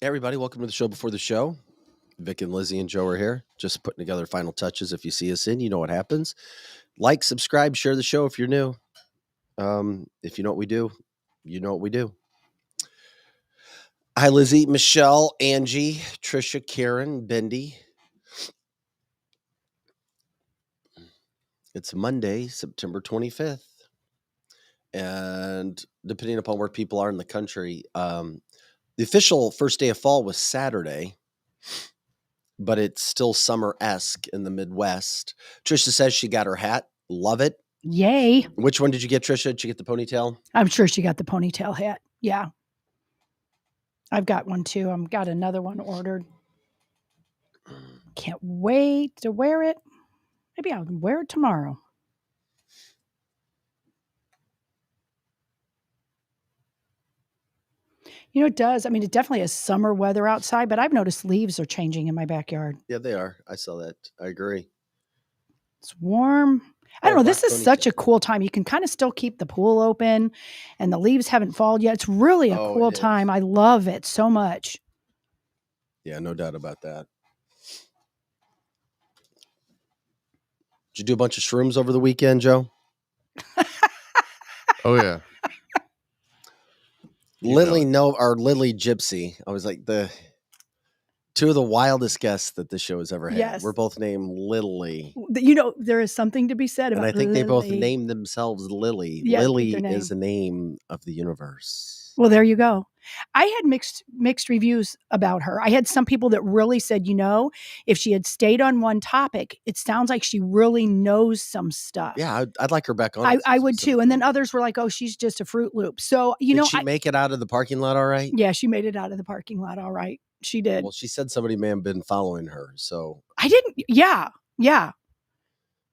Hey everybody, welcome to the show before the show. Vic and Lizzie and Joe are here, just putting together final touches. If you see us in, you know what happens. Like, subscribe, share the show if you're new. If you know what we do, you know what we do. Hi, Lizzie, Michelle, Angie, Trisha, Karen, Bendy. It's Monday, September 25th. And depending upon where people are in the country, the official first day of fall was Saturday, but it's still summer-esque in the Midwest. Trisha says she got her hat. Love it. Yay. Which one did you get, Trisha? Did you get the ponytail? I'm sure she got the ponytail hat. Yeah. I've got one too. I've got another one ordered. Can't wait to wear it. Maybe I'll wear it tomorrow. You know, it does. I mean, it definitely has summer weather outside, but I've noticed leaves are changing in my backyard. Yeah, they are. I saw that. I agree. It's warm. I don't know. This is such a cool time. You can kind of still keep the pool open and the leaves haven't fallen yet. It's really a cool time. I love it so much. Yeah, no doubt about that. Did you do a bunch of shrooms over the weekend, Joe? Oh, yeah. Lily Gypsy. I was like two of the wildest guests that this show has ever had. Yes. We're both named Lily. You know, there is something to be said about And I think Lily. they both named themselves Lily. Yeah, Lily is the name of the universe. Well, there you go. I had mixed reviews about her. I had some people that really said, you know, if she had stayed on one topic, it sounds like she really knows some stuff. Yeah, I'd like her back on. I would too. And then others were like, oh, she's just a Fruit Loop. So, you know. Did she make it out of the parking lot all right? Yeah, she made it out of the parking lot all right. She did. Well, she said somebody may have been following her, so. I didn't. Yeah.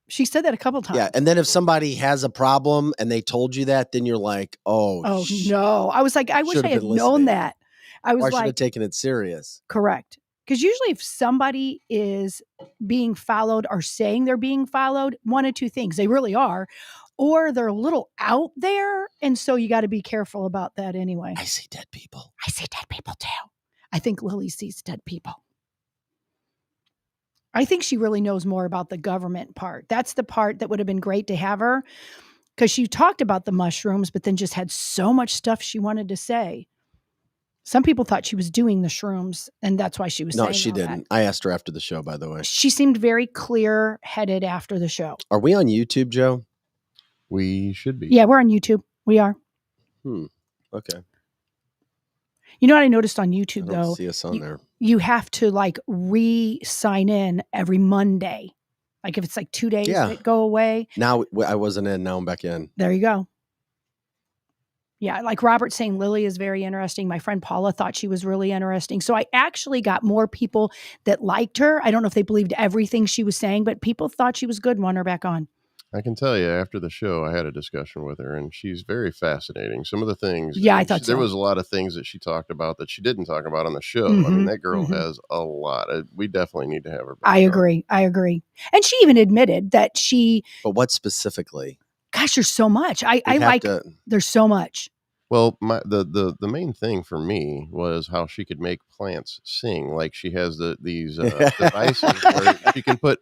She said that a couple times. Yeah, and then if somebody has a problem and they told you that, then you're like, oh no. I was like, I wish I had known that. I was like, I should have taken it serious. Correct. Because usually if somebody is being followed or saying they're being followed, one of two things, they really are, or they're a little out there. And so you got to be careful about that anyway. I see dead people. I see dead people too. I think Lily sees dead people. I think she really knows more about the government part. That's the part that would have been great to have her, because she talked about the mushrooms, but then just had so much stuff she wanted to say. Some people thought she was doing the shrooms, and that's why she was saying. No, she didn't. I asked her after the show, by the way. She seemed very clear-headed after the show. Are we on YouTube, Joe? We should be. Yeah, we're on YouTube. We are. Okay. You know what I noticed on YouTube, I don't though? see us on there. You have to like re-sign in every Monday. Like if it's like 2 days that go away. Now I wasn't in. Now I'm back in. There you go. Yeah, like Robert saying Lily is very interesting. My friend Paula thought she was really interesting. So I actually got more people that liked her. I don't know if they believed everything she was saying, but people thought she was good and want her back on. I can tell you, after the show, I had a discussion with her, and she's very fascinating. Some of the things, I thought there was a lot of things that she talked about that she didn't talk about on the show. Mm-hmm, I mean, that girl has a lot. We definitely need to have her back. I agree. And she even admitted that she. But what specifically? Gosh, there's so much. There's so much. Well, the main thing for me was how she could make plants sing. Like she has these devices where she can put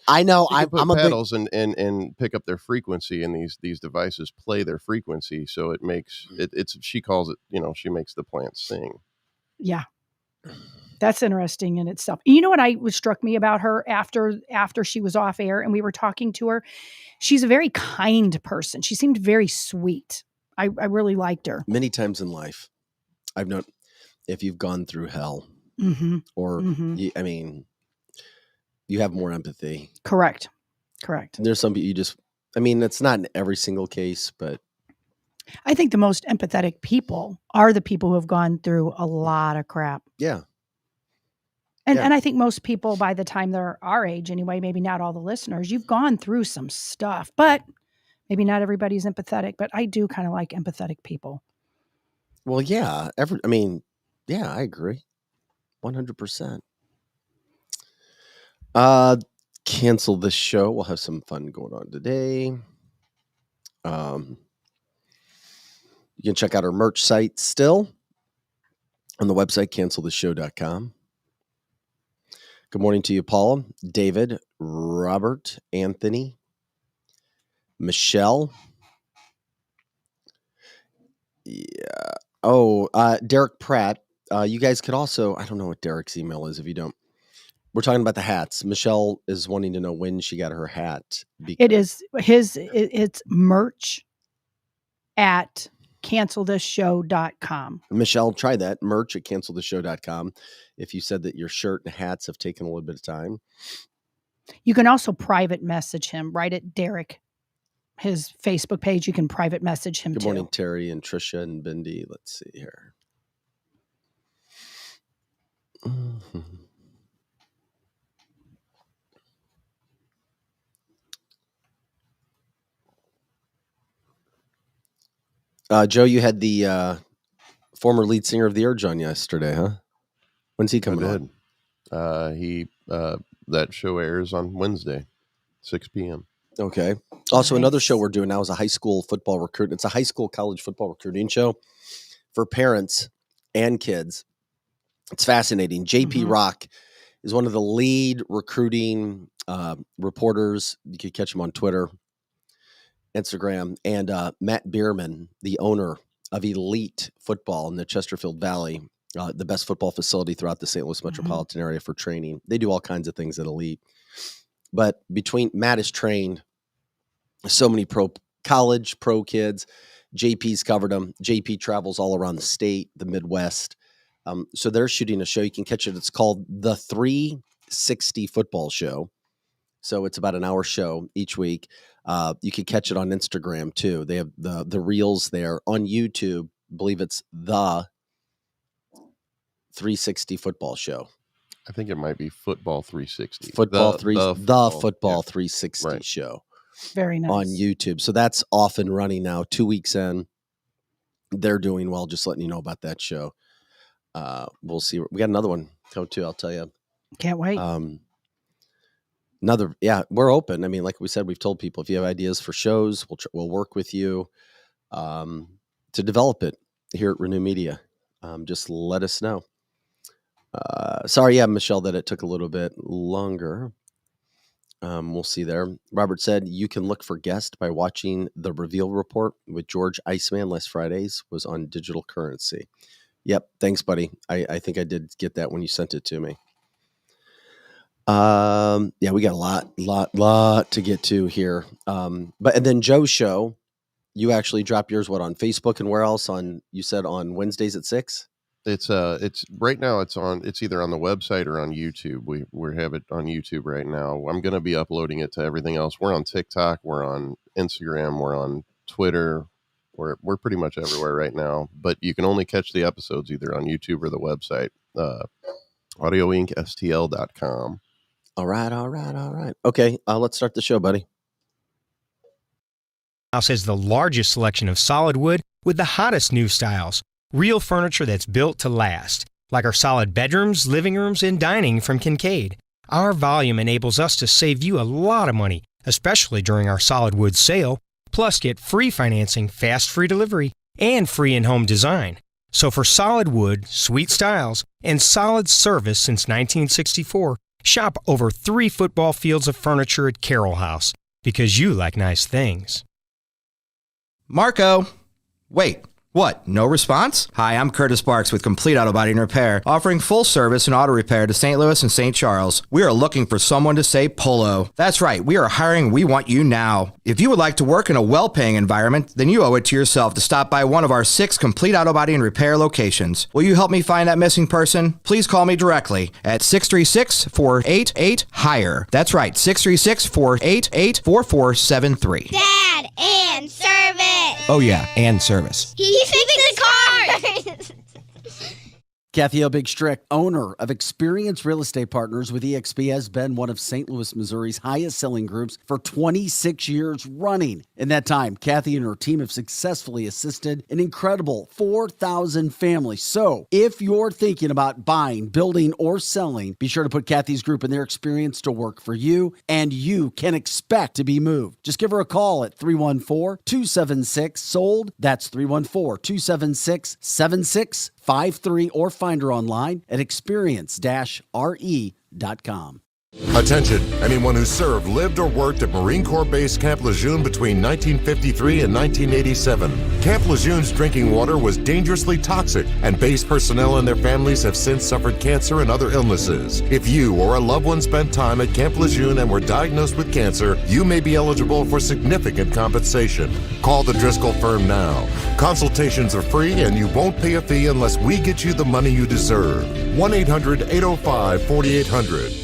I know I'm paddles and pick up their frequency, and these devices play their frequency, so it makes it's she calls it, she makes the plants sing. Yeah. That's interesting in itself. You know what struck me about her after she was off air and we were talking to her? She's a very kind person. She seemed very sweet. I really liked her. Many times in life, I've known if you've gone through hell, or you have more empathy. Correct. And there's some people it's not in every single case, but I think the most empathetic people are the people who have gone through a lot of crap. Yeah. And I think most people, by the time they're our age anyway, maybe not all the listeners, you've gone through some stuff, but maybe not everybody's empathetic, but I do kind of like empathetic people. Well, yeah. I agree. 100%. Cancel this show. We'll have some fun going on today. You can check out our merch site still. on the website, canceltheshow.com. Good morning to you, Paula, David, Robert, Anthony, Michelle. Yeah. Oh, Derek Pratt. You guys could also, I don't know what Derek's email is if you don't. We're talking about the hats. Michelle is wanting to know when she got her hat. It is it's merch at cancelthisshow.com. Michelle, try that. Merch at canceltheshow.com. If you said that your shirt and hats have taken a little bit of time. You can also private message him right at Derek, his Facebook page. You can private message him Good too. morning, Terry and Trisha and Bindi. Let's see here. Mm-hmm. Joe, you had the former lead singer of the Urge on yesterday, huh? When's he coming on? That show airs on Wednesday, 6 p.m. Okay. Also, Nice. another show we're doing now is a high school football recruit. It's a high school college football recruiting show for parents and kids. It's fascinating. JP Rock is one of the lead recruiting reporters. You could catch him on Twitter, Instagram, and Matt Bierman, the owner of Elite Football in the Chesterfield Valley, the best football facility throughout the St. Louis metropolitan area for training. They do all kinds of things at Elite. But between Matt has trained so many pro kids. JP's covered them. JP travels all around the state, the Midwest. So they're shooting a show. You can catch it. It's called The 360 Football Show. So it's about an hour show each week. You can catch it on Instagram too. They have the reels there. On YouTube, I believe it's The 360 Football Show. I think it might be Football 360. The Football 360 Right. Show. Very nice. On YouTube. So that's off and running now, 2 weeks in. They're doing well. Just letting you know about that show. We'll see. We got another one coming too, I'll tell you. Can't wait. We're open. I mean, like we said, we've told people if you have ideas for shows, we'll work with you to develop it here at Renew Media. Just let us know. Sorry, Michelle, that it took a little bit longer. We'll see there. Robert said you can look for guests by watching the Reveal Report with George Iceman last Friday's was on digital currency. Yep. Thanks, buddy. I think I did get that when you sent it to me. We got a lot to get to here. And then Joe's show, you actually drop yours on Facebook and where else you said on Wednesdays at 6? It's right now it's either on the website or on YouTube. We have it on YouTube right now. I'm going to be uploading it to everything else. We're on TikTok, we're on Instagram, we're on Twitter. We're pretty much everywhere right now, but you can only catch the episodes either on YouTube or the website, audioinkstl.com. All right. Okay, let's start the show, buddy. House has the largest selection of solid wood with the hottest new styles. Real furniture that's built to last, like our solid bedrooms, living rooms, and dining from Kincaid. Our volume enables us to save you a lot of money, especially during our solid wood sale. Plus, get free financing, fast free delivery, and free in-home design. So for solid wood, sweet styles, and solid service since 1964, shop over 3 football fields of furniture at Carroll House, because you like nice things. Marco! Wait, what? No response? Hi, I'm Curtis Barks with Complete Auto Body and Repair, offering full service and auto repair to St. Louis and St. Charles. We are looking for someone to say polo. That's right, we are hiring. We want you now. If you would like to work in a well-paying environment, then you owe it to yourself to stop by one of our 6 Complete Auto Body and Repair locations. Will you help me find that missing person? Please call me directly at 636-488-HIRE. That's right, 636-488-4473. Dad, and service. Oh yeah, and service. He fixed the car. Kathy O. Big Strick, owner of Experienced Real Estate Partners with eXp, has been one of St. Louis, Missouri's highest selling groups for 26 years running. In that time, Kathy and her team have successfully assisted an incredible 4,000 families. So if you're thinking about buying, building, or selling, be sure to put Kathy's group and their experience to work for you, and you can expect to be moved. Just give her a call at 314-276-SOLD. That's 314-276-7655. 888-848-5353 or find her online at experience-re.com. Attention, anyone who served, lived, or worked at Marine Corps Base Camp Lejeune between 1953 and 1987. Camp Lejeune's drinking water was dangerously toxic, and base personnel and their families have since suffered cancer and other illnesses. If you or a loved one spent time at Camp Lejeune and were diagnosed with cancer, you may be eligible for significant compensation. Call the Driscoll firm now. Consultations are free, and you won't pay a fee unless we get you the money you deserve. 1-800-805-4800.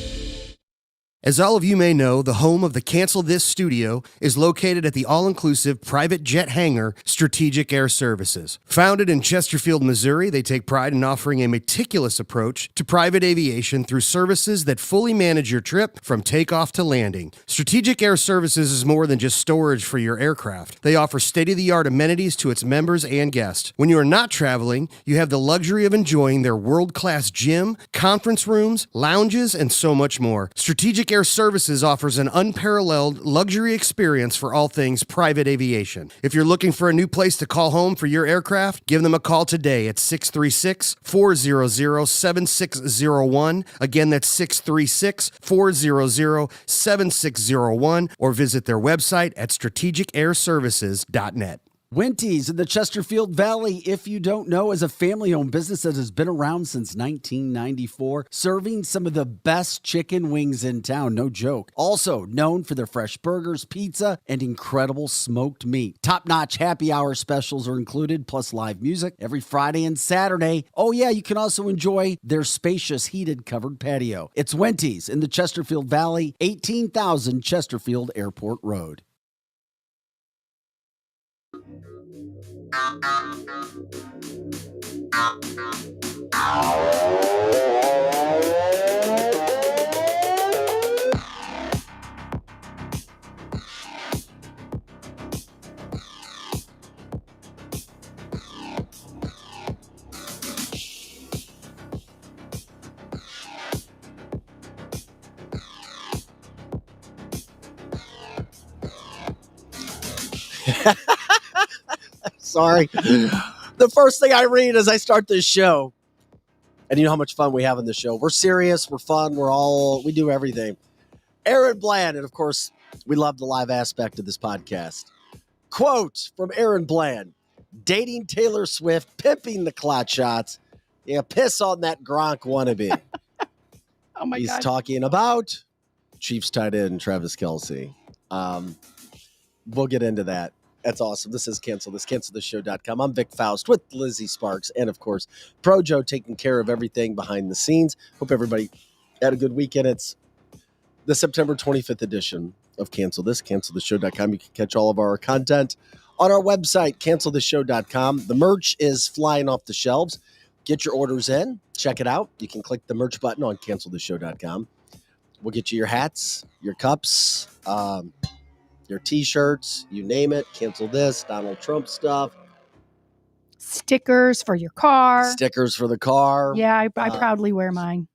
As all of you may know, the home of the Cancel This studio is located at the all-inclusive private jet hangar, Strategic Air Services. Founded in Chesterfield, Missouri, they take pride in offering a meticulous approach to private aviation through services that fully manage your trip from takeoff to landing. Strategic Air Services is more than just storage for your aircraft. They offer state-of-the-art amenities to its members and guests. When you are not traveling, you have the luxury of enjoying their world-class gym, conference rooms, lounges, and so much more. Strategic Air Services offers an unparalleled luxury experience for all things private aviation. If you're looking for a new place to call home for your aircraft, give them a call today at 636-400-7601. Again, that's 636-400-7601, or visit their website at strategicairservices.net. Winty's in the Chesterfield Valley, if you don't know, is a family-owned business that has been around since 1994, serving some of the best chicken wings in town, no joke. Also known for their fresh burgers, pizza, and incredible smoked meat. Top-notch happy hour specials are included, plus live music every Friday and Saturday. Oh yeah, you can also enjoy their spacious heated covered patio. It's Winty's in the Chesterfield Valley, 18,000 Chesterfield Airport Road. Sorry. The first thing I read as I start this show, and you know how much fun we have in the show. We're serious, we're fun, we do everything. Aaron Bland, and of course, we love the live aspect of this podcast. Quote from Aaron Bland: dating Taylor Swift, pimping the clot shots. Yeah, piss on that Gronk wannabe. Oh my God. He's talking about Chiefs tight end Travis Kelce. We'll get into that. That's awesome. This is Cancel This, cancelthisshow.com. I'm Vic Faust with Lizzie Sparks and, of course, Pro Joe taking care of everything behind the scenes. Hope everybody had a good weekend. It's the September 25th edition of Cancel This, cancelthisshow.com. You can catch all of our content on our website, cancelthisshow.com. The merch is flying off the shelves. Get your orders in. Check it out. You can click the merch button on cancelthisshow.com. We'll get you your hats, your cups, your T-shirts, you name it. Cancel This, Donald Trump stuff. Stickers for your car. Stickers for the car. Yeah, I proudly wear mine.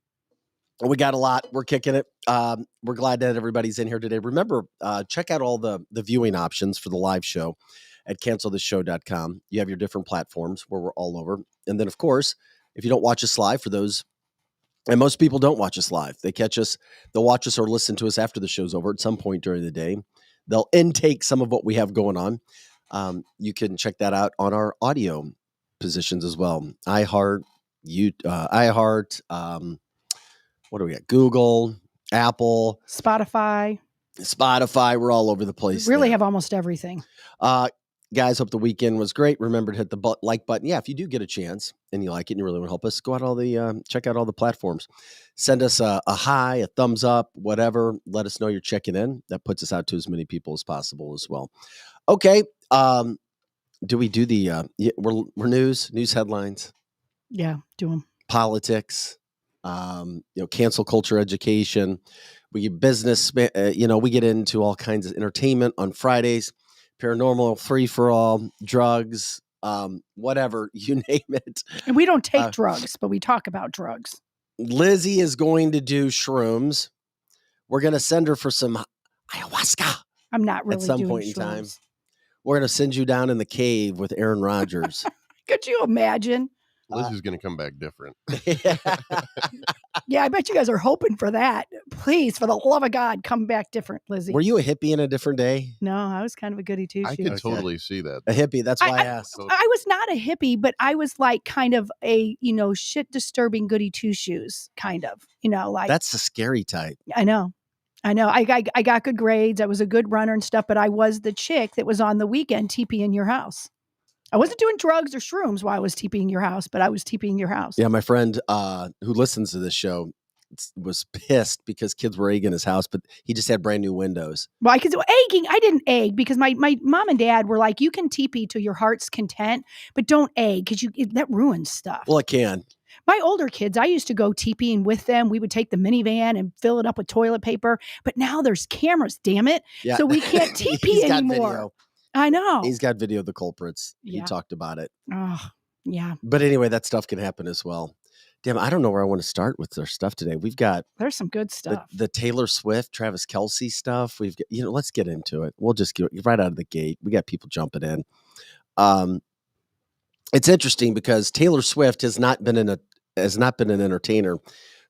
We got a lot. We're kicking it. We're glad that everybody's in here today. Remember, check out all the viewing options for the live show at cancelthisshow.com. You have your different platforms where we're all over. And then, of course, if you don't watch us live, for those, and most people don't watch us live. They catch us, they'll watch us or listen to us after the show's over at some point during the day. They'll intake some of what we have going on. You can check that out on our audio positions as well. iHeart, what do we got? Google, Apple, Spotify. We're all over the place. We really there. have almost everything. Guys, hope the weekend was great. Remember to hit the like button. Yeah, if you do get a chance and you like it and you really want to help us, go out check out all the platforms. Send us a hi, a thumbs up, whatever. Let us know you're checking in. That puts us out to as many people as possible as well. Okay. Do we do the we're news headlines? Yeah, do them. Politics, cancel culture education. We get business, we get into all kinds of entertainment on Fridays. Paranormal, free for all, drugs, whatever, you name it. And we don't take drugs, but we talk about drugs. Lizzie is going to do shrooms. We're going to send her for some ayahuasca. I'm not really at some doing point shrooms. in time. We're going to send you down in the cave with Aaron Rodgers. Could you imagine? Lizzie's going to come back different. Yeah, I bet you guys are hoping for that. Please, for the love of God, come back different, Lizzie. Were you a hippie in a different day? No, I was kind of a goody two I shoes. could totally see that. A hippie. That's why I asked. I was not a hippie, but I was like kind of a, shit disturbing goody two shoes, kind of, like. That's the scary type. I know. I got good grades. I was a good runner and stuff, but I was the chick that was on the weekend TPing your house. I wasn't doing drugs or shrooms while I was TPing your house, but I was TPing your house. Yeah, my friend who listens to this show was pissed because kids were egging his house, but he just had brand new windows. Well, egging. I didn't egg because my mom and dad were like, you can TP to your heart's content, but don't egg because that ruins stuff. Well, it can. My older kids, I used to go TPing with them. We would take the minivan and fill it up with toilet paper, but now there's cameras, damn it. Yeah. So we can't TP anymore. Video. I know. He's got video of the culprits. Yeah. He talked about it. Oh, yeah. But anyway, that stuff can happen as well. Damn, I don't know where I want to start with their stuff today. We've got There's some good stuff. the Taylor Swift, Travis Kelce stuff. We've got, let's get into it. We'll just get right out of the gate. We got people jumping in. It's interesting because Taylor Swift has not been an entertainer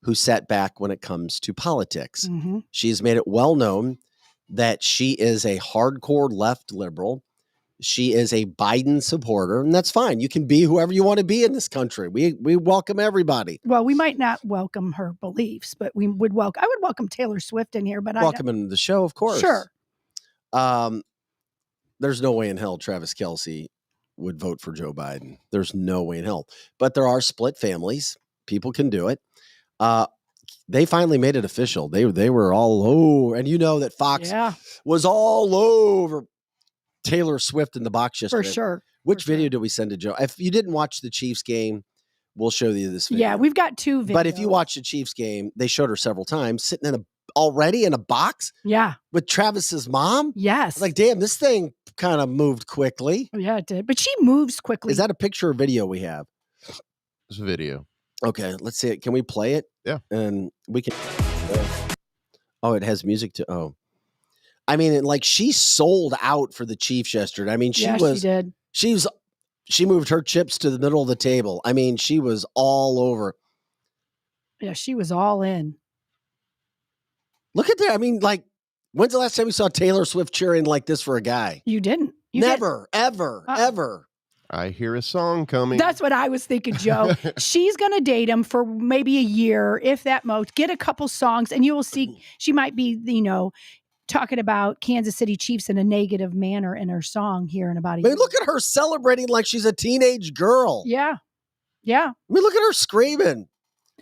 who sat back when it comes to politics. Mm-hmm. She's made it well known that she is a hardcore left liberal. She is a Biden supporter, and that's fine. You can be whoever you want to be in this country. We welcome everybody. Well, we might not welcome her beliefs, but I would welcome Taylor Swift in here, but welcome him to the show, of course. Sure. There's no way in hell Travis Kelce would vote for Joe Biden. There's no way in hell. But there are split families. People can do it. They finally made it official. They were all over, and that Fox was all over Taylor Swift in the box yesterday. For sure. Which video did we send to Joe? If you didn't watch the Chiefs game, we'll show you this video. Yeah, we've got 2 videos. But if you watch the Chiefs game, they showed her several times sitting already in a box. Yeah. With Travis's mom. Yes. Like, damn, this thing kind of moved quickly. Yeah, it did. But she moves quickly. Is that a picture or video we have? It's a video. Okay, let's see it. Can we play it? Yeah. And we can. Oh, it has music to. Oh. I mean, she sold out for the Chiefs yesterday. I mean, she did. She moved her chips to the middle of the table. I mean, she was all over. Yeah, she was all in. Look at that. I mean, when's the last time you saw Taylor Swift cheering like this for a guy? You didn't. Never, ever, ever. I hear a song coming. That's what I was thinking, Joe. She's going to date him for maybe a year, if that most. Get a couple songs, and you will see she might be, talking about Kansas City Chiefs in a negative manner in her song here in about a year. Look at her celebrating like she's a teenage girl. Yeah. Yeah. I mean, look at her screaming.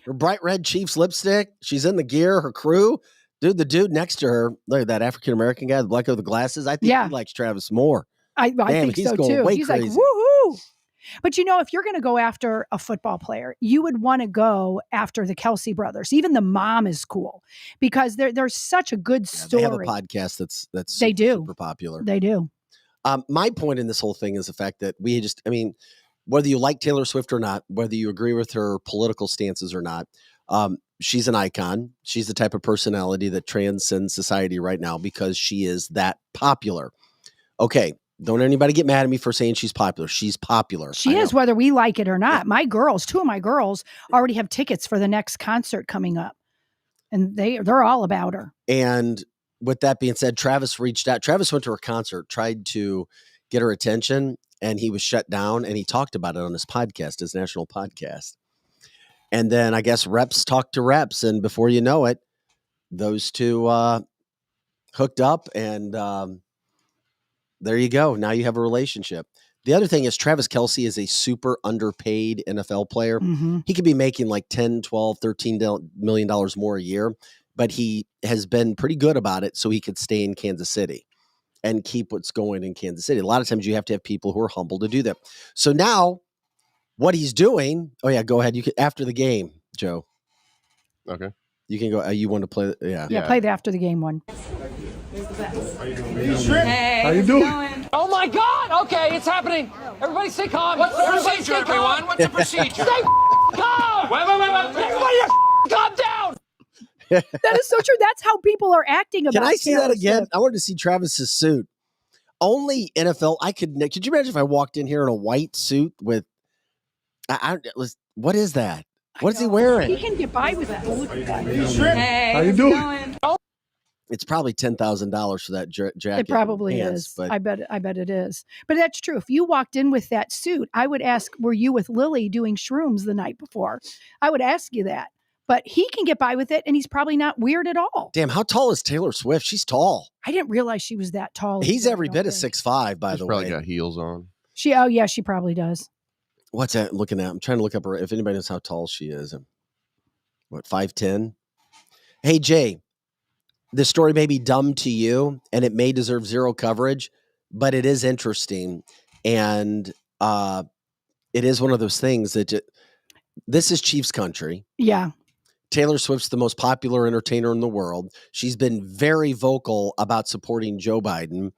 Her bright red Chiefs lipstick. She's in the gear, her crew. Dude, the dude next to her, look at that African-American guy, the black with the glasses. I think he likes Travis more. I think so too. He's crazy. Like, woohoo. But if you're going to go after a football player, you would want to go after the Kelce brothers. Even the mom is cool because there's such a good story. They have a podcast that's they super popular. They do. My point in this whole thing is the fact that whether you like Taylor Swift or not, whether you agree with her political stances or not, she's an icon. She's the type of personality that transcends society right now because she is that popular. Okay. Don't anybody get mad at me for saying she's popular. She's popular. She is, whether we like it or not. My girls, 2 of my girls already have tickets for the next concert coming up. And they're all about her. And with that being said, Travis reached out. Travis went to her concert, tried to get her attention, and he was shut down. And he talked about it on his podcast, his national podcast. And then I guess reps talked to reps. And before you know it, those two hooked up and there you go. Now you have a relationship. The other thing is Travis Kelce is a super underpaid NFL player. Mm-hmm. He could be making like $10, $12, $13 million more a year, but he has been pretty good about it so he could stay in Kansas City and keep what's going in Kansas City. A lot of times you have to have people who are humble to do that. So now what he's doing, go ahead. You can after the game, Joe. Okay. You can go. You want to play? Yeah, play the after the game one. Hey, how you doing? Oh my God! Okay, it's happening. Everybody stay calm. What's the procedure, everyone? What's the procedure? Stay calm. Wait. Everybody calm down. That is so true. That's how people are acting about. Can I see Taylor that again? Swift. I wanted to see Travis's suit. Only NFL. Could you imagine if I walked in here in a white suit with What is that? What is he He wearing? can get by with that. Look at that. Hey, how you doing? It's probably $10,000 for that jacket. It probably and pants, is. But I bet it is. But that's true. If you walked in with that suit, I would ask, were you with Lily doing shrooms the night before? I would ask you that. But he can get by with it, and he's probably not weird at all. damn, how tall is Taylor Swift? She's tall. I didn't realize she was that tall. He's either, every I bit don't of think. 6'5", by She's the probably way. got heels on. She probably does. What's that looking at? I'm trying to look up her. If anybody knows how tall she is. What, 5'10"? Hey, Jay, this story may be dumb to you, and it may deserve zero coverage, but it is interesting. And it is one of those things that this is Chiefs country. Yeah. Taylor Swift's the most popular entertainer in the world. She's been very vocal about supporting Joe Biden.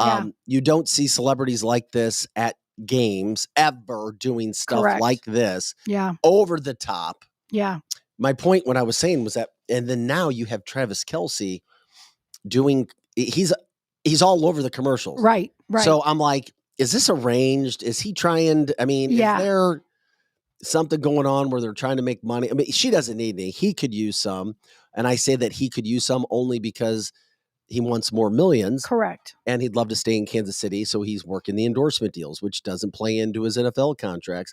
Yeah. You don't see celebrities like this at games ever doing stuff Correct. like this. Yeah. Over the top. Yeah. My point when I was saying was that, and then now you have Travis Kelce doing, he's all over the commercials. Right. Right. So I'm like, is this arranged? Is he trying to, is there something going on where they're trying to make money? I mean, she doesn't need any. He could use some. And I say that he could use some only because he wants more millions. Correct. And he'd love to stay in Kansas City. So he's working the endorsement deals, which doesn't play into his NFL contracts.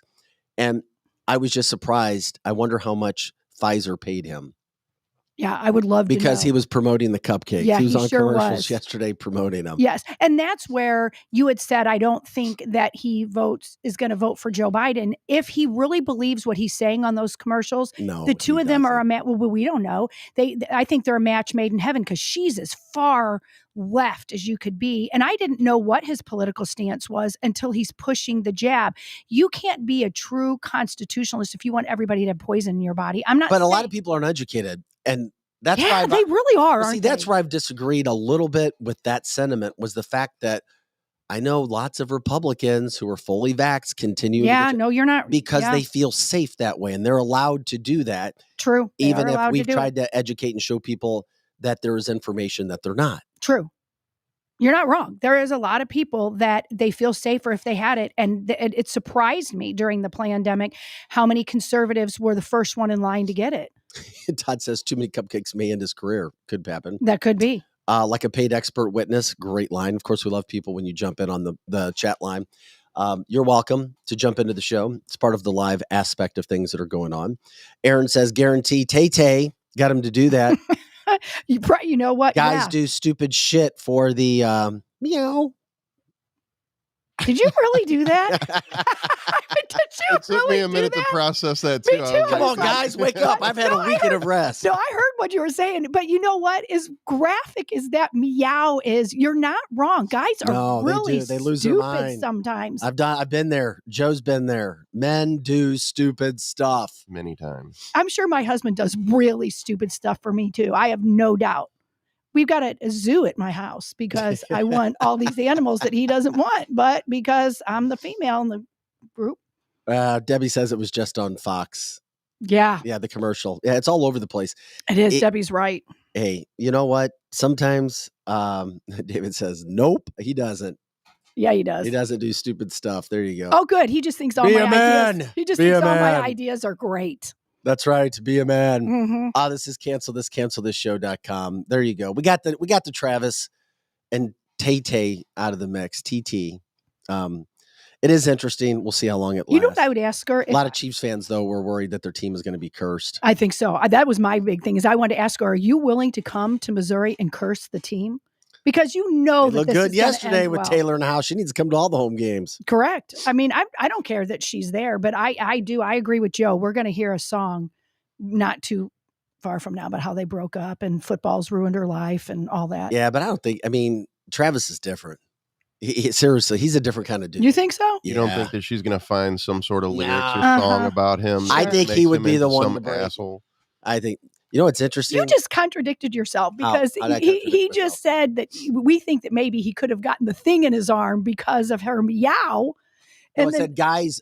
And I was just surprised. I wonder how much Pfizer paid him. Yeah, I would love to know. Because he was promoting the cupcakes. Yeah, he was on sure commercials was. yesterday promoting them. Yes. And that's where you had said, I don't think that he is going to vote for Joe Biden. If he really believes what he's saying on those commercials, No, the two of them are a match. Well, we don't know. I think they're a match made in heaven because she's as far left as you could be. And I didn't know what his political stance was until he's pushing the jab. You can't be a true constitutionalist if you want everybody to have poison in your body. I'm not But saying, a lot of people aren't educated. And that's yeah, why they really are. see, Aren't that's they? where I've disagreed a little bit with that sentiment was the fact that I know lots of Republicans who are fully vaxxed continue. Yeah, no, you're not. Because yeah. they feel safe that way. And they're allowed to do that. True. They Even are if allowed we've to do tried to educate and show people that there is information that they're not. True. You're not wrong. There is a lot of people that they feel safer if they had it. And it surprised me during the pandemic how many conservatives were the first one in line to get it. Todd says too many cupcakes may end his career. Could happen. That could be. Like a paid expert witness. Great line. Of course, we love people when you jump in on the chat line. You're welcome to jump into the show. It's part of the live aspect of things that are going on. Aaron says, guarantee Tay-Tay got him to do that. You know what? Guys do stupid shit for the meow. Did you really do that? Did you It took me a minute to process that Me too. too. Come on, guys, wake up. I've had a weekend of rest. No, I heard what you were saying, but you know what? As graphic as that meow is, you're not wrong. Guys are really they lose their stupid mind. sometimes. I've been there. Joe's been there. Men do stupid stuff. Many times. I'm sure my husband does really stupid stuff for me too. I have no doubt. We've got a zoo at my house because I want all these animals that he doesn't want, but because I'm the female in the group. Debbie says it was just on Fox. Yeah. Yeah, the commercial. Yeah, it's all over the place. It is. Debbie's right. Hey, you know what? Sometimes David says, nope, he doesn't. Yeah, he does. He doesn't do stupid stuff. There you go. Oh, good. He just thinks all Be my a man. ideas. He just Be thinks a all my man. ideas are great. That's right. Be a man. Mm-hmm. This is cancelthisshow.com. There you go. We got the Travis and Tay-Tay out of the mix. TT. It is interesting. We'll see how long it lasts. You know what I would ask her? A lot of Chiefs fans, though, were worried that their team is going to be cursed. I think so. That was my big thing. Is I wanted to ask her: are you willing to come to Missouri and curse the team? Because you know They that looked this good is gonna yesterday end with well. Taylor in the house. She needs to come to all the home games. Correct. I mean, I don't care that she's there, but I do. I agree with Joe. We're going to hear a song not too far from now about how they broke up and football's ruined her life and all that. Yeah, but I don't think. I mean, Travis is different. Seriously, he's a different kind of dude. You think so? You don't think that she's going to find some sort of lyrics or Uh-huh. song about him? I that think makes he would him be the into one some to break. asshole. I think. You know what's interesting? You just contradicted yourself because how'd I he contradict just said that we think that maybe he could have gotten the thing in his arm because of her meow. No, And I then, said guys.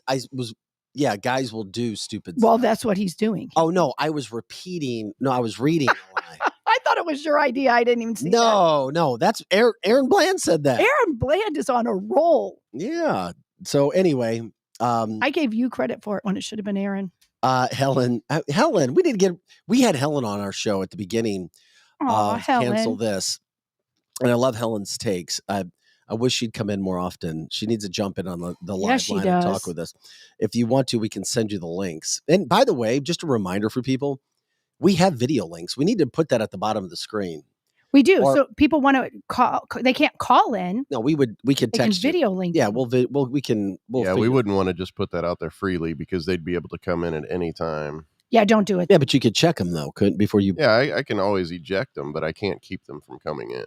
Guys will do stupid well, stuff. that's what he's doing. Oh no, I was repeating. No, I was reading a lie. I thought it was your idea. I didn't even see that. No, that's Aaron Bland said that. Aaron Bland is on a roll. Yeah. So anyway, I gave you credit for it when it should have been Aaron. Helen, we had Helen on our show at the beginning Aw, of Cancel Helen. This. And I love Helen's takes. I wish she'd come in more often. She needs to jump in on the live Yes, she line and talk does. with us. If you want to, we can send you the links. And by the way, just a reminder for people, we have video links. We need to put that at the bottom of the screen. We do. Or- So people want to call. They can't call in. No, we could They can text you. video link. Yeah, in. we'll we figure- wouldn't want to just put that out there freely because they'd be able to come in at any time. Yeah, don't do it. Yeah, but you could check them though, couldn't before you? Yeah, I can always eject them, but I can't keep them from coming in.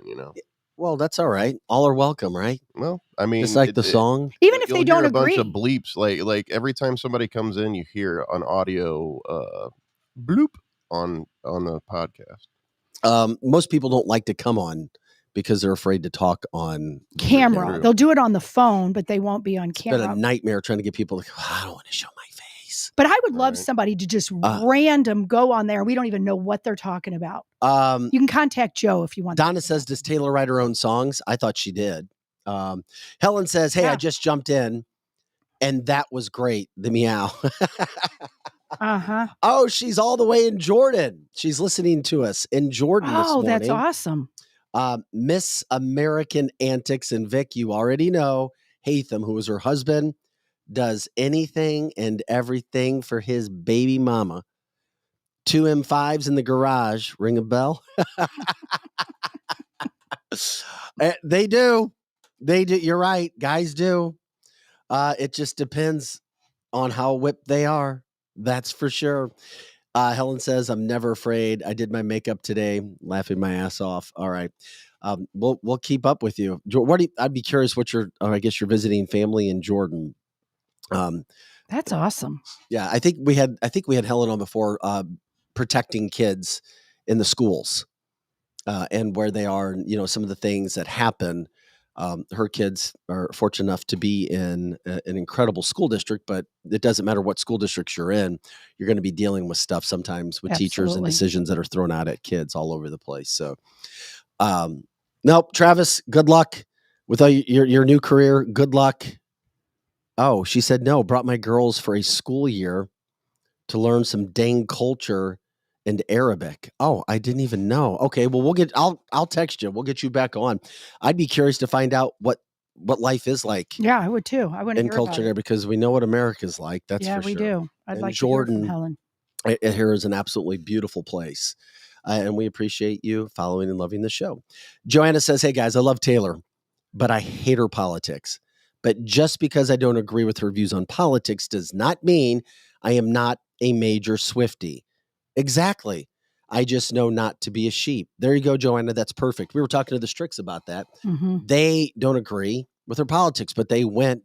Well, that's all right. All are welcome, right? Well, I mean, It's like the song. Even if you'll they don't hear a agree. bunch of bleeps. Like every time somebody comes in, you hear an audio bloop on the podcast. Most people don't like to come on because they're afraid to talk on Camera. True. They'll do it on the phone, but they won't be on It's been a camera. nightmare trying to get people to go, I don't want to show my face. But I would love Right. somebody to just random go on there. We don't even know what they're talking about. You can contact Joe if you want. Donna says, does Taylor write her own songs? I thought she did. Helen says, hey, I Yeah. just jumped in and that was great. The meow. Uh-huh. Oh, she's all the way in Jordan. She's listening to us in Jordan this Oh, morning. that's awesome. Miss American Antics. And Vic, you already know Hatham, who was her husband, does anything and everything for his baby mama. 2 M5s in the garage. Ring a bell? They do. They do. You're right. Guys do. It just depends on how whipped they are. That's for sure. Helen says, I'm never afraid. I did my makeup today, laughing my ass off. All right. We'll keep up with you. I'd be curious what I guess you're visiting family in Jordan. That's awesome. Yeah, I think we had Helen on before, protecting kids in the schools, and where they are, and some of the things that happen. Her kids are fortunate enough to be in an incredible school district, but it doesn't matter what school districts you're in. You're going to be dealing with stuff sometimes with teachers and Absolutely. decisions that are thrown out at kids all over the place. So, nope, Travis, good luck with your new career. Good luck. Oh, she said, no, brought my girls for a school year to learn some dang culture and Arabic. Oh, I didn't even know. Okay, well, I'll text you. We'll get you back on. I'd be curious to find out what life is like Yeah, I would too. I wouldn't in hear about culture it. there because we know what America's like. That's Yeah, for we sure. do. I'd And like to hear Jordan, from Helen. Here is an absolutely beautiful place. And we appreciate you following and loving the show. Joanna says, hey guys, I love Taylor, but I hate her politics. But just because I don't agree with her views on politics does not mean I am not a major Swiftie. Exactly. I just know not to be a sheep. There you go, Joanna. That's perfect. We were talking to the Stricks about that. Mm-hmm. They don't agree with her politics, but they went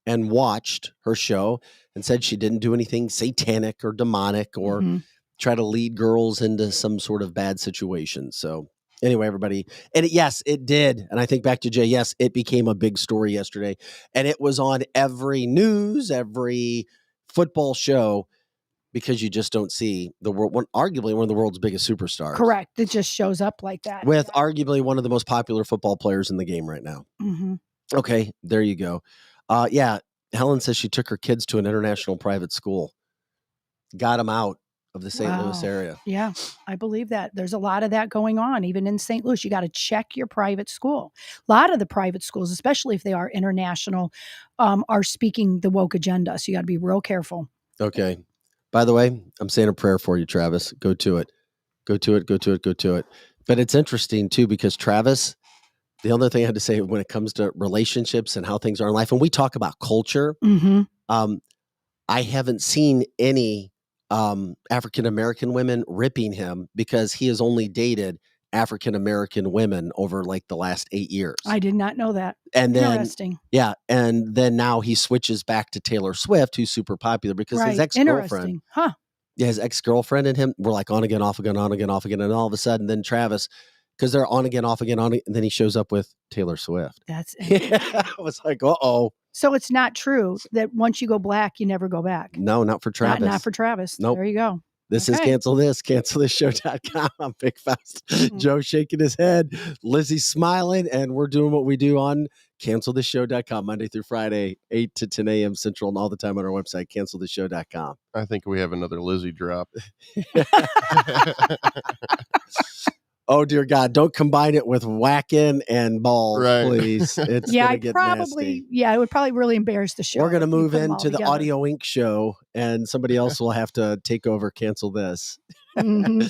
and watched her show and said she didn't do anything satanic or demonic or Mm-hmm. try to lead girls into some sort of bad situation. So anyway, everybody, and yes, it did. And I think back to Jay, yes, it became a big story yesterday and it was on every news, every football show, because you just don't see arguably one of the world's biggest superstars. Correct. It just shows up like that. With arguably one of the most popular football players in the game right now. Mm-hmm. Okay, there you go. Yeah, Helen says she took her kids to an international private school. Got them out of the St. Louis Wow. area. Yeah, I believe that. There's a lot of that going on, even in St. Louis. You got to check your private school. A lot of the private schools, especially if they are international, are speaking the woke agenda. So you got to be real careful. Okay. By the way, I'm saying a prayer for you, Travis. Go to it. Go to it. Go to it. Go to it. But it's interesting, too, because Travis, the other thing I had to say when it comes to relationships and how things are in life, and we talk about culture, Mm-hmm. I haven't seen any African-American women ripping him because he has only dated African-American women over like the last 8 years. I did not know that. And then, Interesting. yeah. And then now he switches back to Taylor Swift, who's super popular because his Right. ex-girlfriend, Interesting. Huh. yeah, his ex-girlfriend and him were like on again, off again, on again, off again. And all of a sudden, then Travis, because they're on again, off again, on again, and then he shows up with Taylor Swift. That's I was like, uh-oh. So it's not true that once you go black, you never go back. No, not for Travis. Not for Travis. Nope. There you go. This is Okay. cancelthisshow.com. Big Faust. Joe shaking his head. Lizzie smiling. And we're doing what we do on cancelthisshow.com Monday through Friday, 8 to 10 a.m. Central, and all the time on our website, cancelthisshow.com. I think we have another Lizzie drop. Oh, dear God. Don't combine it with whacking and balls, Right. please. It's Yeah, going to get nasty. it would probably really embarrass the show. We're going to if you move put them all into the together. Audio Inc. show, and somebody else will have to take over, cancel this. Mhm.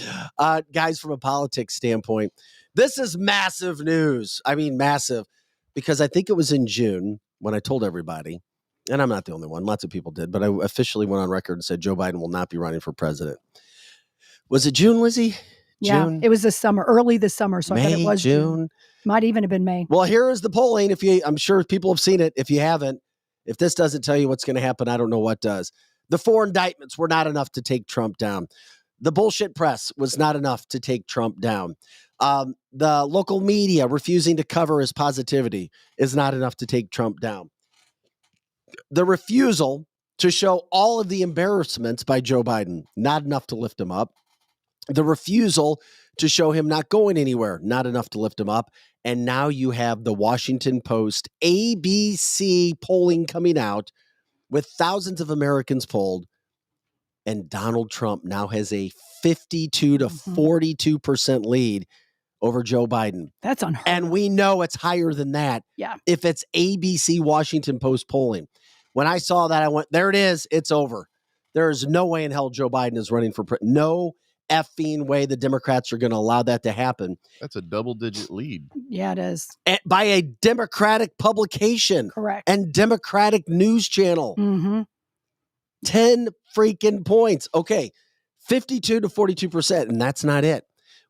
Guys, from a politics standpoint, this is massive news. I mean, massive, because I think it was in June when I told everybody, and I'm not the only one, lots of people did, but I officially went on record and said Joe Biden will not be running for president. Was it June, Lizzie? Yeah, June? it was this summer, early this summer. So I bet May, it was June. Might even have been May. Well, here is the polling. I'm sure people have seen it. If you haven't, if this doesn't tell you what's going to happen, I don't know what does. The 4 indictments were not enough to take Trump down. The bullshit press was not enough to take Trump down. The local media refusing to cover his positivity is not enough to take Trump down. The refusal to show all of the embarrassments by Joe Biden, not enough to lift him up. The refusal to show him not going anywhere, not enough to lift him up. And now you have the Washington Post, ABC polling coming out with thousands of Americans polled. And Donald Trump now has a 52 to 42% lead over Joe Biden. That's unheard And we know it's higher than that. Yeah. If it's ABC Washington Post polling. When I saw that, I went, there it is. It's over. There is no way in hell Joe Biden is running for president. No effing way the Democrats are going to allow that to happen. That's a double-digit lead. Yeah, it is. By a Democratic publication. Correct. And Democratic news channel. Mm-hmm. 10 freaking points. Okay, 52 to 42%, and that's not it.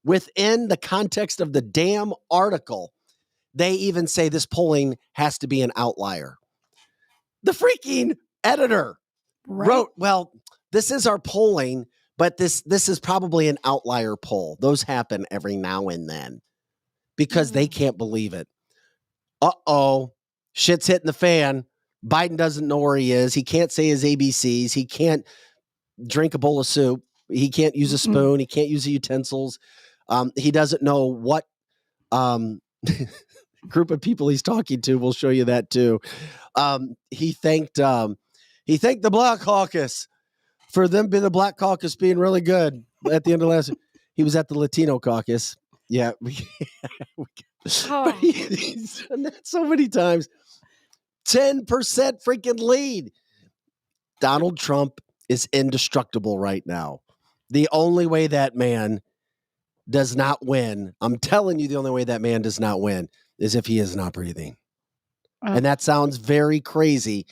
Within the context of the damn article, they even say this polling has to be an outlier. The freaking editor wrote, well, this is our polling, but this is probably an outlier poll. Those happen every now and then because they can't believe it. Uh-oh, shit's hitting the fan. Biden doesn't know where he is. He can't say his ABCs. He can't drink a bowl of soup. He can't use a spoon. He can't use the utensils. He doesn't know what group of people he's talking to. We'll show you that too. He thanked the Black Caucus for them being the Black Caucus being really good at the end of last. He was at the Latino Caucus. Yeah, but he's done that so many times. 10% freaking lead. Donald Trump is indestructible right now. The only way that man does not win, I'm telling you, the only way that man does not win is if he is not breathing. And that sounds very crazy,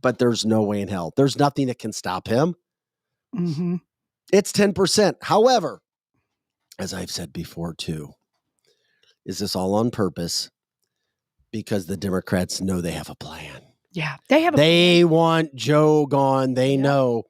but there's no way in hell. There's nothing that can stop him. Mm-hmm. It's 10%. However, as I've said before too, is this all on purpose? Because the Democrats know they have a plan. Yeah, they have. They want Joe gone. They know,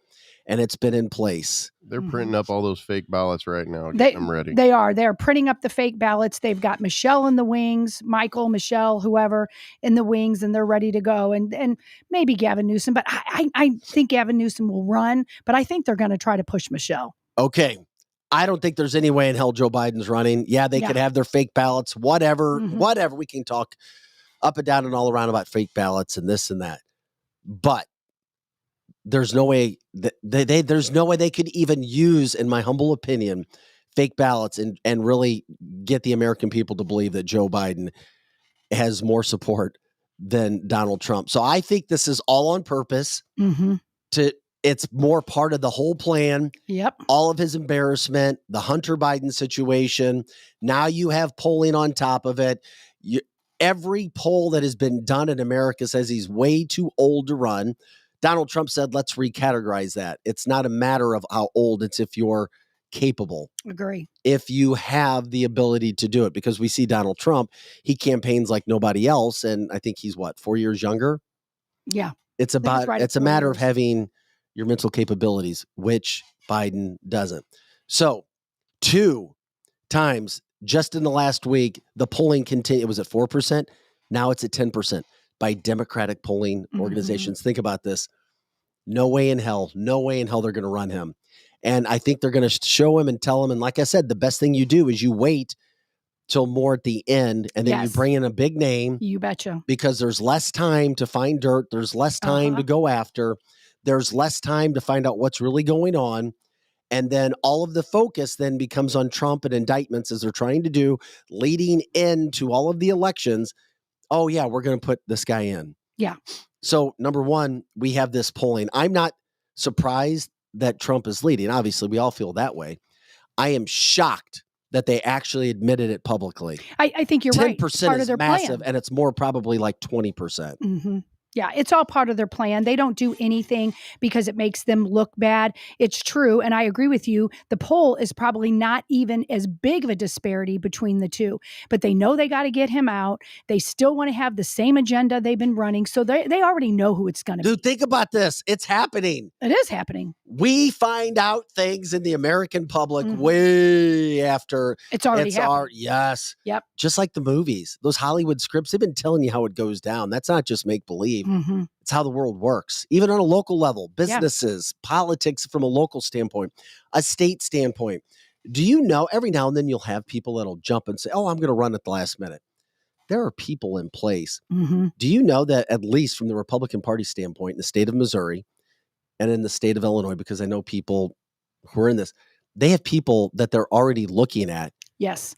and it's been in place. They're printing up all those fake ballots right now. I'm ready. They are. They're printing up the fake ballots. They've got Michelle in the wings, Michelle, whoever in the wings, and they're ready to go. And maybe Gavin Newsom, but I think Gavin Newsom will run, but I think they're going to try to push Michelle. Okay. I don't think there's any way in hell Joe Biden's running. Yeah, they could have their fake ballots, whatever. We can talk up and down and all around about fake ballots and this and that. But there's no way that there's no way they could even use, in my humble opinion, fake ballots and really get the American people to believe that Joe Biden has more support than Donald Trump. So I think this is all on purpose. It's more part of the whole plan. Yep. All of his embarrassment, the Hunter Biden situation. Now you have polling on top of it. Every poll that has been done in America says he's way too old to run. Donald Trump said, let's recategorize that. It's not a matter of how old, it's if you're capable. Agree. If you have the ability to do it, because we see Donald Trump, he campaigns like nobody else. And I think he's 4 years younger? Yeah. It's a matter of having your mental capabilities, which Biden doesn't. So 2 times just in the last week, the polling continued. It was at 4%. Now it's at 10% by Democratic polling organizations. Think about this. No way in hell they're going to run him. And I think they're going to show him and tell him. And like I said, the best thing you do is you wait till more at the end, and then you bring in a big name. You betcha. Because there's less time to find dirt. There's less time to go after. There's less time to find out what's really going on. And then all of the focus then becomes on Trump and indictments as they're trying to do leading into all of the elections. Oh, yeah, we're going to put this guy in. Yeah. So, number one, we have this polling. I'm not surprised that Trump is leading. Obviously, we all feel that way. I am shocked that they actually admitted it publicly. I think you're right. 10% is massive, plan. and it's more probably like 20%. Mm-hmm. Yeah, it's all part of their plan. They don't do anything because it makes them look bad. It's true. And I agree with you. The poll is probably not even as big of a disparity between the two, but they know they got to get him out. They still want to have the same agenda they've been running. So they already know who it's going to be. Dude, think about this. It's happening. It is happening. We find out things in the American public way after it's already happened. Yes. Yep. Just like the movies, those Hollywood scripts, they've been telling you how it goes down. That's not just make believe. Mm-hmm. It's how the world works, even on a local level, businesses, politics from a local standpoint, a state standpoint. Do you know every now and then you'll have people that'll jump and say, oh, I'm going to run at the last minute. There are people in place. Mm-hmm. Do you know that at least from the Republican Party standpoint in the state of Missouri and in the state of Illinois, because I know people who are in this, they have people that they're already looking at. Yes.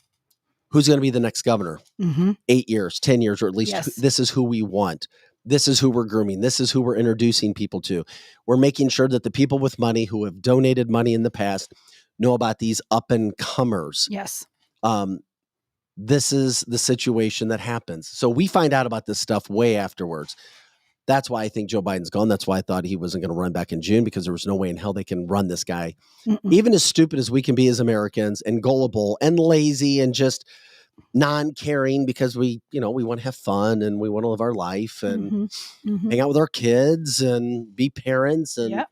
Who's going to be the next governor? 8 years, 10 years, or at least this is who we want. This is who we're grooming. This is who we're introducing people to. We're making sure that the people with money who have donated money in the past know about these up and comers. Yes. This is the situation that happens. So we find out about this stuff way afterwards. That's why I think Joe Biden's gone. That's why I thought he wasn't going to run back in June, because there was no way in hell they can run this guy. Even as stupid as we can be as Americans and gullible and lazy and just non-caring, because we want to have fun and we want to live our life and hang out with our kids and be parents and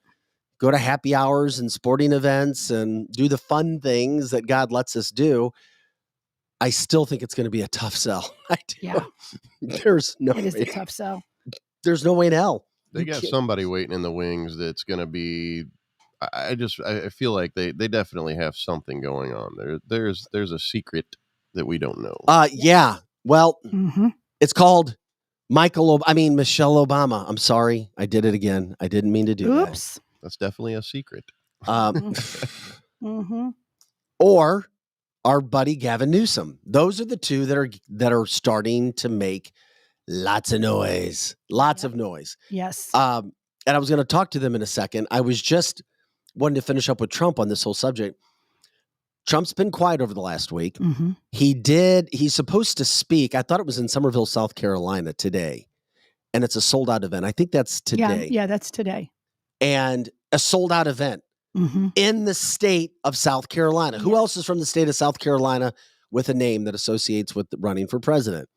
go to happy hours and sporting events and do the fun things that God lets us do. I still think it's going to be a tough sell. I do. Yeah. There's no It is way. a tough sell. There's no way in hell. They got somebody waiting in the wings that's going to be. I feel like they definitely have something going on. There's a secret that we don't know. Yeah. Well, it's called Michelle Obama. I'm sorry. I did it again. I didn't mean to do that. That's definitely a secret. Or our buddy Gavin Newsom. Those are the two that are starting to make lots of noise. Lots of noise. Yes. And I was going to talk to them in a second. I was just wanting to finish up with Trump on this whole subject. Trump's been quiet over the last week. He's supposed to speak. I thought it was in Summerville, South Carolina today. And it's a sold out event. I think that's today. Yeah, that's today. And a sold out event in the state of South Carolina. Who else is from the state of South Carolina with a name that associates with running for president?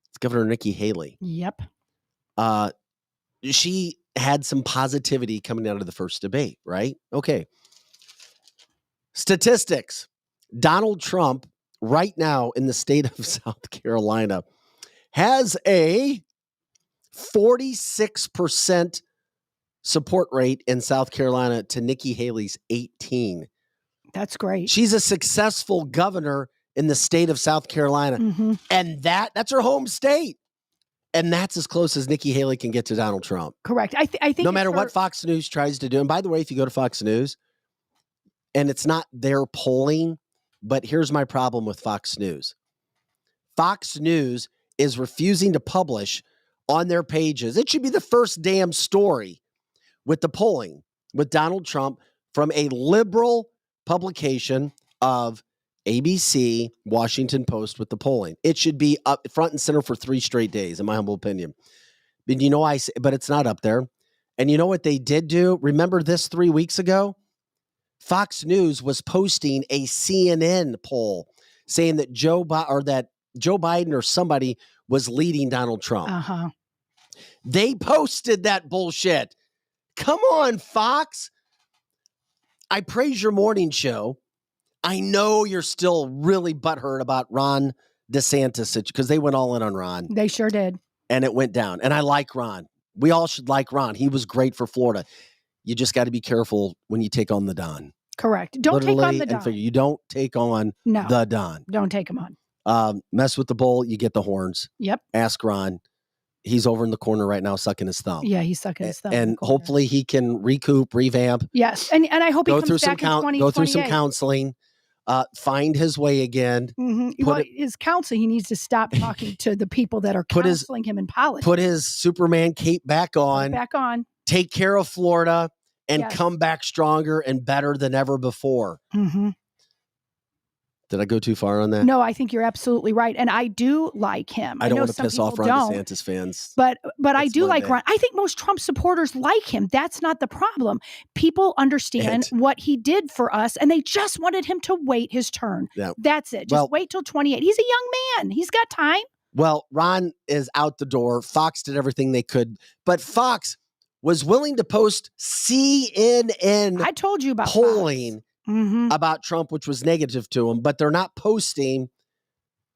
It's Governor Nikki Haley. Yep. She had some positivity coming out of the first debate, right? Okay. Statistics. Donald Trump right now in the state of South Carolina has a 46% support rate in South Carolina to Nikki Haley's 18. That's great. She's a successful governor in the state of South Carolina. And that's her home state. And that's as close as Nikki Haley can get to Donald Trump. Correct. I think no matter what Fox News tries to do. And by the way, if you go to Fox News, and it's not their polling, but here's my problem with Fox News. Fox News is refusing to publish on their pages. It should be the first damn story with the polling with Donald Trump from a liberal publication of ABC, Washington Post with the polling. It should be up front and center for 3 straight days, in my humble opinion. But it's not up there. And you know what they did do? Remember this 3 weeks ago? Fox News was posting a CNN poll saying that Joe Biden or somebody was leading Donald Trump. They posted that bullshit. Come on, Fox. I praise your morning show. I know you're still really butthurt about Ron DeSantis because they went all in on Ron. They sure did. And it went down. And I like Ron. We all should like Ron. He was great for Florida. You just got to be careful when you take on the Don. Correct. Don't take on Literally the and Don. figure. You don't take on No. the Don. Don't take him on. Mess with the bull, you get the horns. Yep. Ask Ron. He's over in the corner right now sucking his thumb. Yeah, he's sucking his thumb. in the And corner. hopefully he can recoup, revamp. Yes. And I hope he Go comes through some back in 2028. go through some counseling. Find his way again. His counseling, he needs to stop talking to the people that are Put his- counseling him in politics. Put his Superman cape back on. Back on. Take care of Florida and Yes. come back stronger and better than ever before. Mm-hmm. Did I go too far on that? No, I think you're absolutely right. And I do like him. I don't know want to some piss off people Ron don't, DeSantis fans. But I It's do like Monday. Ron. I think most Trump supporters like him. That's not the problem. People understand what he did for us, and they just wanted him to wait his turn. Yeah. That's it. Just wait till 28. He's a young man. He's got time. Well, Ron is out the door. Fox did everything they could, but Fox was willing to post CNN I told you about polling Mm-hmm. about Trump, which was negative to him, but they're not posting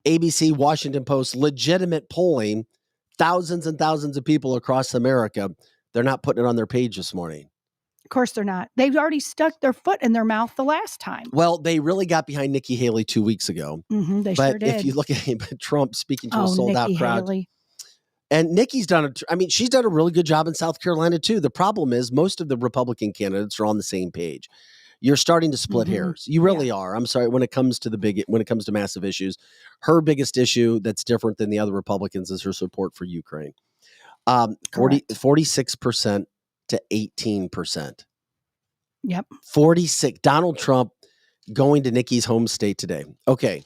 ABC, Washington Post, legitimate polling, thousands and thousands of people across America. They're not putting it on their page this morning. Of course they're not. They've already stuck their foot in their mouth the last time. Well, they really got behind Nikki Haley 2 weeks ago. They But sure did. if you look at Trump speaking to a Nikki sold-out crowd, Haley. and Nikki's she's done a really good job in South Carolina too. The problem is most of the Republican candidates are on the same page. You're starting to split hairs. You really are. I'm sorry. When it comes to massive issues, her biggest issue that's different than the other Republicans is her support for Ukraine. 46% to 18%. Yep. 46. Donald Trump going to Nikki's home state today. Okay.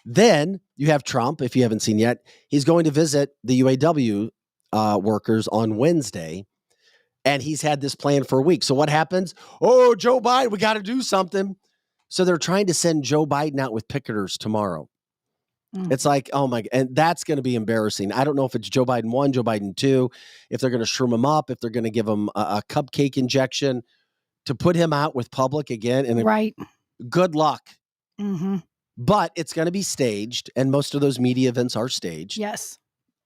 Then you have Trump, if you haven't seen yet, he's going to visit the UAW workers on Wednesday. And he's had this plan for a week. So what happens? Oh, Joe Biden, we got to do something. So they're trying to send Joe Biden out with picketers tomorrow. It's like, oh my, and that's going to be embarrassing. I don't know if it's Joe Biden 1, Joe Biden 2, if they're going to shroom him up, if they're going to give him a cupcake injection to put him out with public again. And right. Good luck. Mm-hmm. But it's going to be staged. And most of those media events are staged. Yes.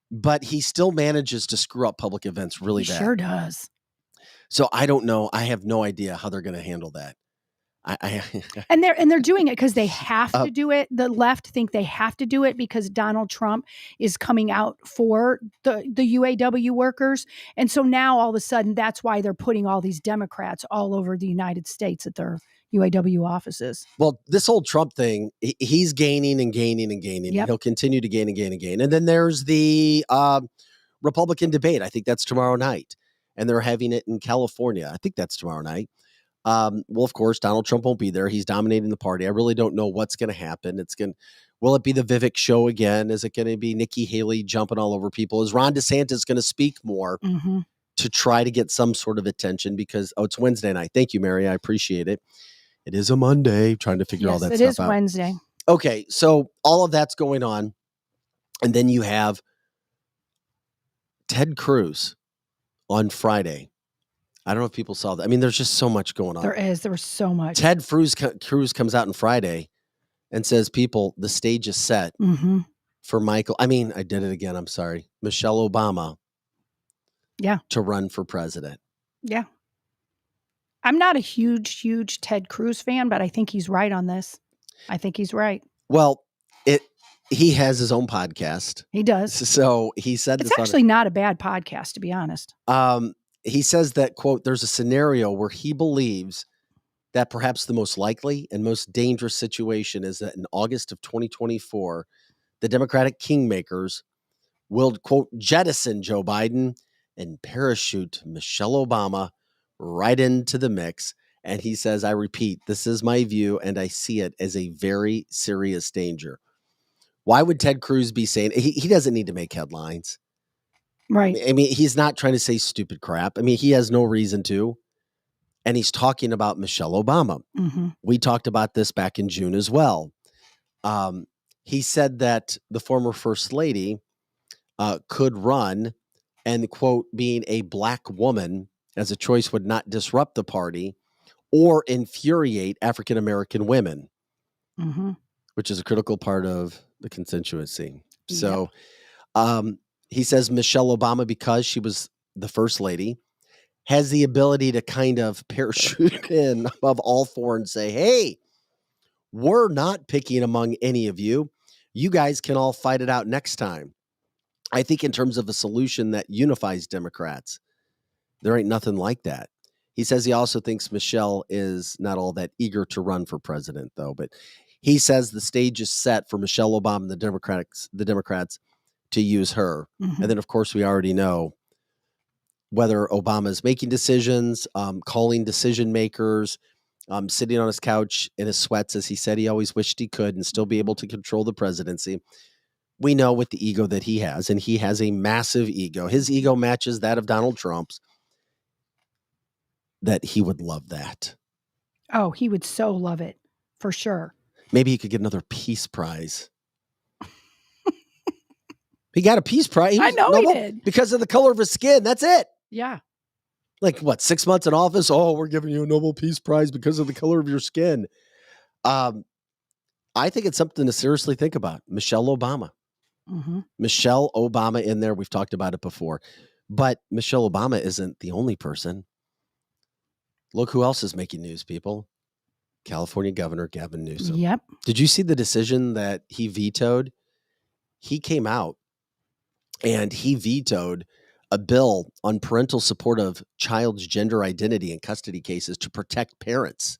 But he still manages to screw up public events really bad. Sure does. So I don't know. I have no idea how they're going to handle that. And they're doing it because they have to do it. The left think they have to do it because Donald Trump is coming out for the UAW workers. And so now all of a sudden, that's why they're putting all these Democrats all over the United States at their UAW offices. Well, this whole Trump thing, he's gaining and gaining and gaining. Yep. He'll continue to gain and gain and gain. And then there's the Republican debate. I think that's tomorrow night. And they're having it in California. I think that's tomorrow night. Well, of course, Donald Trump won't be there. He's dominating the party. I really don't know what's going to happen. Will it be the Vivek show again? Is it going to be Nikki Haley jumping all over people? Is Ron DeSantis going to speak more to try to get some sort of attention? Because, it's Wednesday night. Thank you, Mary. I appreciate it. It is a Monday, trying to figure all that stuff out. It is Wednesday. Okay, so all of that's going on. And then you have Ted Cruz on Friday. I don't know if people saw that. I mean, there's just so much going on. There is. There was so much. Ted Cruz comes out on Friday and says, people, the stage is set for I did it again. I'm sorry. Michelle Obama. Yeah. To run for president. Yeah. I'm not a huge Ted Cruz fan, but I think he's right on this. I think he's right. Well, he has his own podcast. He does. So he said it's actually not a bad podcast, to be honest. He says that, quote, there's a scenario where he believes that perhaps the most likely and most dangerous situation is that in August of 2024, the Democratic kingmakers will, quote, jettison Joe Biden and parachute Michelle Obama right into the mix. And he says, I repeat, this is my view, and I see it as a very serious danger. Why would Ted Cruz be saying he doesn't need to make headlines? Right. I mean, he's not trying to say stupid crap. I mean, he has no reason to. And he's talking about Michelle Obama. We talked about this back in June as well. He said that the former first lady could run and, quote, being a black woman as a choice would not disrupt the party or infuriate African-American women, which is a critical part of the constituency. So he says Michelle Obama, because she was the first lady has the ability to kind of parachute in above all four and say, hey, we're not picking among any of you. You guys can all fight it out next time. I think in terms of a solution that unifies Democrats, there ain't nothing like that. He says he also thinks Michelle is not all that eager to run for president, though. But he says the stage is set for Michelle Obama and the Democrats to use her. Mm-hmm. And then, of course, we already know whether Obama is making decisions, calling decision makers, sitting on his couch in his sweats, as he said he always wished he could, and still be able to control the presidency. We know with the ego that he has, and he has a massive ego. His ego matches that of Donald Trump's, that he would love that. Oh, he would so love it, for sure. Maybe he could get another Peace Prize. He got a Peace Prize. I know he did. Because of the color of his skin. That's it. Yeah. Like, what, 6 months in office? Oh, we're giving you a Nobel Peace Prize because of the color of your skin. I think it's something to seriously think about. Michelle Obama. Mm-hmm. Michelle Obama in there. We've talked about it before. But Michelle Obama isn't the only person. Look who else is making news, people. California Governor Gavin Newsom. Yep. Did you see the decision that he vetoed? He came out and he vetoed a bill on parental support of child's gender identity in custody cases to protect parents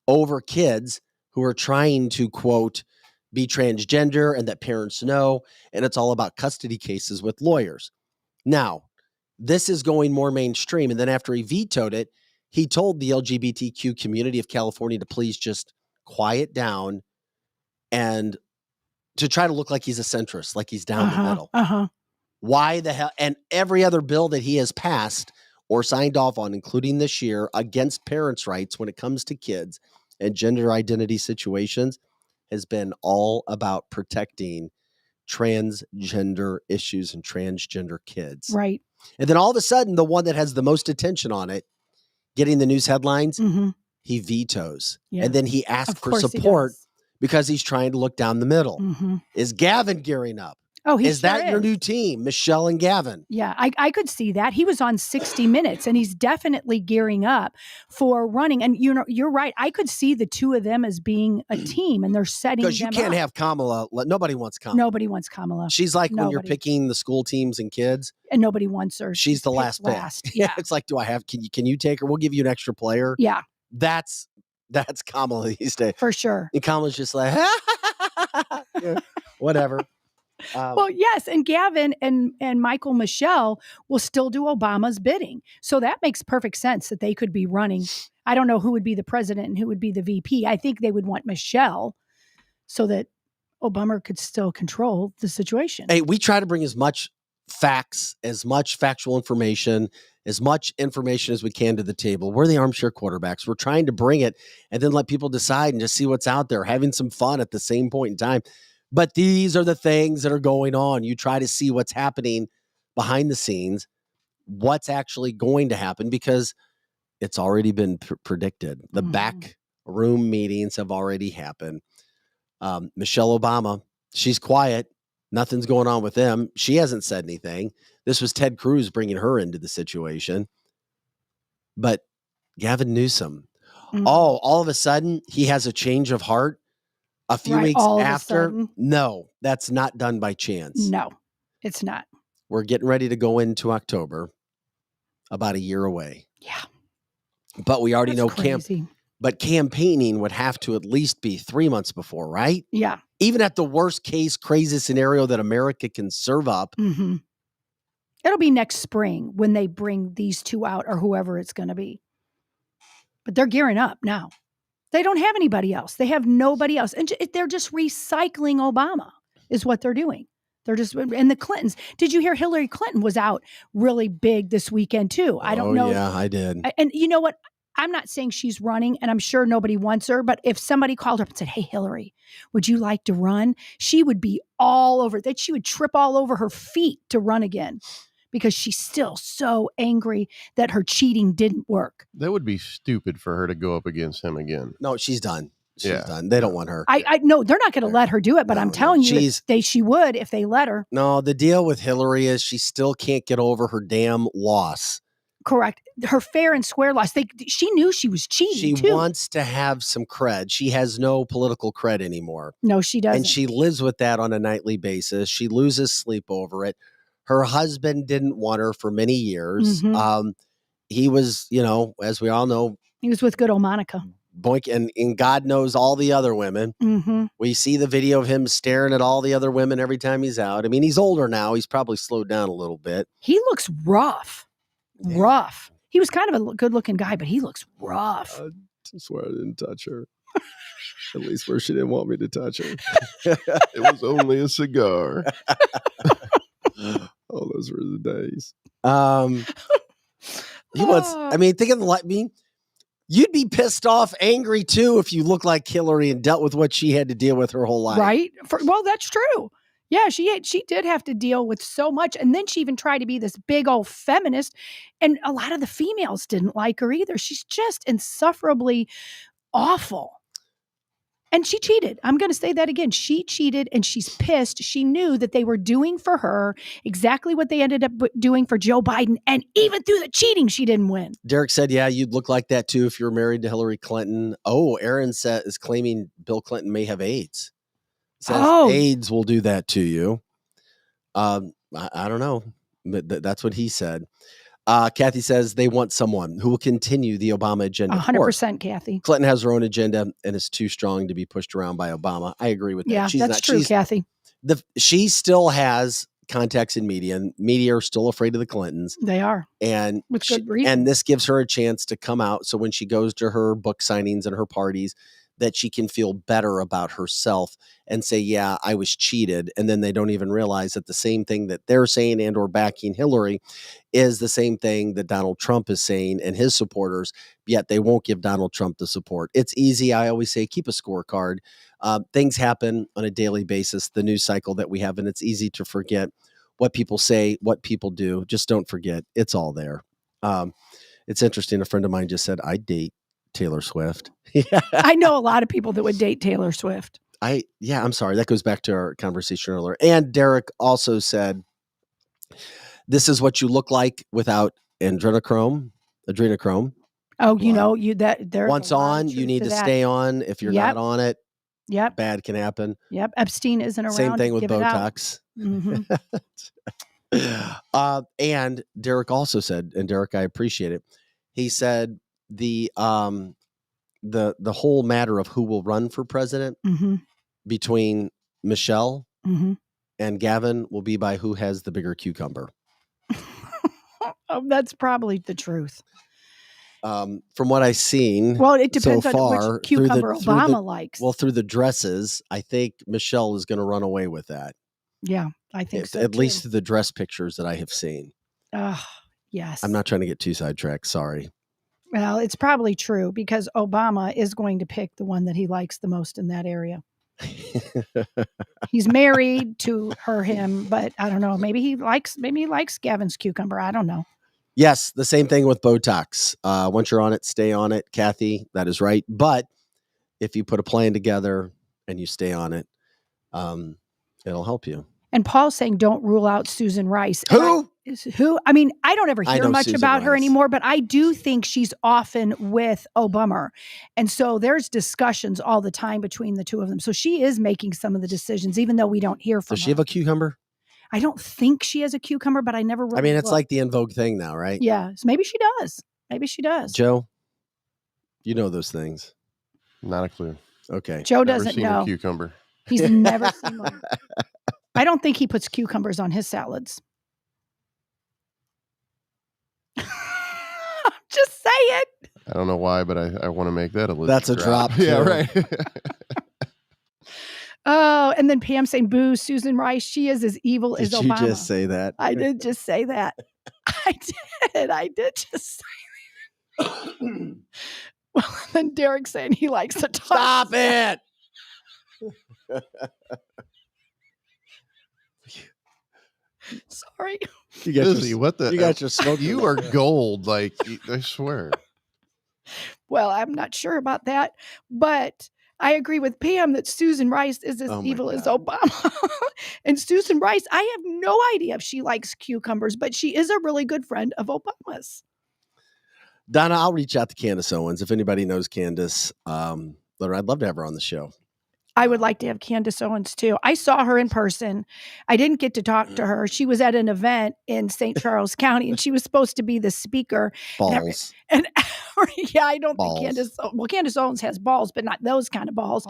over kids who are trying to, quote, be transgender and that parents know. And it's all about custody cases with lawyers. Now, this is going more mainstream. And then after he vetoed it, he told the LGBTQ community of California to please just quiet down and to try to look like he's a centrist, like he's down the middle. Why the hell? And every other bill that he has passed or signed off on, including this year, against parents' rights when it comes to kids and gender identity situations, has been all about protecting transgender issues and transgender kids. Right. And then all of a sudden, the one that has the most attention on it, getting the news headlines, he vetoes. Yeah. And then he asks for course he support does. because he's trying to look down the middle. Is Gavin gearing up? Oh, he Is that your new team, Michelle and Gavin? Yeah, I could see that. He was on 60 Minutes, and he's definitely gearing up for running. And you're right. I could see the two of them as being a team, and they're setting them Because you can't up. have Kamala. Nobody wants Kamala. Nobody wants Kamala. She's like when you're Nobody. picking the school teams and kids. And nobody wants her. She's the last pick. Yeah. It's like, do I have? Can you take her? We'll give you an extra player. Yeah, That's Kamala these days. for sure. And Kamala's just like, yeah, whatever. Well, yes, and Gavin and Michael Michelle will still do Obama's bidding. So that makes perfect sense that they could be running. I don't know who would be the president and who would be the VP. I think they would want Michelle so that Obama could still control the situation. Hey, we try to bring as much facts, as much factual information, as much information as we can to the table. We're the armchair quarterbacks. We're trying to bring it and then let people decide and just see what's out there, having some fun at the same point in time. But these are the things that are going on. You try to see what's happening behind the scenes, what's actually going to happen, because it's already been predicted. The back room meetings have already happened. Michelle Obama, she's quiet. Nothing's going on with them. She hasn't said anything. This was Ted Cruz bringing her into the situation. But Gavin Newsom, all of a sudden, he has a change of heart. A few weeks after, no, that's not done by chance. No, it's not. We're getting ready to go into October, about a year away. Yeah. But we already know crazy. But campaigning would have to at least be 3 months before, right? Yeah. Even at the worst case, crazy scenario that America can serve up. It'll be next spring when they bring these two out or whoever it's going to be. But they're gearing up now. They don't have anybody else. They have nobody else. And they're just recycling Obama is what they're doing. They're just, and the Clintons. Did you hear Hillary Clinton was out really big this weekend too? I don't know. Yeah, I did. And you know what? I'm not saying she's running, and I'm sure nobody wants her, but if somebody called her up and said, hey, Hillary, would you like to run? She would be all over that. She would trip all over her feet to run again. Because she's still so angry that her cheating didn't work. That would be stupid for her to go up against him again. No, she's done. She's done. They don't want her. I know they're not going to let her do it, but I'm telling you, she would if they let her. No, the deal with Hillary is she still can't get over her damn loss Correct. Her fair and square loss. She knew she was cheating. She wants to have some cred. She has no political cred anymore. No, she doesn't. And she lives with that on a nightly basis. She loses sleep over it. Her husband didn't want her for many years. Mhm. He was, as we all know, He was with good old Monica. boink, and God knows all the other women. Mm-hmm. We see the video of him staring at all the other women every time he's out. I mean, he's older now. He's probably slowed down a little bit. He looks rough. Yeah. Rough. He was kind of a good-looking guy, but he looks rough. I swear I didn't touch her. At least where she didn't want me to touch her. It was only a cigar. Oh, those were the days. He wants. I mean, think of the you'd be pissed off, angry too, if you looked like Hillary and dealt with what she had to deal with her whole life. Right? Well, that's true. Yeah, she did have to deal with so much. And then she even tried to be this big old feminist. And a lot of the females didn't like her either. She's just insufferably awful. And she cheated. I'm going to say that again. She cheated and she's pissed. She knew that they were doing for her exactly what they ended up doing for Joe Biden. And even through the cheating, she didn't win. Derek said, yeah, you'd look like that too if you were married to Hillary Clinton. Oh, Aaron is claiming Bill Clinton may have AIDS. Says AIDS will do that to you. I don't know, but that's what he said. Kathy says they want someone who will continue the Obama agenda. 100%, Kathy. Clinton has her own agenda and is too strong to be pushed around by Obama. I agree with that. Yeah, that's true, Kathy. She still has contacts in media, and media are still afraid of the Clintons. They are. And with good reason. And this gives her a chance to come out. So when she goes to her book signings and her parties, that she can feel better about herself and say, yeah, I was cheated. And then they don't even realize that the same thing that they're saying and or backing Hillary is the same thing that Donald Trump is saying and his supporters, yet they won't give Donald Trump the support. It's easy. I always say, keep a scorecard. Things happen on a daily basis, the news cycle that we have, and it's easy to forget what people say, what people do. Just don't forget. It's all there. It's interesting. A friend of mine just said, I date Taylor Swift. I know a lot of people that would date Taylor Swift. I'm sorry. That goes back to our conversation earlier. And Derek also said, this is what you look like without adrenochrome. Oh, there. Once on, you need to stay on. If you're not on it, bad can happen. Yep. Epstein isn't around. Same thing with Botox. Mm-hmm. And Derek also said, and Derek, I appreciate it. He said, the whole matter of who will run for president between Michelle and Gavin will be by who has the bigger cucumber. That's probably the truth. From what I've seen, well, it depends so far, on which cucumber Obama likes. Well, through the dresses, I think Michelle is going to run away with that. Yeah, I think so. At least through the dress pictures that I have seen. Yes. I'm not trying to get too sidetracked. Sorry. Well, it's probably true because Obama is going to pick the one that he likes the most in that area. He's married to him, but I don't know. Maybe he likes Gavin's cucumber. I don't know. Yes, the same thing with Botox. Once you're on it, stay on it, Kathy. That is right. But if you put a plan together and you stay on it, it'll help you. And Paul's saying, don't rule out Susan Rice. Who? I mean, I don't ever hear much Susan about her Rice anymore, but I do think she's often with Obama. And so there's discussions all the time between the two of them. So she is making some of the decisions, even though we don't hear from her. Does she have a cucumber? I don't think she has a cucumber, but I never really it's looked. like the in vogue thing now, right? Yeah. So maybe she does. Maybe she does. Joe, you know those things. Not a clue. Okay. Joe Never doesn't seen know. a cucumber. He's never seen one. I don't think he puts cucumbers on his salads. Just say it. I don't know why, but I want to make that a list. That's a drop. Yeah, right. Oh, and then Pam saying, boo, Susan Rice, she is as evil as Obama. Did you just say that? I did just say that. I did just say that. Well, then Derek saying he likes to talk. Stop it. Sorry. You got Lizzie, what the? You got your smoke. You are gold. Like, I swear. Well, I'm not sure about that, but I agree with Pam that Susan Rice is as evil as Obama. And Susan Rice, I have no idea if she likes cucumbers, but she is a really good friend of Obama's. Donna, I'll reach out to Candace Owens. If anybody knows Candace, let her, I'd love to have her on the show. I would like to have Candace Owens too. I saw her in person. I didn't get to talk to her. She was at an event in St. Charles County, and she was supposed to be the speaker. Balls. And yeah, I don't Balls. think Candace Owens has balls, but not those kind of balls.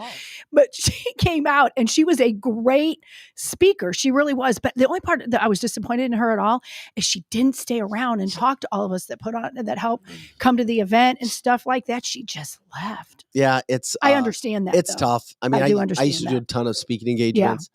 But she came out and she was a great speaker. She really was. But the only part that I was disappointed in her at all is she didn't stay around and talk to all of us that helped come to the event and stuff like that. She just left. Yeah, it's. I understand that. It's though. tough. I mean, I do I understand used to do a that. ton of speaking engagements.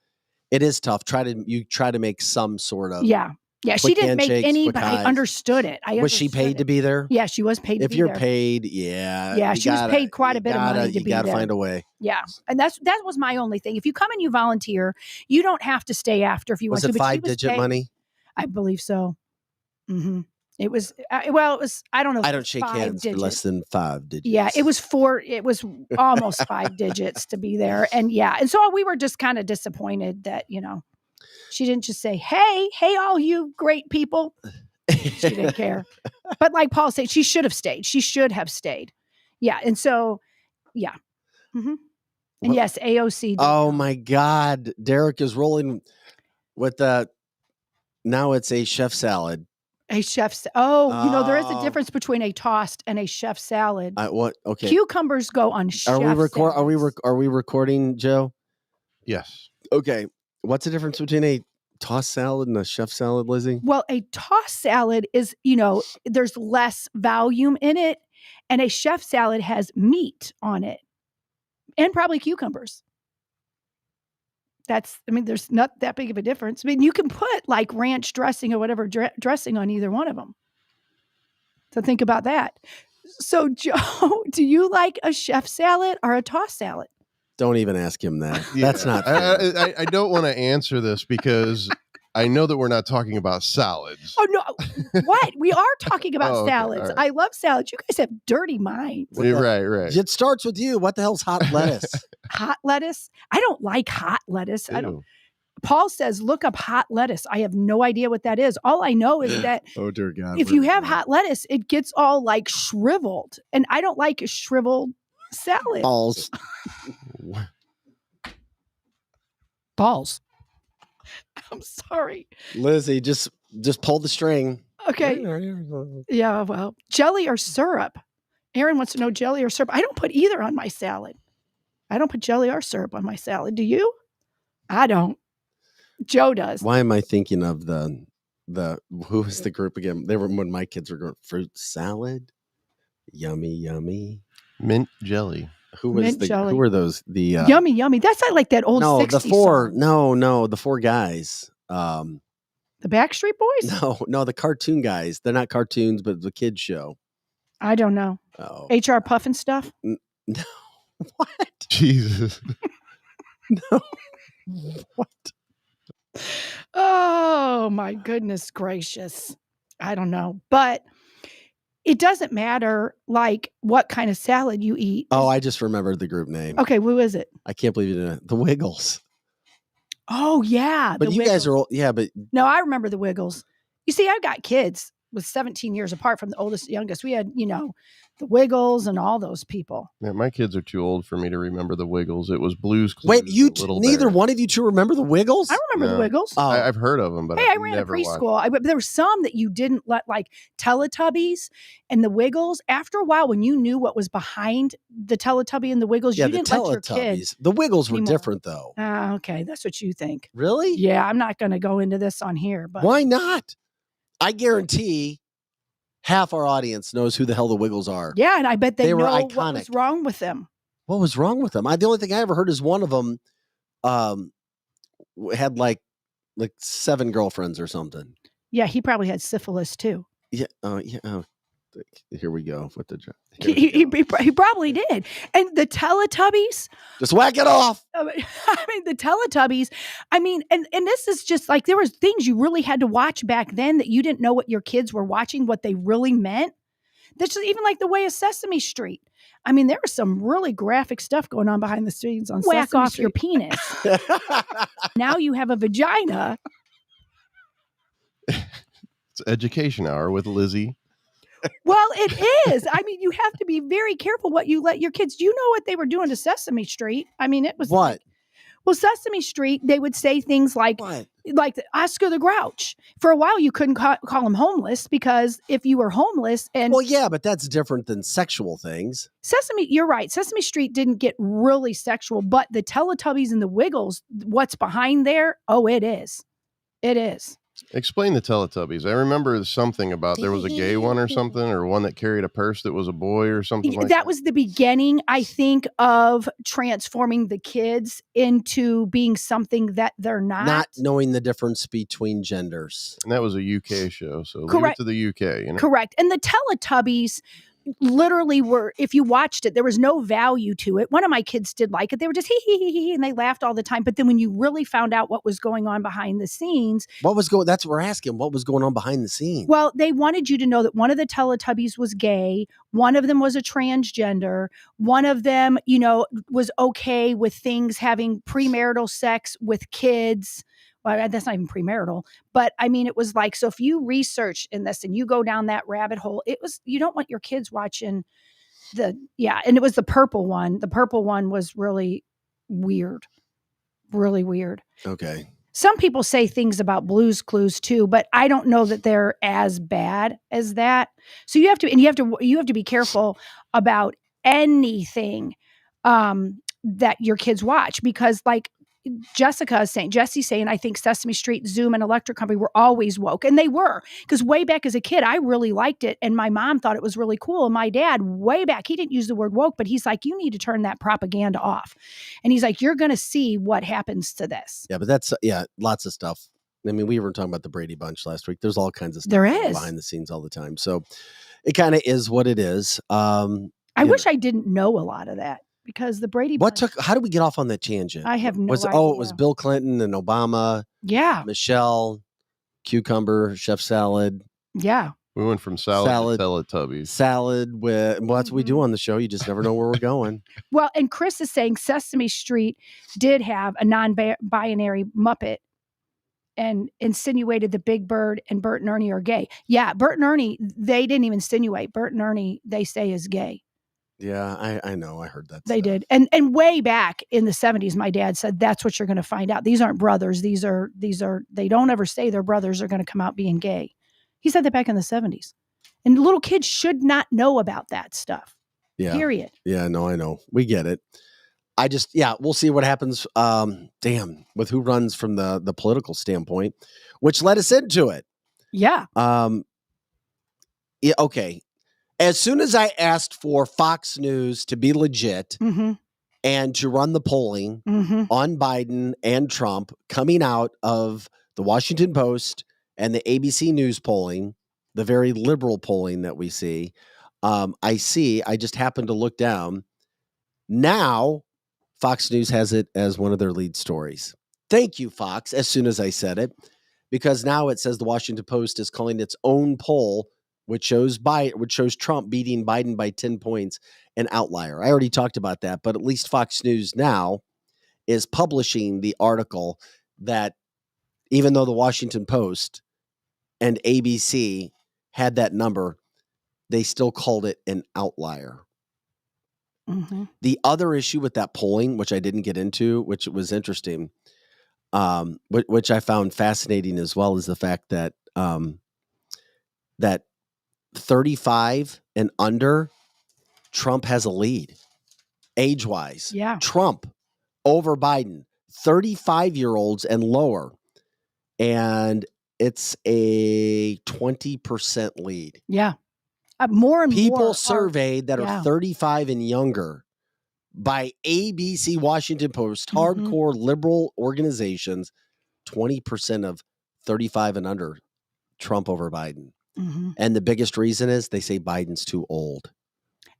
It is tough. You try to make some sort of. Yeah. She quick didn't make handshakes, any, quick but highs. I understood it. Was she paid to be there? Yeah, she was paid to If be you're there. paid, yeah. Yeah, you she was paid quite a bit of money to You be gotta there. find a way. Yeah, and that was my only thing. If you come and you volunteer, you don't have to stay after if you Was want it to. But she was 5-digit paid. money? I believe so. Mm-hmm. It was it was. I don't know. If I it don't was shake 5 hands for digits. less than 5 digits. Yeah, it was 4. It was almost 5 digits to be there, and so we were just kind of disappointed that she didn't just say, "Hey, all you great people." She didn't care. But like Paul said, she should have stayed. She should have stayed. Yeah, and so mm-hmm. And yes, AOC. Oh my God, Derek is rolling with the. Now it's a chef salad. A chef's. There is a difference between a tossed and a chef salad. What? Okay. Cucumbers go on chef Are we salads. Are we recording, Joe? Yes. Okay. What's the difference between a tossed salad and a chef salad, Lizzie? Well, a tossed salad is, there's less volume in it, and a chef salad has meat on it, and probably cucumbers. There's not that big of a difference. I mean, you can put like ranch dressing or whatever dressing on either one of them. So think about that. So, Joe, do you like a chef salad or a tossed salad? Don't even ask him that. That's not fair. I don't want to answer this because I know that we're not talking about salads. Oh, no. What? We are talking about okay, salads. right. I love salads. You guys have dirty minds. Right. It starts with you. What the hell's hot lettuce? Hot lettuce? I don't like hot lettuce. I don't. Ew. Paul says, look up hot lettuce. I have no idea what that is. All I know is that Oh, dear God. if you have hot lettuce, it gets all like shriveled. And I don't like a shriveled salad. Balls. Balls. I'm sorry. Lizzie, just pull the string. Okay. Yeah, well, jelly or syrup? Aaron wants to know jelly or syrup. I don't put either on my salad. I don't put jelly or syrup on my salad. Do you? I don't. Joe does. Why am I thinking of the who was the group again? They were when my kids were going fruit salad. Yummy. Mint jelly. Who was jelly. who were those? The Yummy. That's like that old 60s song. The 4 guys. The Backstreet Boys? No, the cartoon guys. They're not cartoons, but the kids show. I don't know. Oh. HR Puff and stuff? No. What? Jesus. No. What? Oh, my goodness gracious. I don't know. But it doesn't matter, like, what kind of salad you eat. Oh, I just remembered the group name. Okay, who is it? I can't believe you didn't. The Wiggles. Oh, yeah. But you guys are old. Yeah, but. No, I remember the Wiggles. You see, I've got kids with 17 years apart from the oldest, youngest. We had, the Wiggles and all those people. Yeah, my kids are too old for me to remember the Wiggles. It was Blue's Clues. Wait, neither Bear. one of you two remember the Wiggles? I remember the Wiggles. Oh. I've heard of them, but Hey, I've I ran a never watched. preschool. But there were some that you didn't let, like Teletubbies and the Wiggles. After a while, when you knew what was behind the Teletubby and the Wiggles, Yeah, you the didn't let your kids. Teletubbies. The Wiggles were anymore. different, though. Okay, that's what you think. Really? Yeah, I'm not going to go into this on here, but Why not? I guarantee half our audience knows who the hell the Wiggles are. yeah, and I bet they They were know what iconic. was wrong with them. What was wrong with them? The only thing I ever heard is one of them had like 7 girlfriends or something. Yeah, he probably had syphilis too. Yeah. Yeah. Oh, here we go with the. He probably did. And the Teletubbies, Just whack it off. the Teletubbies, and this is just like, there was things you really had to watch back then that you didn't know what your kids were watching, what they really meant. That's just even like the way of Sesame Street. There was some really graphic stuff going on behind the scenes on Whack Sesame off Street. your penis. Now you have a vagina. It's Education Hour with Lizzie Well, it is. I mean, you have to be very careful what you let your kids. You know what they were doing to Sesame Street? I mean, it was What? Well, Sesame Street, they would say things like What? Oscar the Grouch. For a while, you couldn't call him homeless because if you were homeless and Well, yeah, but that's different than sexual things. You're right. Sesame Street didn't get really sexual, but the Teletubbies and the Wiggles, what's behind there? Oh, it is. It is. Explain the Teletubbies. I remember something about there was a gay one or something, or one that carried a purse that was a boy or something like that. That was the beginning, I think, of transforming the kids into being something that they're not. Not knowing the difference between genders. And that was a UK show, so leave it Correct. to the UK. You know? Correct. And the Teletubbies literally were, if you watched it, there was no value to it. One of my kids did like it. They were just hee, and they laughed all the time. But then when you really found out what was going on behind the scenes. That's what we're asking. What was going on behind the scenes? Well, they wanted you to know that one of the Teletubbies was gay. One of them was a transgender. One of them, was okay with things having premarital sex with kids. Well, that's not even premarital, but I mean, it was like, so if you research in this and you go down that rabbit hole, you don't want your kids watching and it was the purple one. The purple one was really weird. Okay. Some people say things about Blue's Clues too, but I don't know that they're as bad as that. So you have to be careful about anything that your kids watch, because like Jesse's saying, I think Sesame Street, Zoom, and Electric Company were always woke. And they were, because way back as a kid, I really liked it. And my mom thought it was really cool. And my dad, way back, he didn't use the word woke, but he's like, you need to turn that propaganda off. And he's like, you're going to see what happens to this. Yeah, but that's, lots of stuff. I mean, we were talking about the Brady Bunch last week. There's all kinds of stuff There is. behind the scenes all the time. So it kind of is what it is. I wish I didn't know a lot of that. Because the Brady Bunch. How did we get off on that tangent? I have no idea. Oh, it was Bill Clinton and Obama. Yeah. Michelle, cucumber, chef salad. Yeah. We went from salad to Teletubbies. Salad with, that's what we do on the show. You just never know where we're going. Well, and Chris is saying Sesame Street did have a non-binary Muppet and insinuated that Big Bird and Bert and Ernie are gay. Yeah, Bert and Ernie, they didn't even insinuate. Bert and Ernie, they say, is gay. Yeah, I know. I heard that. They did. And way back in the 70s, my dad said, that's what you're going to find out. These aren't brothers. These are, they don't ever say their brothers are going to come out being gay. He said that back in the 70s. And little kids should not know about that stuff. Yeah. Period. Yeah, no, I know. We get it. We'll see what happens. With who runs from the political standpoint, which led us into it. Yeah. Yeah. Okay. As soon as I asked for Fox News to be legit and to run the polling on Biden and Trump coming out of the Washington Post and the ABC News polling, the very liberal polling that we see, I just happened to look down. Now, Fox News has it as one of their lead stories. Thank you, Fox, as soon as I said it, because now it says the Washington Post is calling its own poll, which shows Trump beating Biden by 10 points, an outlier. I already talked about that, but at least Fox News now is publishing the article that even though the Washington Post and ABC had that number, they still called it an outlier. The other issue with that polling, which I didn't get into, which was interesting, which I found fascinating as well, is the fact that that 35 and under, Trump has a lead age-wise. Yeah. Trump over Biden, 35-year-olds and lower. And it's a 20% lead. Yeah. More and people more surveyed that are 35 and younger by ABC, Washington Post, hardcore liberal organizations, 20% of 35 and under, Trump over Biden. And the biggest reason is they say Biden's too old.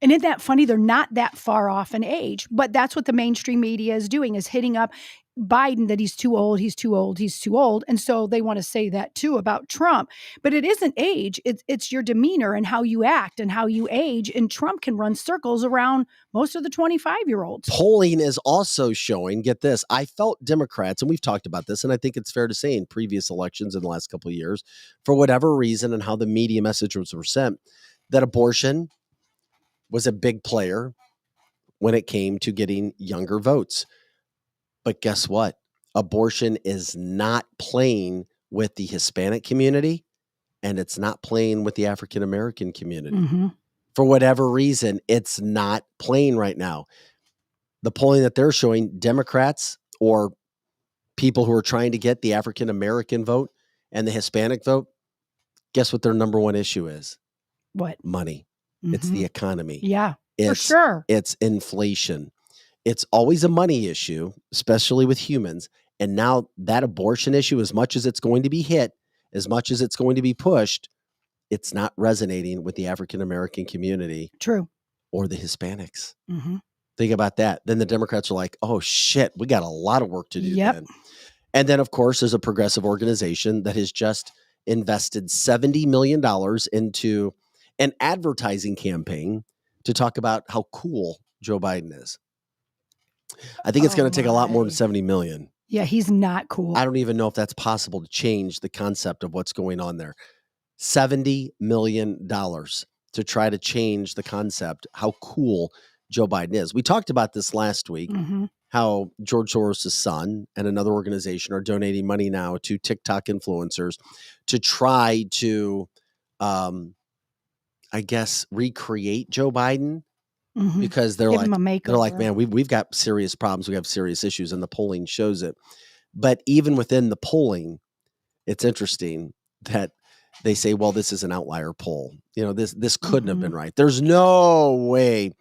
And isn't that funny? They're not that far off in age, but that's what the mainstream media is doing, is hitting up Biden that he's too old, he's too old, he's too old. And so they want to say that too about Trump. But it isn't age. It's your demeanor and how you act and how you age. And Trump can run circles around most of the 25-year-olds. Polling is also showing, get this, I felt Democrats, and we've talked about this, and I think it's fair to say in previous elections in the last couple of years, for whatever reason and how the media messages were sent, that abortion was a big player when it came to getting younger votes. But guess what? Abortion is not playing with the Hispanic community, and it's not playing with the African American community. Mm-hmm. For whatever reason, it's not playing right now. The polling that they're showing, Democrats or people who are trying to get the African American vote and the Hispanic vote, guess what their number one issue is? What? Money. It's the economy. Yeah, for It's sure. It's inflation. It's always a money issue, especially with humans. And now that abortion issue, as much as it's going to be hit, as much as it's going to be pushed, it's not resonating with the African American community. True. Or the Hispanics. Mm-hmm. Think about that. Then the Democrats are like, oh shit, we got a lot of work to do Yep. then. And then, of course, there's a progressive organization that has just invested $70 million into an advertising campaign to talk about how cool Joe Biden is. I think it's going to take a lot more than 70 million. Yeah, he's not cool. I don't even know if that's possible to change the concept of what's going on there. $70 million to try to change the concept, how cool Joe Biden is. We talked about this last week, how George Soros' son and another organization are donating money now to TikTok influencers to try to, I guess, recreate Joe Biden. Because they're Give like, him a makeover. they're like, man, we've got serious problems. We have serious issues, and the polling shows it. But even within the polling, it's interesting that they say, well, this is an outlier poll. You know, this couldn't have been right. There's no way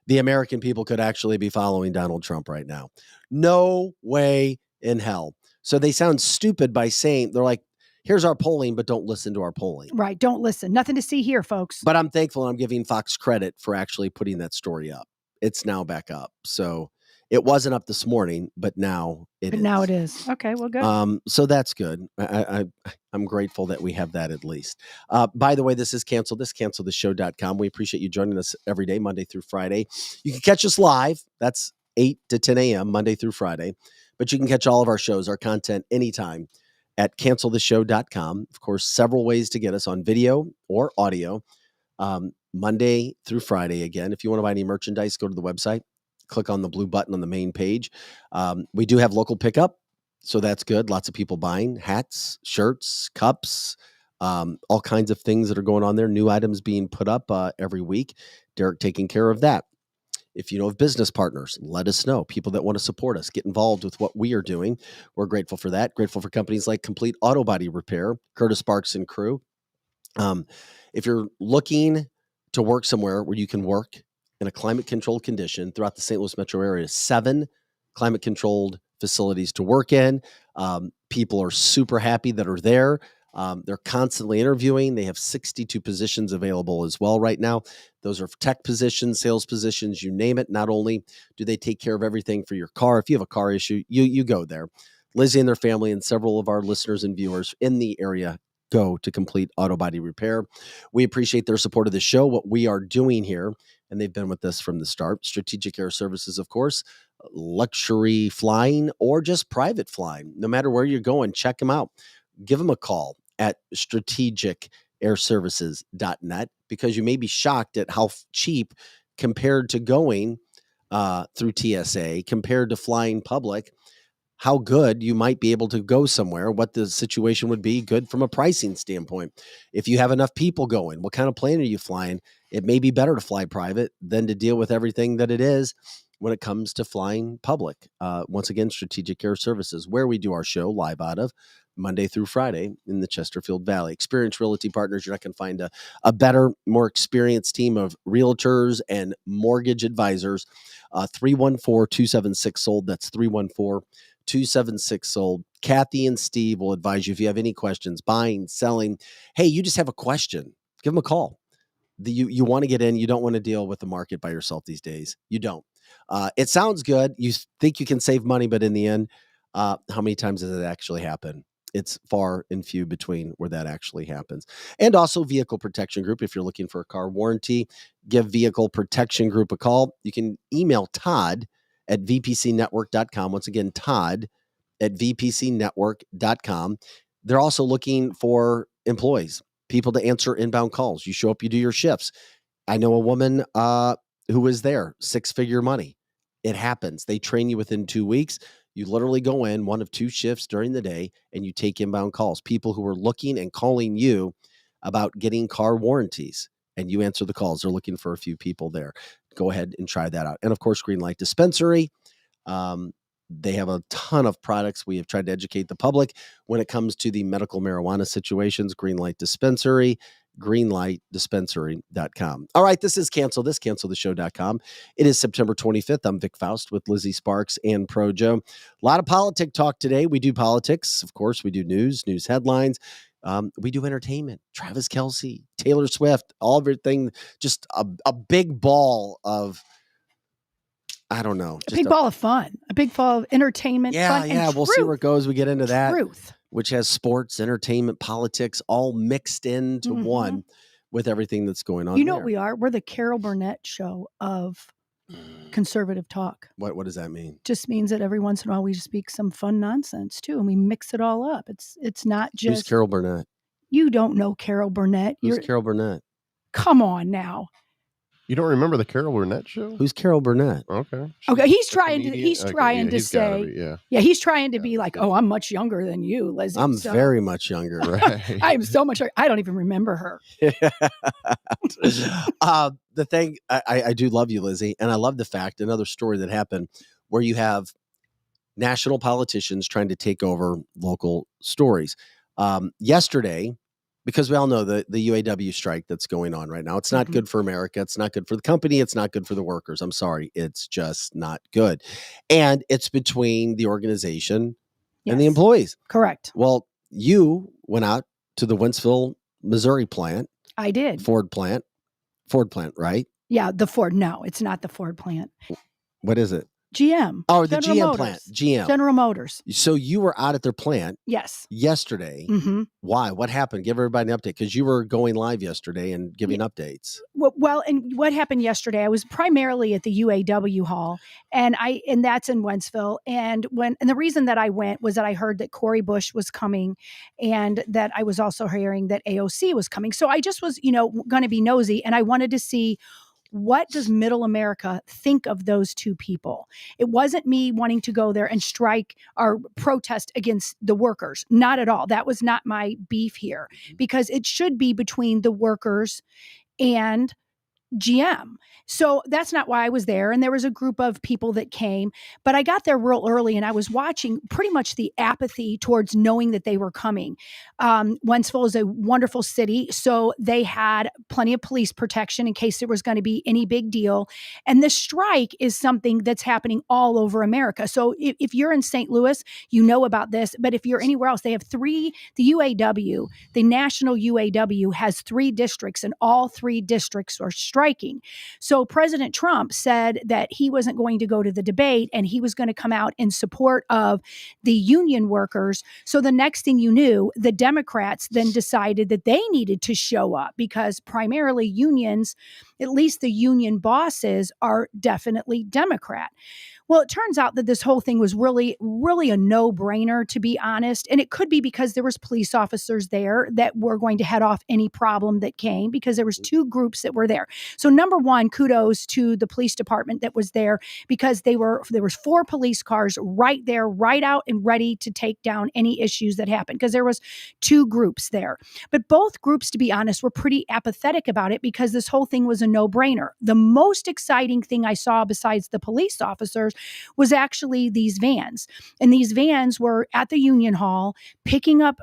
the American people could actually be following Donald Trump right now. No way in hell. So they sound stupid by saying, they're like, here's our polling, but don't listen to our polling. Right. Don't listen. Nothing to see here, folks. But I'm thankful, and I'm giving Fox credit for actually putting that story up. It's now back up. So it wasn't up this morning, but now it is. Now it is. Okay, well, good. So that's good. I'm grateful that we have that at least. By the way, this is Cancel This, canceltheshow.com. We appreciate you joining us every day, Monday through Friday. You can catch us live. That's 8 to 10 a.m., Monday through Friday. But you can catch all of our shows, our content, anytime at canceltheshow.com. Of course, several ways to get us on video or audio, Monday through Friday. Again, if you want to buy any merchandise, go to the website, click on the blue button on the main page. We do have local pickup, so that's good. Lots of people buying hats, shirts, cups, all kinds of things that are going on there. New items being put up every week. Derek taking care of that. If you know of business partners, let us know. People that want to support us, get involved with what we are doing. We're grateful for that. Grateful for companies like Complete Auto Body Repair, Curtis Sparks and crew. If you're looking to work somewhere where you can work in a climate-controlled condition throughout the St. Louis metro area, 7 climate-controlled facilities to work in. People are super happy that are there. They're constantly interviewing. They have 62 positions available as well right now. Those are tech positions, sales positions, you name it. Not only do they take care of everything for your car, if you have a car issue, you go there. Lizzie and their family and several of our listeners and viewers in the area go to Complete Auto Body Repair. We appreciate their support of the show, what we are doing here, and they've been with us from the start. Strategic Air Services, of course, luxury flying or just private flying. No matter where you're going, check them out. Give them a call at strategicairservices.net, because you may be shocked at how cheap compared to going through TSA, compared to flying public, how good you might be able to go somewhere, what the situation would be good from a pricing standpoint. If you have enough people going, what kind of plane are you flying? It may be better to fly private than to deal with everything that it is when it comes to flying public. Once again, Strategic Air Services, where we do our show live out of Monday through Friday in the Chesterfield Valley. Experienced Realty Partners. You're not going to find a better, more experienced team of realtors and mortgage advisors. 314-276-SOLD. That's 314-276-SOLD. Kathy and Steve will advise you if you have any questions, buying, selling. Hey, you just have a question. Give them a call. You want to get in. You don't want to deal with the market by yourself these days. You don't. It sounds good. You think you can save money, but in the end, how many times does it actually happen? It's far and few between where that actually happens. And also Vehicle Protection Group. If you're looking for a car warranty, give Vehicle Protection Group a call. You can email Todd at vpcnetwork.com. Once again, Todd at vpcnetwork.com. They're also looking for employees. people to answer inbound calls. You show up, you do your shifts. I know a woman who was there, 6-figure money. It happens. They train you within 2 weeks. You literally go in one of 2 shifts during the day and you take inbound calls. People who are looking and calling you about getting car warranties, and you answer the calls. They're looking for a few people there. Go ahead and try that out. And of course, Greenlight Dispensary. They have a ton of products. We have tried to educate the public when it comes to the medical marijuana situations. Greenlight Dispensary, greenlightdispensary.com. All right, this is canceltheshow.com. It is September 25th. I'm Vic Faust with Lizzie Sparks and Pro Joe. A lot of politic talk today. We do politics. Of course, we do news headlines. We do entertainment. Travis Kelce, Taylor Swift, all everything. Just a big ball of, I don't know. A big ball of fun. A big ball of entertainment, fun, and we'll see where it goes. We get into that. Truth. Which has sports, entertainment, politics, all mixed into one with everything that's going on. You know what we are? We're the Carol Burnett show of conservative talk. What does that mean? Just means that every once in a while we speak some fun nonsense too, and we mix it all up. It's not just. Who's Carol Burnett? You don't know Carol Burnett. Who's Carol Burnett? Come on now. You don't remember the Carol Burnett show? Who's Carol Burnett? Okay. Okay, he's trying to say, he's trying to be like, oh, I'm much younger than you, Lizzie. I'm very much younger. Right. I am so much. I don't even remember her. The thing, I do love you, Lizzie, and I love the fact, another story that happened where you have national politicians trying to take over local stories. Yesterday, because we all know the UAW strike that's going on right now. It's not good for America. It's not good for the company. It's not good for the workers. I'm sorry. It's just not good. And it's between the organization and the employees. Correct. Well, you went out to the Wentzville, Missouri plant. I did. Ford plant, right? Yeah, the Ford. No, it's not the Ford plant. What is it? GM. Oh, the General GM Motors. plant. GM. General Motors. So you were out at their plant. Yes. Yesterday. Mm-hmm. Why? What happened? Give everybody an update, because you were going live yesterday and giving updates. Well, and what happened yesterday? I was primarily at the UAW hall, and that's in Wentzville. And the reason that I went was that I heard that Cori Bush was coming, and that I was also hearing that AOC was coming. So I just was, going to be nosy, and I wanted to see, what does middle America think of those two people? It wasn't me wanting to go there and strike or protest against the workers. Not at all. That was not my beef here, because it should be between the workers and GM. So that's not why I was there. And there was a group of people that came, but I got there real early, and I was watching pretty much the apathy towards knowing that they were coming. Wentzville is a wonderful city, so they had plenty of police protection in case there was going to be any big deal. And the strike is something that's happening all over America. So if you're in St. Louis, you know about this, but if you're anywhere else, they have the UAW, the national UAW has 3 districts, and all 3 districts are striking. So President Trump said that he wasn't going to go to the debate, and he was going to come out in support of the union workers. So the next thing you knew, the Democrats then decided that they needed to show up, because primarily unions, at least the union bosses, are definitely Democrat. Well, it turns out that this whole thing was really, really a no-brainer, to be honest. And it could be because there was police officers there that were going to head off any problem that came, because there was 2 groups that were there. So number one, kudos to the police department that was there, because there was 4 police cars right there, right out and ready to take down any issues that happened, because there was 2 groups there. But both groups, to be honest, were pretty apathetic about it, because this whole thing was a no-brainer. The most exciting thing I saw, besides the police officers, was actually these vans. And these vans were at the Union Hall, picking up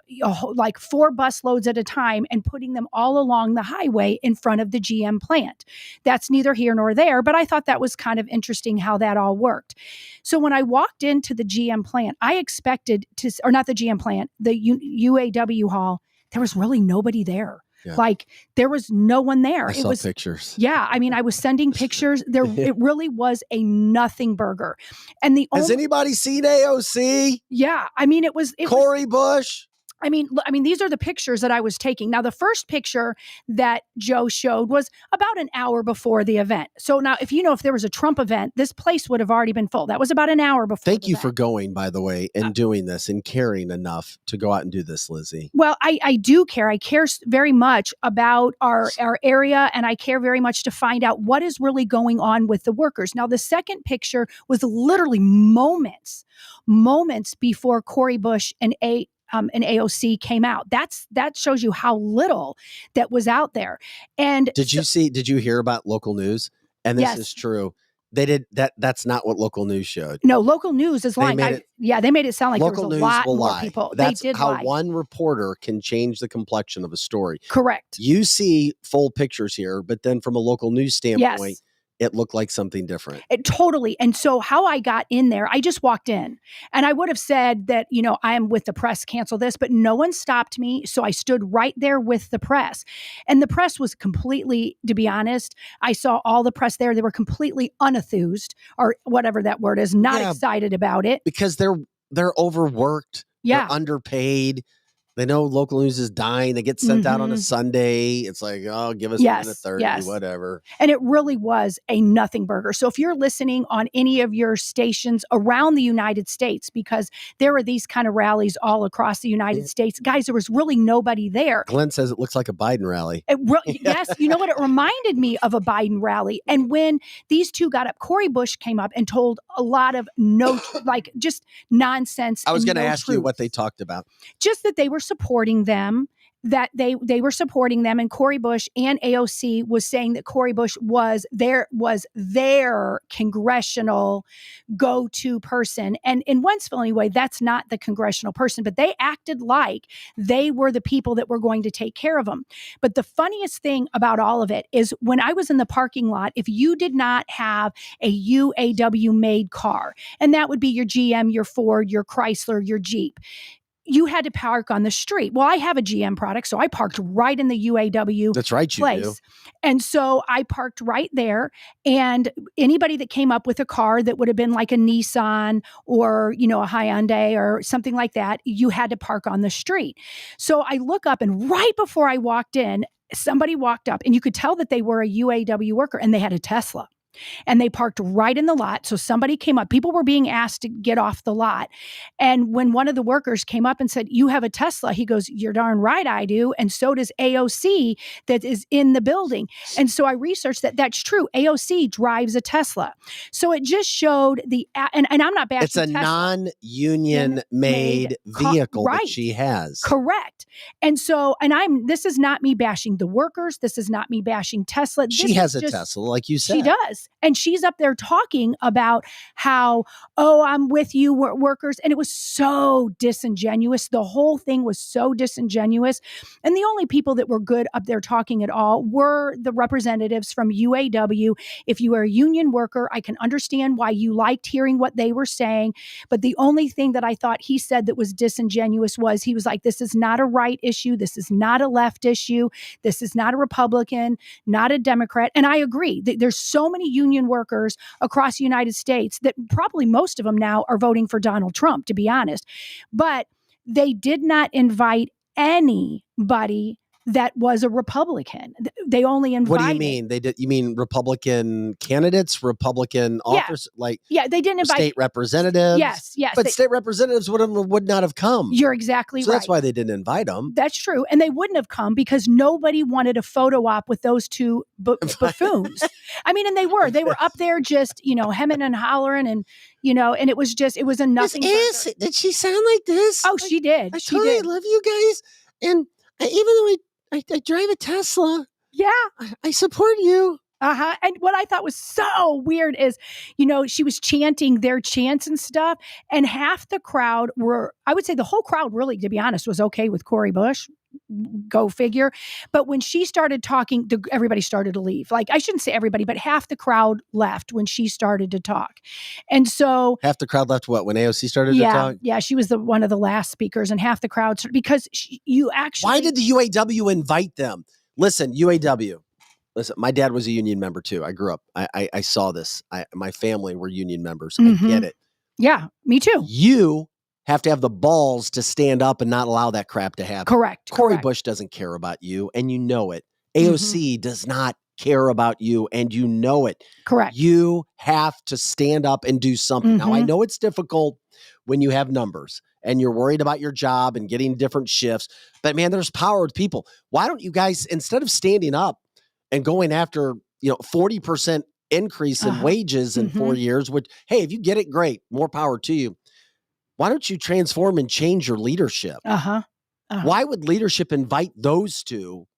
like 4 bus loads at a time and putting them all along the highway in front of the GM plant. That's neither here nor there, but I thought that was kind of interesting how that all worked. So when I walked into the GM plant, I expected to, or not the GM plant, the UAW hall, there was really nobody there. Yeah. Like, there was no one there. I saw pictures. Yeah. I mean, I was sending pictures. It really was a nothing burger. And has anybody seen AOC? Yeah. I mean, it was Cori Bush. I mean, these are the pictures that I was taking. Now, the first picture that Joe showed was about an hour before the event. So now, if there was a Trump event, this place would have already been full. That was about an hour before. Thank you for going, by the way, and doing this and caring enough to go out and do this, Lizzie. Well, I do care. I care very much about our area, and I care very much to find out what is really going on with the workers. Now, the second picture was literally moments before Cori Bush and AOC came out. That shows you how little that was out there. And did you hear about local news? And this is true. They did that. That's not what local news showed. No, local news is lying. They made it sound like local there was a lot more lie. people. That's they did how lie. One reporter can change the complexion of a story. Correct. You see full pictures here, but then from a local news standpoint, it looked like something different. Totally. And so how I got in there, I just walked in, and I would have said that, I am with the press, cancel this, but no one stopped me. So I stood right there with the press, and the press was completely, to be honest, I saw all the press there. They were completely unenthused, or whatever that word is, not excited about it. Because they're overworked. Yeah. They're underpaid. They know local news is dying. They get sent out on a Sunday. It's like, oh, give us 1:30, whatever. And it really was a nothing burger. So if you're listening on any of your stations around the United States, because there are these kind of rallies all across the United States, guys, there was really nobody there. Glenn says it looks like a Biden rally. Yes. You know what? It reminded me of a Biden rally. And when these two got up, Cori Bush came up and told a lot of just nonsense. I was going to ask you what they talked about. Just that they were supporting them, that they were supporting them, and Cori Bush and AOC was saying that Cori Bush was their congressional go-to person. And in Wentzville, anyway, that's not the congressional person, but they acted like they were the people that were going to take care of them. But the funniest thing about all of it is when I was in the parking lot, if you did not have a UAW-made car, and that would be your GM, your Ford, your Chrysler, your Jeep, you had to park on the street. Well, I have a GM product, so I parked right in the UAW That's right, you place. do. And so I parked right there, and anybody that came up with a car that would have been like a Nissan or, a Hyundai or something like that, you had to park on the street. So I look up, and right before I walked in, somebody walked up, and you could tell that they were a UAW worker, and they had a Tesla. And they parked right in the lot. So somebody came up. People were being asked to get off the lot. And when one of the workers came up and said, "You have a Tesla," he goes, "You're darn right I do. And so does AOC that is in the building." And so I researched that that's true. AOC drives a Tesla. So it just showed and I'm not bashing It's a Tesla. non-union made vehicle that she has. Correct. And so, this is not me bashing the workers. This is not me bashing Tesla. She has a Tesla, like you said. She does. And she's up there talking about how, I'm with you, workers. And it was so disingenuous. The whole thing was so disingenuous. And the only people that were good up there talking at all were the representatives from UAW. If you are a union worker, I can understand why you liked hearing what they were saying. But the only thing that I thought he said that was disingenuous was he was like, this is not a right issue. This is not a left issue. This is not a Republican, not a Democrat. And I agree. There's so many union workers across the United States that probably most of them now are voting for Donald Trump, to be honest. But they did not invite anybody that was a Republican. They only invited. What do you mean? They did? You mean Republican candidates, Republican officers, they didn't invite state representatives? Yes. But state representatives would not have come. You're exactly so right. That's why they didn't invite them. That's true, and they wouldn't have come because nobody wanted a photo op with those two buffoons. And they were up there just hemming and hollering, and and it was a nothing. Did she sound like this? Oh, she did. I totally love you guys, and even though I drive a Tesla. Yeah. I support you. And what I thought was so weird is, she was chanting their chants and stuff. And half the crowd I would say the whole crowd really, to be honest, was okay with Cori Bush. Go figure. But when she started talking, everybody started to leave. Like, I shouldn't say everybody, but half the crowd left when she started to talk. And so half the crowd left when AOC started to talk? Yeah, she was one of the last speakers, and half the crowd because why did the UAW invite them? Listen, UAW. Listen, my dad was a union member too. I grew up. I saw this. My family were union members. Mm-hmm. I get it. Yeah, me too. You have to have the balls to stand up and not allow that crap to happen. Correct. Cori correct. Bush doesn't care about you, and you know it. AOC does not care about you, and you know it. Correct. You have to stand up and do something. Now, I Mhm. know it's difficult when you have numbers and you're worried about your job and getting different shifts, but man, there's power with people. Why don't you guys, instead of standing up and going after, 40% increase in wages in 4 years, which, hey, if you get it, great, more power to you. Why don't you transform and change your leadership? Why would leadership invite those two?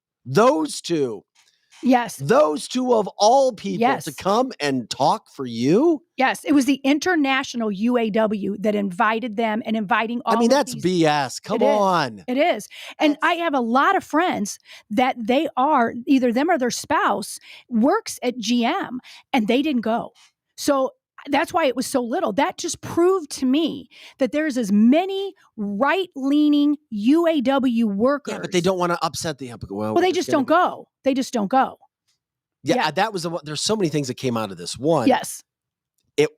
Yes. Those two of all people Yes. to come and talk for you? Yes. It was the international UAW that invited them and inviting all That's these. BS. Come It is. on. It is. And I have a lot of friends that they are, either them or their spouse works at GM and they didn't go. So that's why it was so little. That just proved to me that there's as many right-leaning UAW workers. Yeah, but they don't want to upset the Well, they just don't go. They just don't go. Yeah, that was there's so many things that came out of this. One, Yes.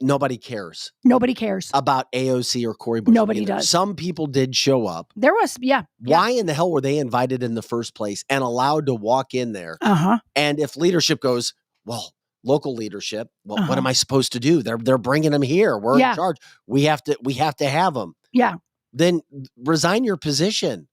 Nobody cares Nobody cares. about AOC or Cori Bush. Nobody being there. does. Some people did show up. There was, yeah. Why in the hell were they invited in the first place and allowed to walk in there? And if leadership goes, well, local leadership, well, what am I supposed to do? They're bringing them here. We're in charge. We have to have them. Yeah. Then resign your position.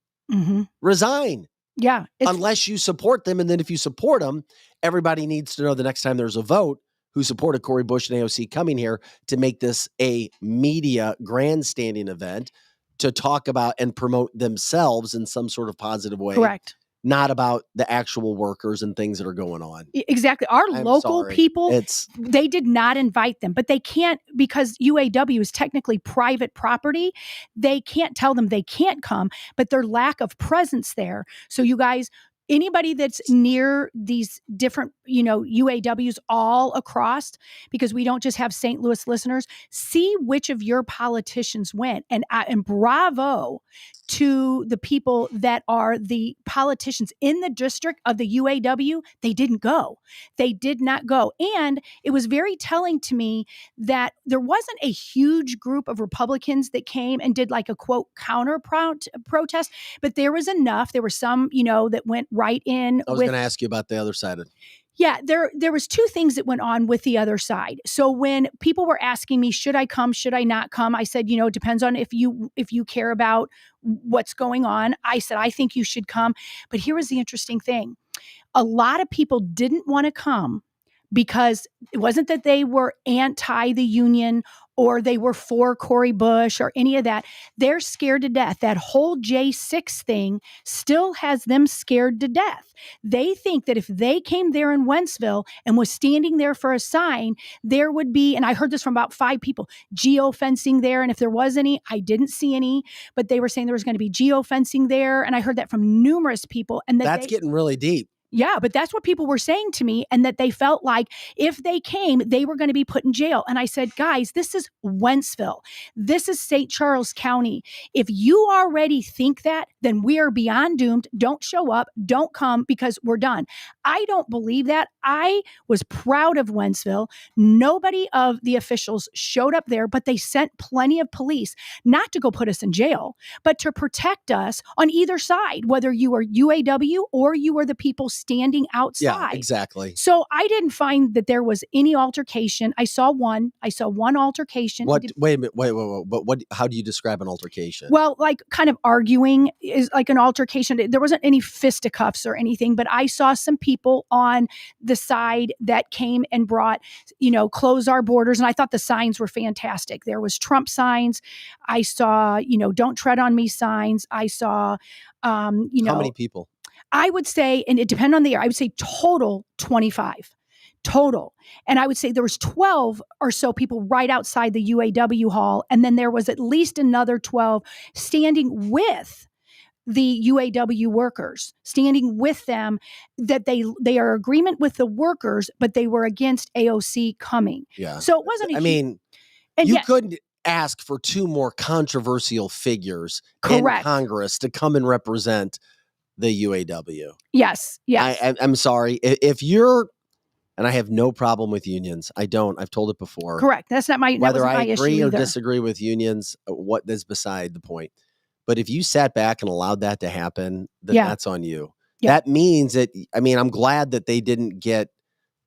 Resign. Yeah. Unless you support them. And then if you support them, everybody needs to know the next time there's a vote who supported Cori Bush and AOC coming here to make this a media grandstanding event to talk about and promote themselves in some sort of positive way. Correct. Not about the actual workers and things that are going on. Exactly. Our I'm local sorry. people, they did not invite them, but they can't, because UAW is technically private property. They can't tell them they can't come, but their lack of presence there. So you guys, anybody that's near these different, UAWs all across, because we don't just have St. Louis listeners, see which of your politicians went. And bravo to the people that are the politicians in the district of the UAW. They didn't go. They did not go. And it was very telling to me that there wasn't a huge group of Republicans that came and did like a quote counter protest, but there was enough. There were some, that went right in. I was going to ask you about the other side of it. Yeah, there was two things that went on with the other side. So when people were asking me, should I come, should I not come? I said, it depends on if you care about what's going on. I said, I think you should come. But here was the interesting thing. A lot of people didn't want to come because it wasn't that they were anti the union or they were for Cori Bush or any of that. They're scared to death. That whole J6 thing still has them scared to death. They think that if they came there in Wentzville and was standing there for a sign, there would be, and I heard this from about 5 people, geofencing there. And if there was any, I didn't see any, but they were saying there was going to be geofencing there. And I heard that from numerous people. And that's getting really deep. Yeah, but that's what people were saying to me, and that they felt like if they came, they were going to be put in jail. And I said, guys, this is Wentzville. This is St. Charles County. If you already think that, then we are beyond doomed. Don't show up. Don't come, because we're done. I don't believe that. I was proud of Wentzville. Nobody of the officials showed up there, but they sent plenty of police, not to go put us in jail, but to protect us on either side, whether you were UAW or you were the people standing outside. Yeah, exactly. So I didn't find that there was any altercation. I saw one altercation. Wait a minute. Wait. But how do you describe an altercation? Well, like kind of arguing is like an altercation. There wasn't any fisticuffs or anything, but I saw some people on the side that came and brought, close our borders. And I thought the signs were fantastic. There was Trump signs. I saw, don't tread on me signs. I saw, How many people? I would say, and it depended on the year, I would say total 25. Total. And I would say there was 12 or so people right outside the UAW hall. And then there was at least another 12 standing with the UAW workers, standing with them, that they are agreement with the workers, but they were against AOC coming. Yeah. So it wasn't you couldn't ask for 2 more controversial figures in Congress to come and represent the UAW. Yes. I'm sorry. If you're, And I have no problem with unions. I don't. I've told it before. Correct. That's not my, that Whether wasn't my I agree issue or either. disagree with unions, what is beside the point. But if you sat back and allowed that to happen, then that's on you. Yeah. That means that, I mean, I'm glad that they didn't get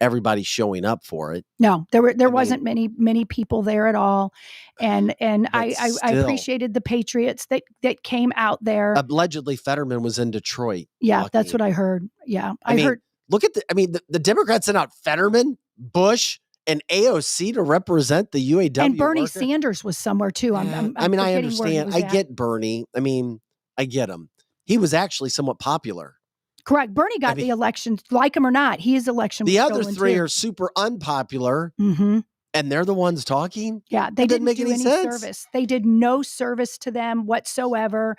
everybody showing up for it. No, there wasn't many people there at all. And I appreciated the patriots that came out there. Allegedly, Fetterman was in Detroit. Yeah, that's what I heard. Yeah. I heard. Look at the Democrats sent out Fetterman, Bush, and AOC to represent the UAW. And Bernie worker. Sanders was somewhere too. I'm I understand. I get Bernie. I mean, I get him. He was actually somewhat popular. Correct. Bernie got the election, like him or not. His election. The other three are super unpopular, and they're the ones talking. Yeah, they didn't make any service. They did no service to them whatsoever,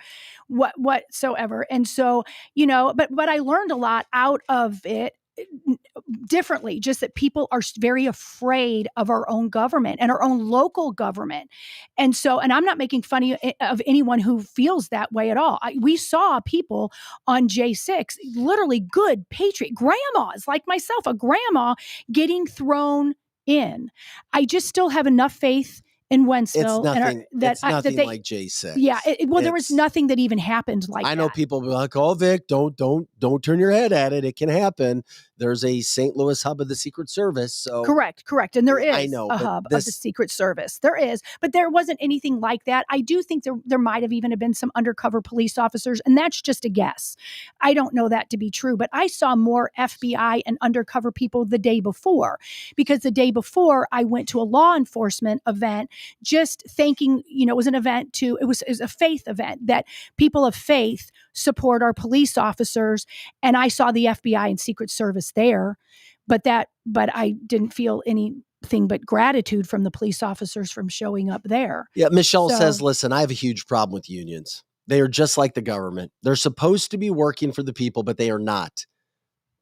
whatsoever. And so, but I learned a lot out of it differently, just that people are very afraid of our own government and our own local government. And so, and I'm not making fun of anyone who feels that way at all. We saw people on J6, literally good patriot grandmas like myself, a grandma getting thrown in. I just still have enough faith in Wentzville. It's nothing like J6. Yeah. There was nothing that even happened like that. I know people be like, "Oh, Vic, don't turn your head at it. It can happen." There's a St. Louis hub of the Secret Service. So correct. And there is a hub of the Secret Service. There is, but there wasn't anything like that. I do think there might have even been some undercover police officers, and that's just a guess. I don't know that to be true, but I saw more FBI and undercover people the day before, because the day before I went to a law enforcement event, just thinking, it was an event it was a faith event that people of faith support our police officers. And I saw the FBI and Secret Service there, but I didn't feel anything but gratitude from the police officers from showing up there. Yeah. Michelle says, listen, I have a huge problem with unions. They are just like the government. They're supposed to be working for the people, but they are not.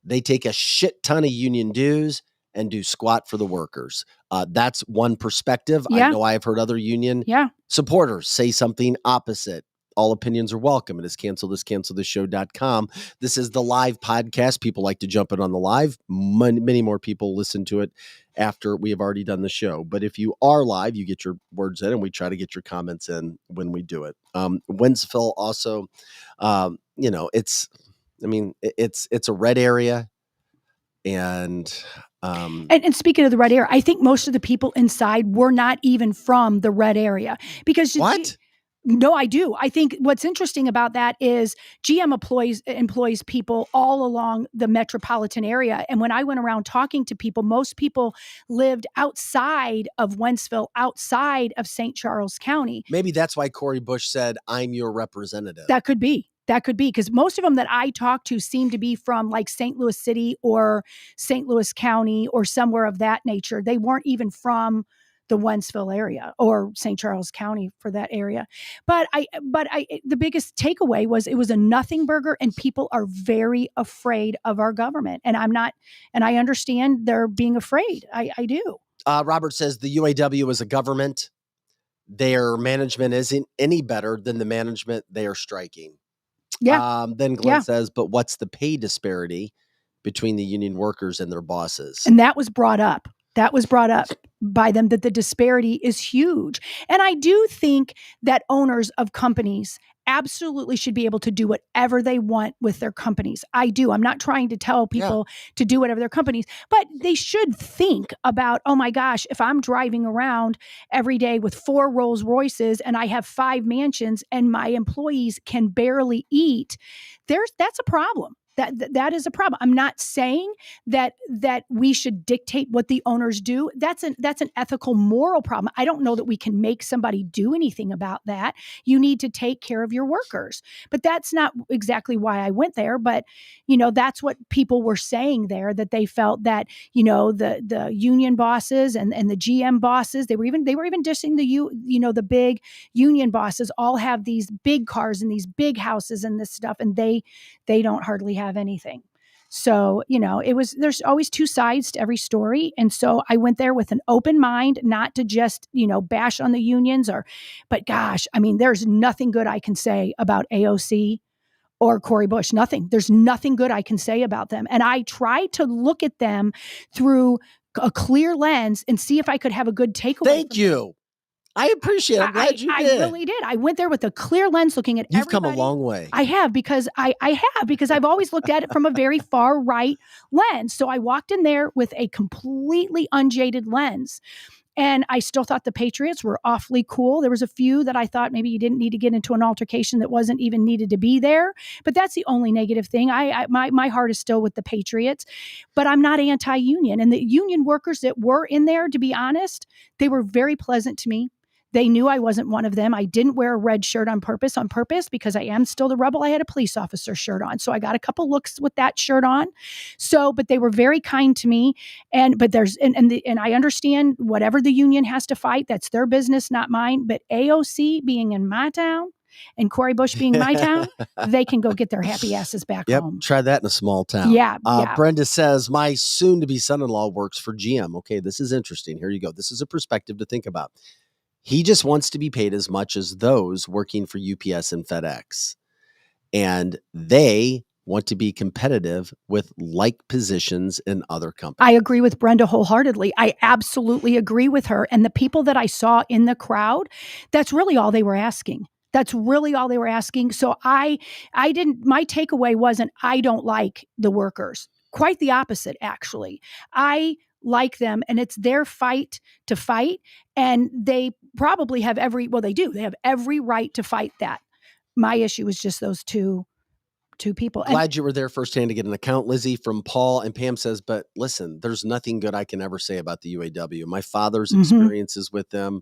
They take a shit ton of union dues and do squat for the workers. That's one perspective. Yeah. I know I've heard other union supporters say something opposite. All opinions are welcome. It is cancelthisshow.com. This is the live podcast. People like to jump in on the live. Many more people listen to it after we have already done the show. But if you are live, you get your words in, and we try to get your comments in when we do it. Wentzville also, it's a red area. And speaking of the red area, I think most of the people inside were not even from the red area, because what? No, I do. I think what's interesting about that is GM employs people all along the metropolitan area. And when I went around talking to people, most people lived outside of Wentzville, outside of St. Charles County. Maybe that's why Cori Bush said, "I'm your representative." That could be, because most of them that I talked to seem to be from like St. Louis City or St. Louis County or somewhere of that nature. They weren't even from the Wentzville area or St. Charles County for that area. But the biggest takeaway was it was a nothing burger, and people are very afraid of our government. And I understand they're being afraid. I do. Robert says the UAW is a government. Their management isn't any better than the management they are striking. Yeah. Then Glenn says, but what's the pay disparity between the union workers and their bosses? And that was brought up. By them, that the disparity is huge. And I do think that owners of companies absolutely should be able to do whatever they want with their companies. I do. I'm not trying to tell people to do whatever their companies, but they should think about, oh my gosh, if I'm driving around every day with 4 Rolls Royces and I have 5 mansions and my employees can barely eat, that's a problem. That is a problem. I'm not saying that we should dictate what the owners do. That's an ethical, moral problem. I don't know that we can make somebody do anything about that. You need to take care of your workers. But that's not exactly why I went there. But that's what people were saying there, that they felt that the union bosses and the GM bosses, they were even dissing the big union bosses all have these big cars and these big houses and this stuff, and they don't hardly have anything. So, there's always 2 sides to every story. And so I went there with an open mind, not to just, bash on the unions but gosh, I mean, there's nothing good I can say about AOC or Cori Bush. Nothing. There's nothing good I can say about them. And I try to look at them through a clear lens and see if I could have a good takeaway. Thank you. I appreciate it. I'm glad you did. I really did. I went there with a clear lens looking at You've everybody. come a long way. I have, because I have, because I've always looked at it from a very far right lens. So I walked in there with a completely unjaded lens. And I still thought the Patriots were awfully cool. There was a few that I thought maybe you didn't need to get into an altercation that wasn't even needed to be there. But that's the only negative thing. My heart is still with the Patriots, but I'm not anti-union. And the union workers that were in there, to be honest, they were very pleasant to me. They knew I wasn't one of them. I didn't wear a red shirt on purpose because I am still the rebel. I had a police officer shirt on. So I got a couple looks with that shirt on. So, but they were very kind to me. And I understand whatever the union has to fight, that's their business, not mine. But AOC being in my town and Cori Bush being my town, they can go get their happy asses back home. Try that in a small town. Yeah. Brenda says, my soon-to-be son-in-law works for GM. Okay, this is interesting. Here you go. This is a perspective to think about. He just wants to be paid as much as those working for UPS and FedEx. And they want to be competitive with like positions in other companies. I agree with Brenda wholeheartedly. I absolutely agree with her. And the people that I saw in the crowd, that's really all they were asking. That's really all they were asking. So my takeaway wasn't, I don't like the workers. Quite the opposite, actually. I like them, and it's their fight to fight. And they probably have they have every right to fight that. My issue is just those two people. Glad you were there firsthand to get an account, Lizzie, from Paul. And Pam says, but listen, there's nothing good I can ever say about the UAW. My father's experiences with them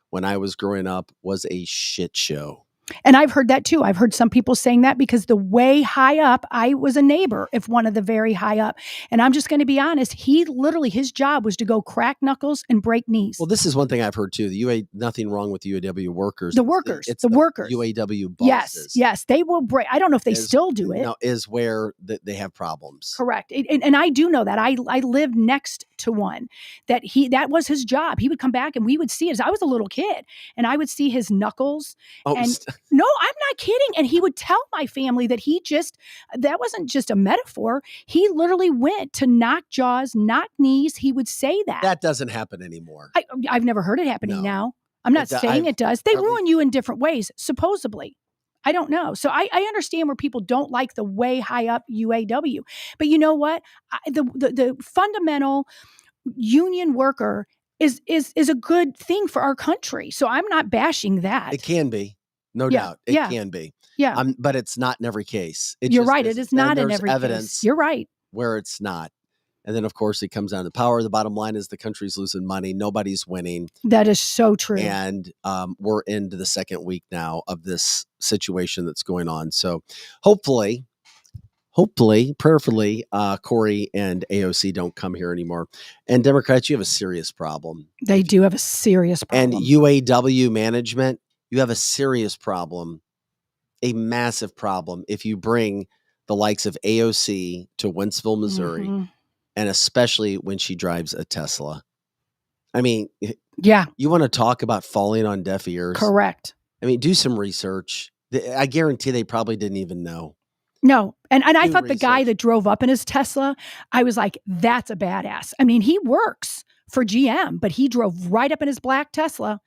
when I was growing up was a shit show. And I've heard that too. I've heard some people saying that because the way high up, I was a neighbor of one of the very high up. And I'm just going to be honest, his job was to go crack knuckles and break knees. Well, this is one thing I've heard too. Nothing wrong with UAW workers. The workers. It's the workers. UAW bosses. Yes. They will break. I don't know if they still do it. No, is where they have problems. Correct. And I do know that. I lived next to one that was his job. He would come back and we would see it. I was a little kid and I would see his knuckles. No, I'm not kidding. And he would tell my family that that wasn't just a metaphor. He literally went to knock jaws, knock knees. He would say that. That doesn't happen anymore. I've never heard it happening now. I'm not saying it does. They ruin you in different ways, supposedly. I don't know. So I understand where people don't like the way high up UAW. But you know what? The fundamental union worker is a good thing for our country. So I'm not bashing that. It can be. No doubt. It can be. Yeah. But it's not in every case. You're right. It is not in every case. You're right. Where it's not. And then, of course, it comes down to power. The bottom line is the country's losing money. Nobody's winning. That is so true. And we're into the second week now of this situation that's going on. So hopefully, prayerfully, Cori and AOC don't come here anymore. And Democrats, you have a serious problem. They do have a serious problem. And UAW management, you have a serious problem, a massive problem if you bring the likes of AOC to Wentzville, Missouri, and especially when she drives a Tesla. I mean, you want to talk about falling on deaf ears? Correct. I mean, do some research. I guarantee they probably didn't even know. No. And I thought the guy that drove up in his Tesla, I was like, that's a badass. I mean, he works for GM, but he drove right up in his black Tesla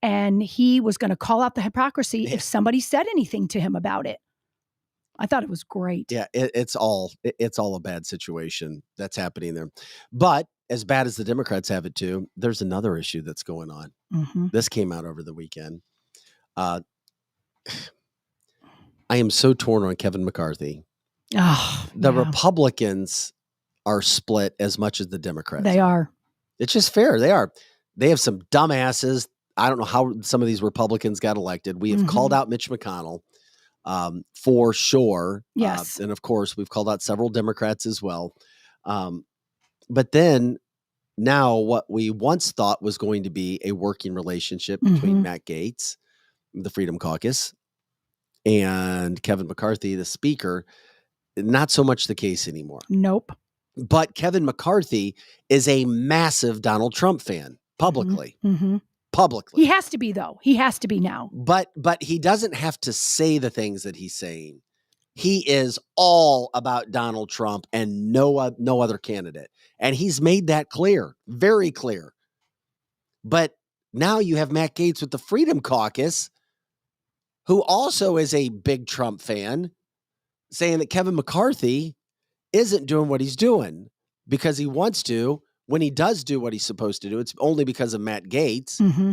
and he was going to call out the hypocrisy if somebody said anything to him about it. I thought it was great. Yeah, it's all a bad situation that's happening there. But as bad as the Democrats have it too, there's another issue that's going on. This came out over the weekend. I am so torn on Kevin McCarthy. The Republicans are split as much as the Democrats. They are. It's just fair. They are. They have some dumbasses. I don't know how some of these Republicans got elected. We have called out Mitch McConnell for sure. Yes. And of course, we've called out several Democrats as well. But then now what we once thought was going to be a working relationship between Matt Gaetz, the Freedom Caucus, and Kevin McCarthy, the speaker, not so much the case anymore. Nope. But Kevin McCarthy is a massive Donald Trump fan publicly. Publicly. He has to be, though. He has to be now. But he doesn't have to say the things that he's saying. He is all about Donald Trump and no other candidate. And he's made that clear, very clear. But now you have Matt Gaetz with the Freedom Caucus, who also is a big Trump fan, saying that Kevin McCarthy isn't doing what he's doing because he wants to. When he does do what he's supposed to do, it's only because of Matt Gaetz. Mm-hmm.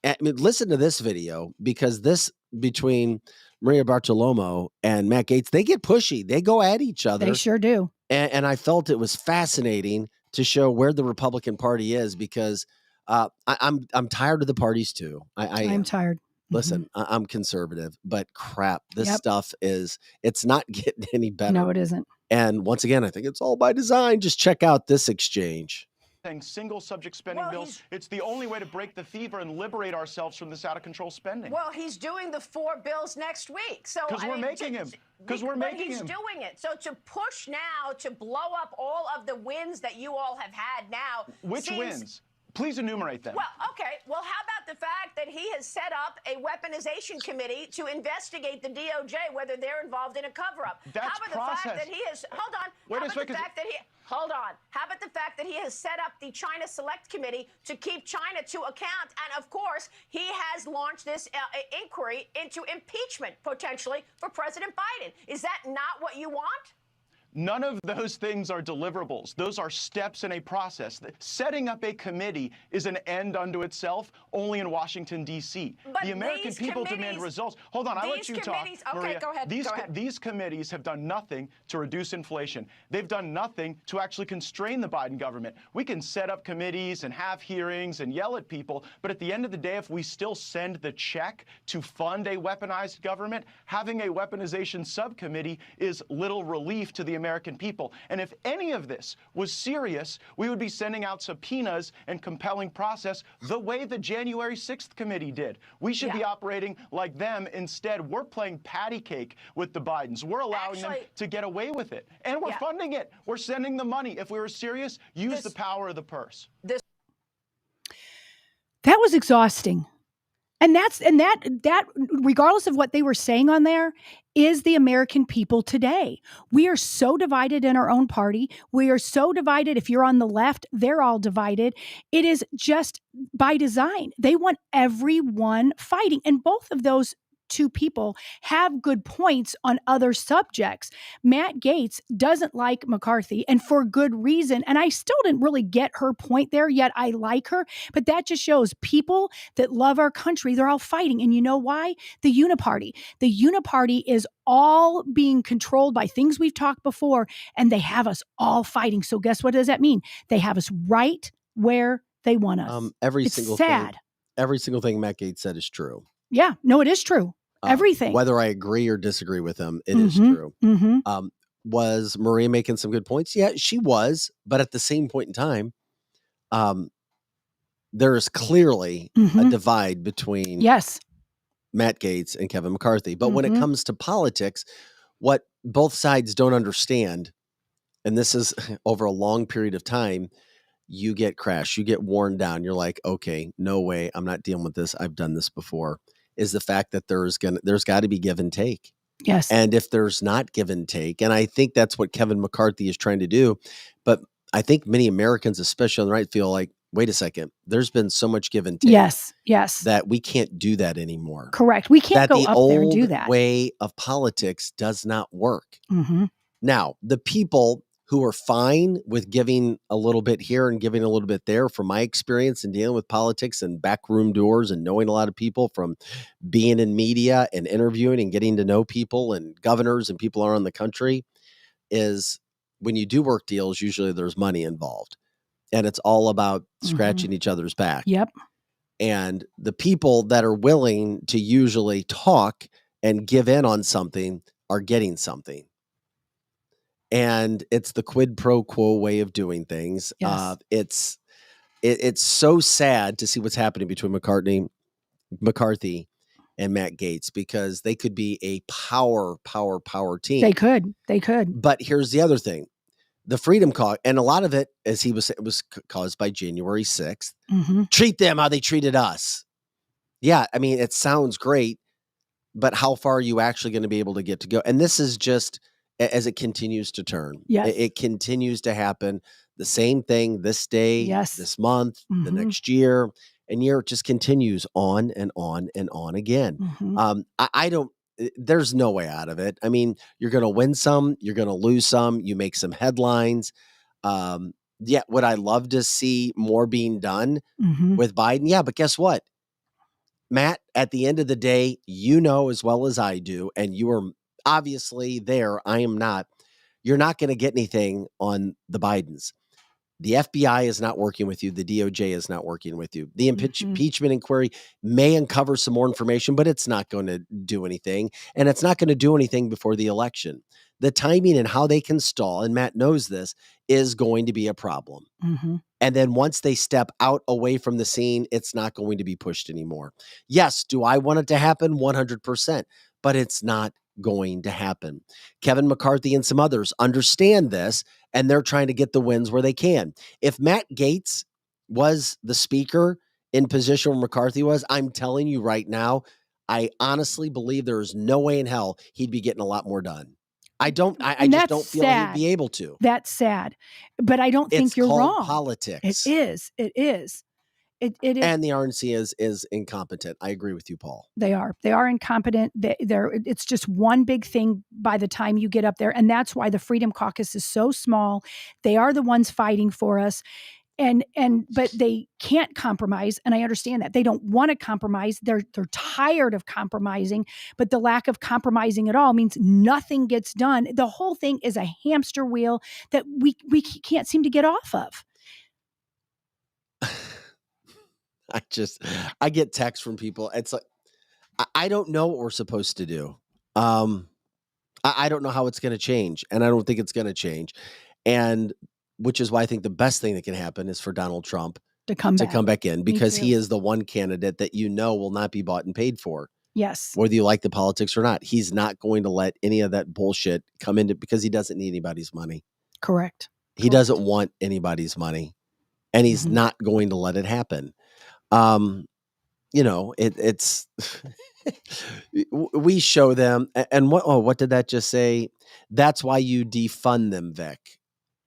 I mean, listen to this video, because this between Maria Bartiromo and Matt Gaetz, they get pushy. They go at each other. They sure do. And I felt it was fascinating to show where the Republican Party is, because I'm tired of the parties too. I'm tired. Listen, I'm conservative, but crap, this stuff it's not getting any better. No, it isn't. And once again, I think it's all by design. Just check out this exchange. Single subject spending bills. It's the only way to break the fever and liberate ourselves from this out of control spending. Well, he's doing the 4 bills next week. So because we're making him. Because we're making him. He's doing it. So to push now to blow up all of the wins that you all have had now. Which wins? Please enumerate them. Well, okay. Well, how about the fact that he has set up a weaponization committee to investigate the DOJ, whether they're involved in a cover-up? That's how about process. the fact that he has... Hold on. Wait how a about second. the fact that he... Hold on. How about the fact that he has set up the China Select Committee to keep China to account? And, of course, he has launched this inquiry into impeachment, potentially, for President Biden. Is that not what you want? None of those things are deliverables. Those are steps in a process. Setting up a committee is an end unto itself, only in Washington, D.C. The American people demand results. Hold on, I'll let you talk, Maria. Go ahead. These committees have done nothing to reduce inflation. They've done nothing to actually constrain the Biden government. We can set up committees and have hearings and yell at people, but at the end of the day, if we still send the check to fund a weaponized government, having a weaponization subcommittee is little relief to the American people. And if any of this was serious, we would be sending out subpoenas and compelling process the way the January 6th committee did. We should be operating like them. Instead, we're playing patty cake with the Bidens. We're allowing them to get away with it. And we're funding it. We're sending the money. If we were serious, use the power of the purse. That was exhausting. And that regardless of what they were saying on there, is the American people today. We are so divided in our own party. We are so divided. If you're on the left, they're all divided. It is just by design. They want everyone fighting. And both of those two people have good points on other subjects. Matt Gaetz doesn't like McCarthy, and for good reason. And I still didn't really get her point there, yet I like her. But that just shows people that love our country, they're all fighting. And you know why? The uniparty. The uniparty is all being controlled by things we've talked before, and they have us all fighting. So guess what does that mean? They have us right where they want us. Every single thing Matt Gaetz said is true. Yeah, no, it is true. Everything. Whether I agree or disagree with him, it is true. Was Maria making some good points? Yeah, she was. But at the same point in time, there is clearly a divide between Matt Gaetz and Kevin McCarthy. But when it comes to politics, what both sides don't understand, and this is over a long period of time, you get crashed, you get worn down. You're like, okay, no way, I'm not dealing with this. I've done this before. Is the fact that there's got to be give and take. Yes. And if there's not give and take, and I think that's what Kevin McCarthy is trying to do, but I think many Americans, especially on the right, feel like, wait a second, there's been so much give and take. Yes. That we can't do that anymore. Correct. We can't go up there and do that. The way of politics does not work. Now, the people who are fine with giving a little bit here and giving a little bit there, from my experience in dealing with politics and backroom doors and knowing a lot of people from being in media and interviewing and getting to know people and governors and people around the country, is when you do work deals, usually there's money involved, and it's all about scratching each other's back. Yep. And the people that are willing to usually talk and give in on something are getting something. And it's the quid pro quo way of doing things. Yes. It's so sad to see what's happening between McCarthy and Matt Gaetz, because they could be a power team. They could. But here's the other thing. The Freedom Caucus, and a lot of it, as he was, it was caused by January 6th. Treat them how they treated us. Yeah, I mean, it sounds great, but how far are you actually going to be able to get to go? And this is just as it continues to turn. Yes. It continues to happen. The same thing this day, Yes. this month, the next year, and year just continues on and on and on again. I don't, there's no way out of it. I mean, you're going to win some, you're going to lose some, you make some headlines. Yeah, would I love to see more being done with Biden? Yeah, but guess what? Matt, at the end of the day, you know as well as I do, and you are obviously there. I am not. You're not going to get anything on the Bidens. The FBI is not working with you. The DOJ is not working with you. The impeachment inquiry may uncover some more information, but it's not going to do anything. And it's not going to do anything before the election. The timing and how they can stall, and Matt knows this, is going to be a problem. And then once they step out away from the scene, it's not going to be pushed anymore. Yes, do I want it to happen? 100%, but it's not going to happen. Kevin McCarthy and some others understand this, and they're trying to get the wins where they can. If Matt Gaetz was the speaker in position where McCarthy was, I'm telling you right now, I honestly believe there is no way in hell he'd be getting a lot more done. I just don't feel he'd be able to. That's sad. But I don't think you're wrong. Politics. It is. It is. It is. And the RNC is incompetent. I agree with you, Paul. They are incompetent. It's just one big thing by the time you get up there. And that's why the Freedom Caucus is so small. They are the ones fighting for us. But they can't compromise. And I understand that. They don't want to compromise. They're tired of compromising, but the lack of compromising at all means nothing gets done. The whole thing is a hamster wheel that we can't seem to get off of. I get texts from people. It's like, I don't know what we're supposed to do. I don't know how it's going to change, and I don't think it's going to change. And which is why I think the best thing that can happen is for Donald Trump to come back in, because he is the one candidate that will not be bought and paid for. Yes. Whether you like the politics or not, he's not going to let any of that bullshit come into, because he doesn't need anybody's money. Correct. He doesn't want anybody's money, and he's not going to let it happen. It's we show them, and what did that just say? That's why you defund them, Vic.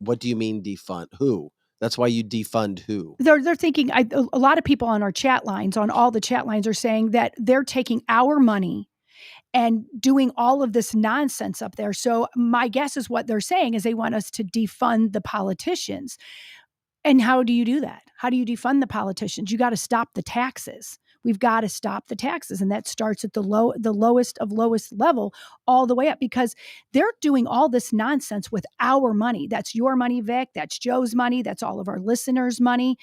What do you mean defund? Who? That's why you defund who? They're thinking, a lot of people on our chat lines, on all the chat lines, are saying that they're taking our money and doing all of this nonsense up there. So my guess is what they're saying is they want us to defund the politicians. And how do you do that? How do you defund the politicians? You got to stop the taxes. We've got to stop the taxes. And that starts at the lowest of lowest level all the way up, because they're doing all this nonsense with our money. That's your money, Vic. That's Joe's money. That's all of our listeners' money.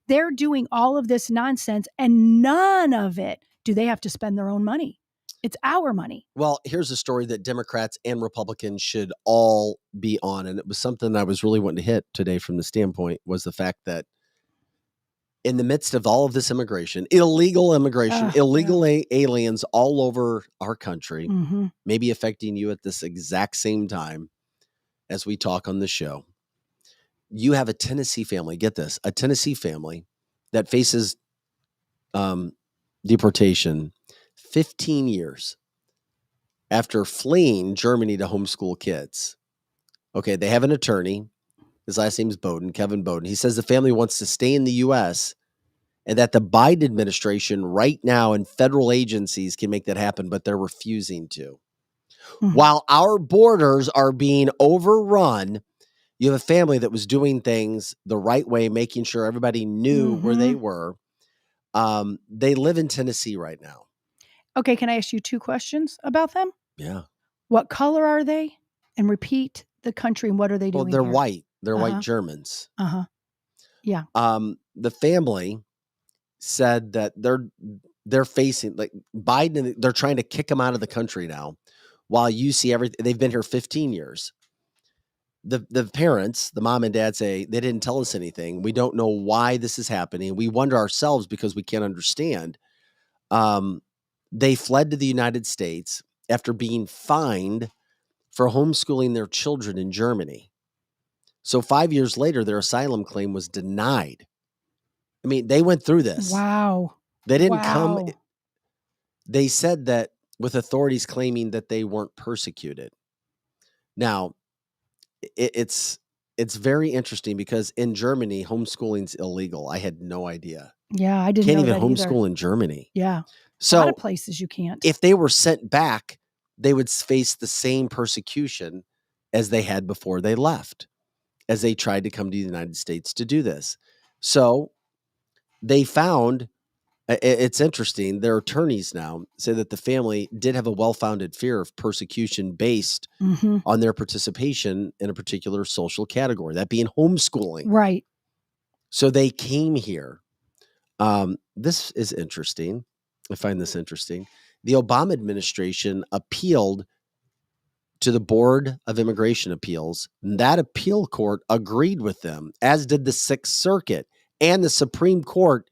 They're doing all of this nonsense, and none of it do they have to spend their own money. It's our money. Well, here's a story that Democrats and Republicans should all be on. And it was something I was really wanting to hit today from the standpoint, was the fact that in the midst of all of this illegal aliens all over our country, maybe affecting you at this exact same time as we talk on the show, you have a Tennessee family. Get this, a Tennessee family that faces deportation 15 years after fleeing Germany to homeschool kids. Okay, they have an attorney. His last name is Bowden, Kevin Bowden. He says the family wants to stay in the U.S. and that the Biden administration right now and federal agencies can make that happen, but they're refusing to. While our borders are being overrun, you have a family that was doing things the right way, making sure everybody knew where they were. They live in Tennessee right now. Okay, can I ask you two questions about them? Yeah. What color are they? And repeat the country, and what are they doing? Well, they're here? white. They're white Germans. Yeah. The family said that they're facing, like, Biden, they're trying to kick them out of the country now, while you see everything. They've been here 15 years. The parents, the mom and dad, say they didn't tell us anything. We don't know why this is happening. We wonder ourselves because we can't understand. They fled to the United States after being fined for homeschooling their children in Germany. So 5 years later, their asylum claim was denied. I mean, they went through this. Wow. They didn't come. They said that with authorities claiming that they weren't persecuted. Now, it's very interesting because in Germany, homeschooling's illegal. I had no idea. Yeah, I didn't Can't know even that either. homeschool in Germany. Yeah. A lot So of places you can't. if they were sent back, they would face the same persecution as they had before they left, as they tried to come to the United States to do this. So they found, it's interesting, their attorneys now say that the family did have a well-founded fear of persecution based Mhm. on their participation in a particular social category, that being homeschooling. Right. So they came here. This is interesting. I find this interesting. The Obama administration appealed to the Board of Immigration Appeals. That appeal court agreed with them, as did the Sixth Circuit, and the Supreme Court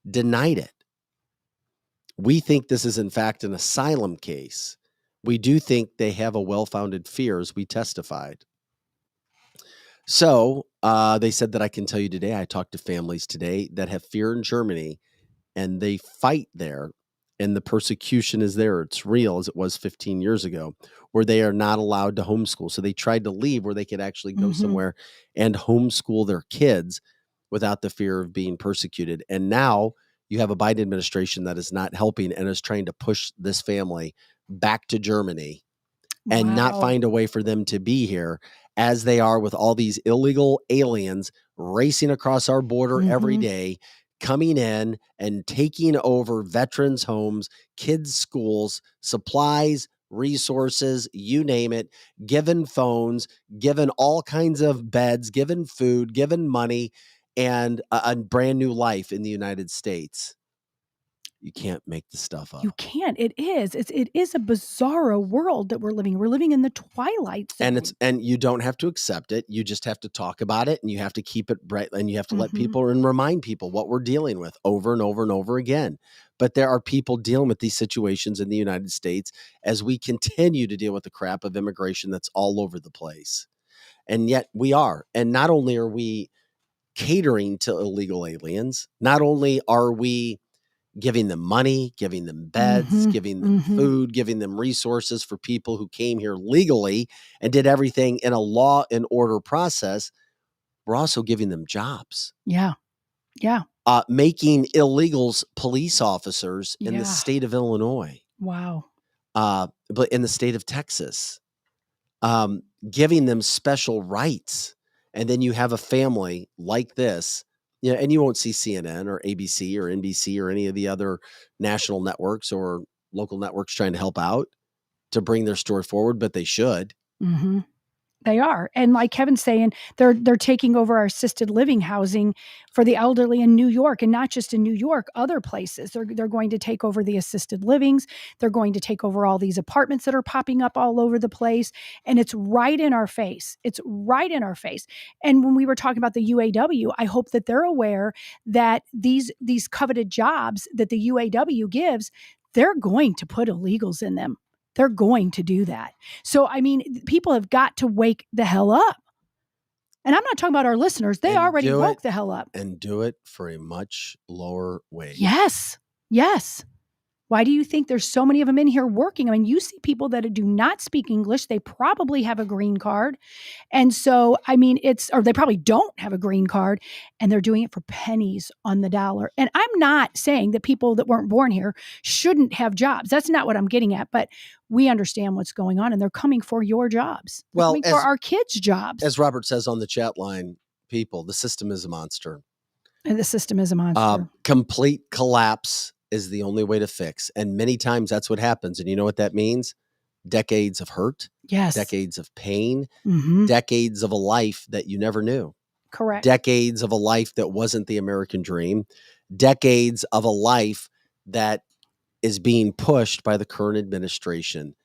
denied it. We think this is, in fact, an asylum case. We do think they have a well-founded fear, as we testified. So they said that I can tell you today, I talked to families today that have fear in Germany, and they fight there, and the persecution is there. It's real, as it was 15 years ago, where they are not allowed to homeschool. So they tried to leave where they could actually go somewhere and homeschool their kids without the fear of being persecuted. And now you have a Biden administration that is not helping and is trying to push this family back to Germany and not find a way for them to be here, as they are with all these illegal aliens racing across our border every day, coming in and taking over veterans' homes, kids' schools, supplies, resources, you name it, given phones, given all kinds of beds, given food, given money, and a brand new life in the United States. You can't make this stuff up. You can't. It is. It is a bizarro world that we're living in. We're living in the twilight zone. And you don't have to accept it. You just have to talk about it, and you have to keep it bright, and you have to let people and remind people what we're dealing with over and over and over again. But there are people dealing with these situations in the United States as we continue to deal with the crap of immigration that's all over the place. And yet we are. And not only are we catering to illegal aliens, not only are we giving them money, giving them beds, giving them food, giving them resources for people who came here legally and did everything in a law and order process, we're also giving them jobs. Yeah. Yeah. Making illegals police officers in the state of Illinois. Wow. But in the state of Texas, giving them special rights. And then you have a family like this. Yeah, and you won't see CNN or ABC or NBC or any of the other national networks or local networks trying to help out to bring their story forward, but they should. They are. And like Kevin's saying, they're taking over our assisted living housing for the elderly in New York, and not just in New York, other places. They're going to take over the assisted livings. They're going to take over all these apartments that are popping up all over the place. And it's right in our face. It's right in our face. And when we were talking about the UAW, I hope that they're aware that these coveted jobs that the UAW gives, they're going to put illegals in them. They're going to do that. So, I mean, people have got to wake the hell up. And I'm not talking about our listeners. They already woke the hell up. And do it for a much lower wage. Yes. Yes. Why do you think there's so many of them in here working? I mean, you see people that do not speak English. They probably have a green card. And so, I mean, or they probably don't have a green card, and they're doing it for pennies on the dollar. And I'm not saying that people that weren't born here shouldn't have jobs. That's not what I'm getting at. But we understand what's going on, and they're coming for your jobs. They're coming for our kids' jobs. As Robert says on the chat line, people, the system is a monster. And the system is a monster. Complete collapse is the only way to fix. And many times that's what happens. And you know what that means? Decades of hurt. Yes. Decades of pain. Decades of a life that you never knew. Correct. Decades of a life that wasn't the American dream. Decades of a life that is being pushed by the current administration.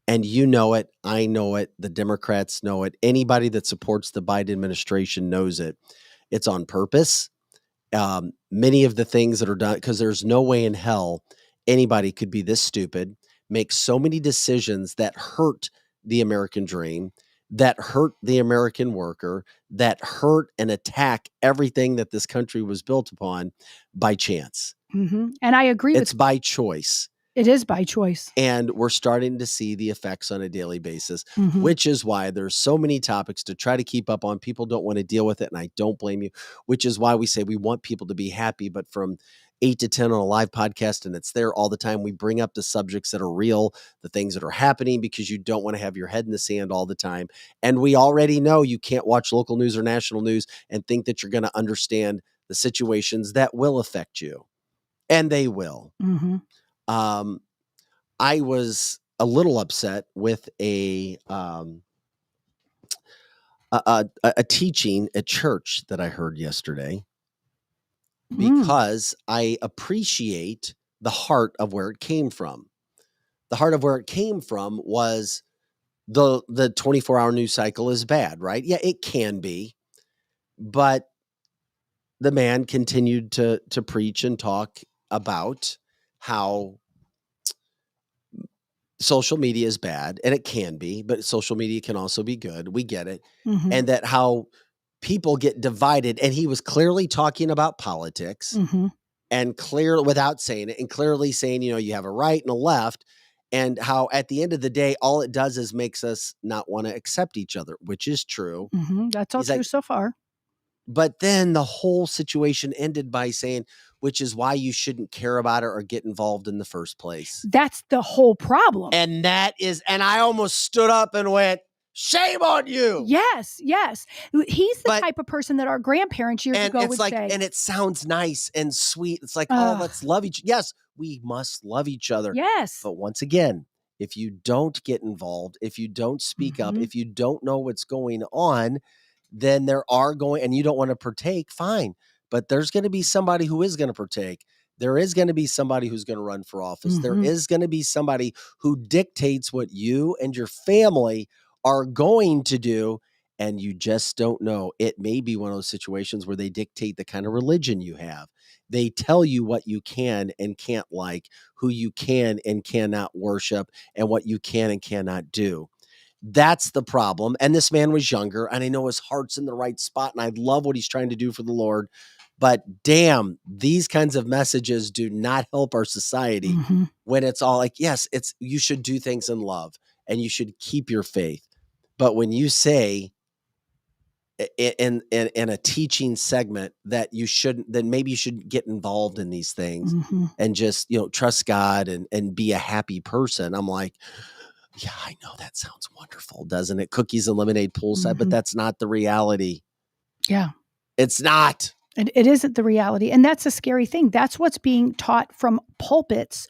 And you know it. I know it. The Democrats know it. Anybody that supports the Biden administration knows it. It's on purpose. Many of the things that are done, because there's no way in hell anybody could be this stupid, make so many decisions that hurt the American dream, that hurt the American worker, that hurt and attack everything that this country was built upon by chance. And I agree. It's by choice. It is by choice. And we're starting to see the effects on a daily basis, Mhm. which is why there's so many topics to try to keep up on. People don't want to deal with it, and I don't blame you, which is why we say we want people to be happy. But from 8 to 10 on a live podcast, and it's there all the time, we bring up the subjects that are real, the things that are happening, because you don't want to have your head in the sand all the time. And we already know you can't watch local news or national news and think that you're going to understand the situations that will affect you. And they will. Mhm. I was a little upset with a teaching at church that I heard yesterday, because I appreciate the heart of where it came from. The heart of where it came from was the 24-hour news cycle is bad, right? Yeah, it can be, but the man continued to preach and talk about how social media is bad, and it can be, but social media can also be good. We get it. Mhm. And that how people get divided. And he was clearly talking about politics, Mhm. and clearly, without saying it, and clearly saying, you have a right and a left, and how at the end of the day, all it does is makes us not want to accept each other, which is true. Mhm. That's all He's true like, so far. but then the whole situation ended by saying, which is why you shouldn't care about it or get involved in the first place. That's the whole problem. And and I almost stood up and went, shame on you. Yes, yes. He's the type of person that our grandparents years ago would say. And it sounds nice and sweet. It's like, oh, let's love each. Yes, we must love each other. Yes. But once again, if you don't get involved, if you don't speak up, if you don't know what's going on, then and you don't want to partake, fine. But there's going to be somebody who is going to partake. There is going to be somebody who's going to run for office. There is going to be somebody who dictates what you and your family are going to do, and you just don't know. It may be one of those situations where they dictate the kind of religion you have. They tell you what you can and can't like, who you can and cannot worship, and what you can and cannot do. That's the problem. And this man was younger, and I know his heart's in the right spot, and I love what he's trying to do for the Lord. But damn, these kinds of messages do not help our society when it's all like, yes, you should do things in love and you should keep your faith. But when you say in a teaching segment that you shouldn't, then maybe you should get involved in these things and just, trust God and be a happy person. I'm like, yeah, I know that sounds wonderful, doesn't it? Cookies and lemonade poolside, but that's not the reality. Yeah. It's not. It isn't the reality. And that's a scary thing. That's what's being taught from pulpits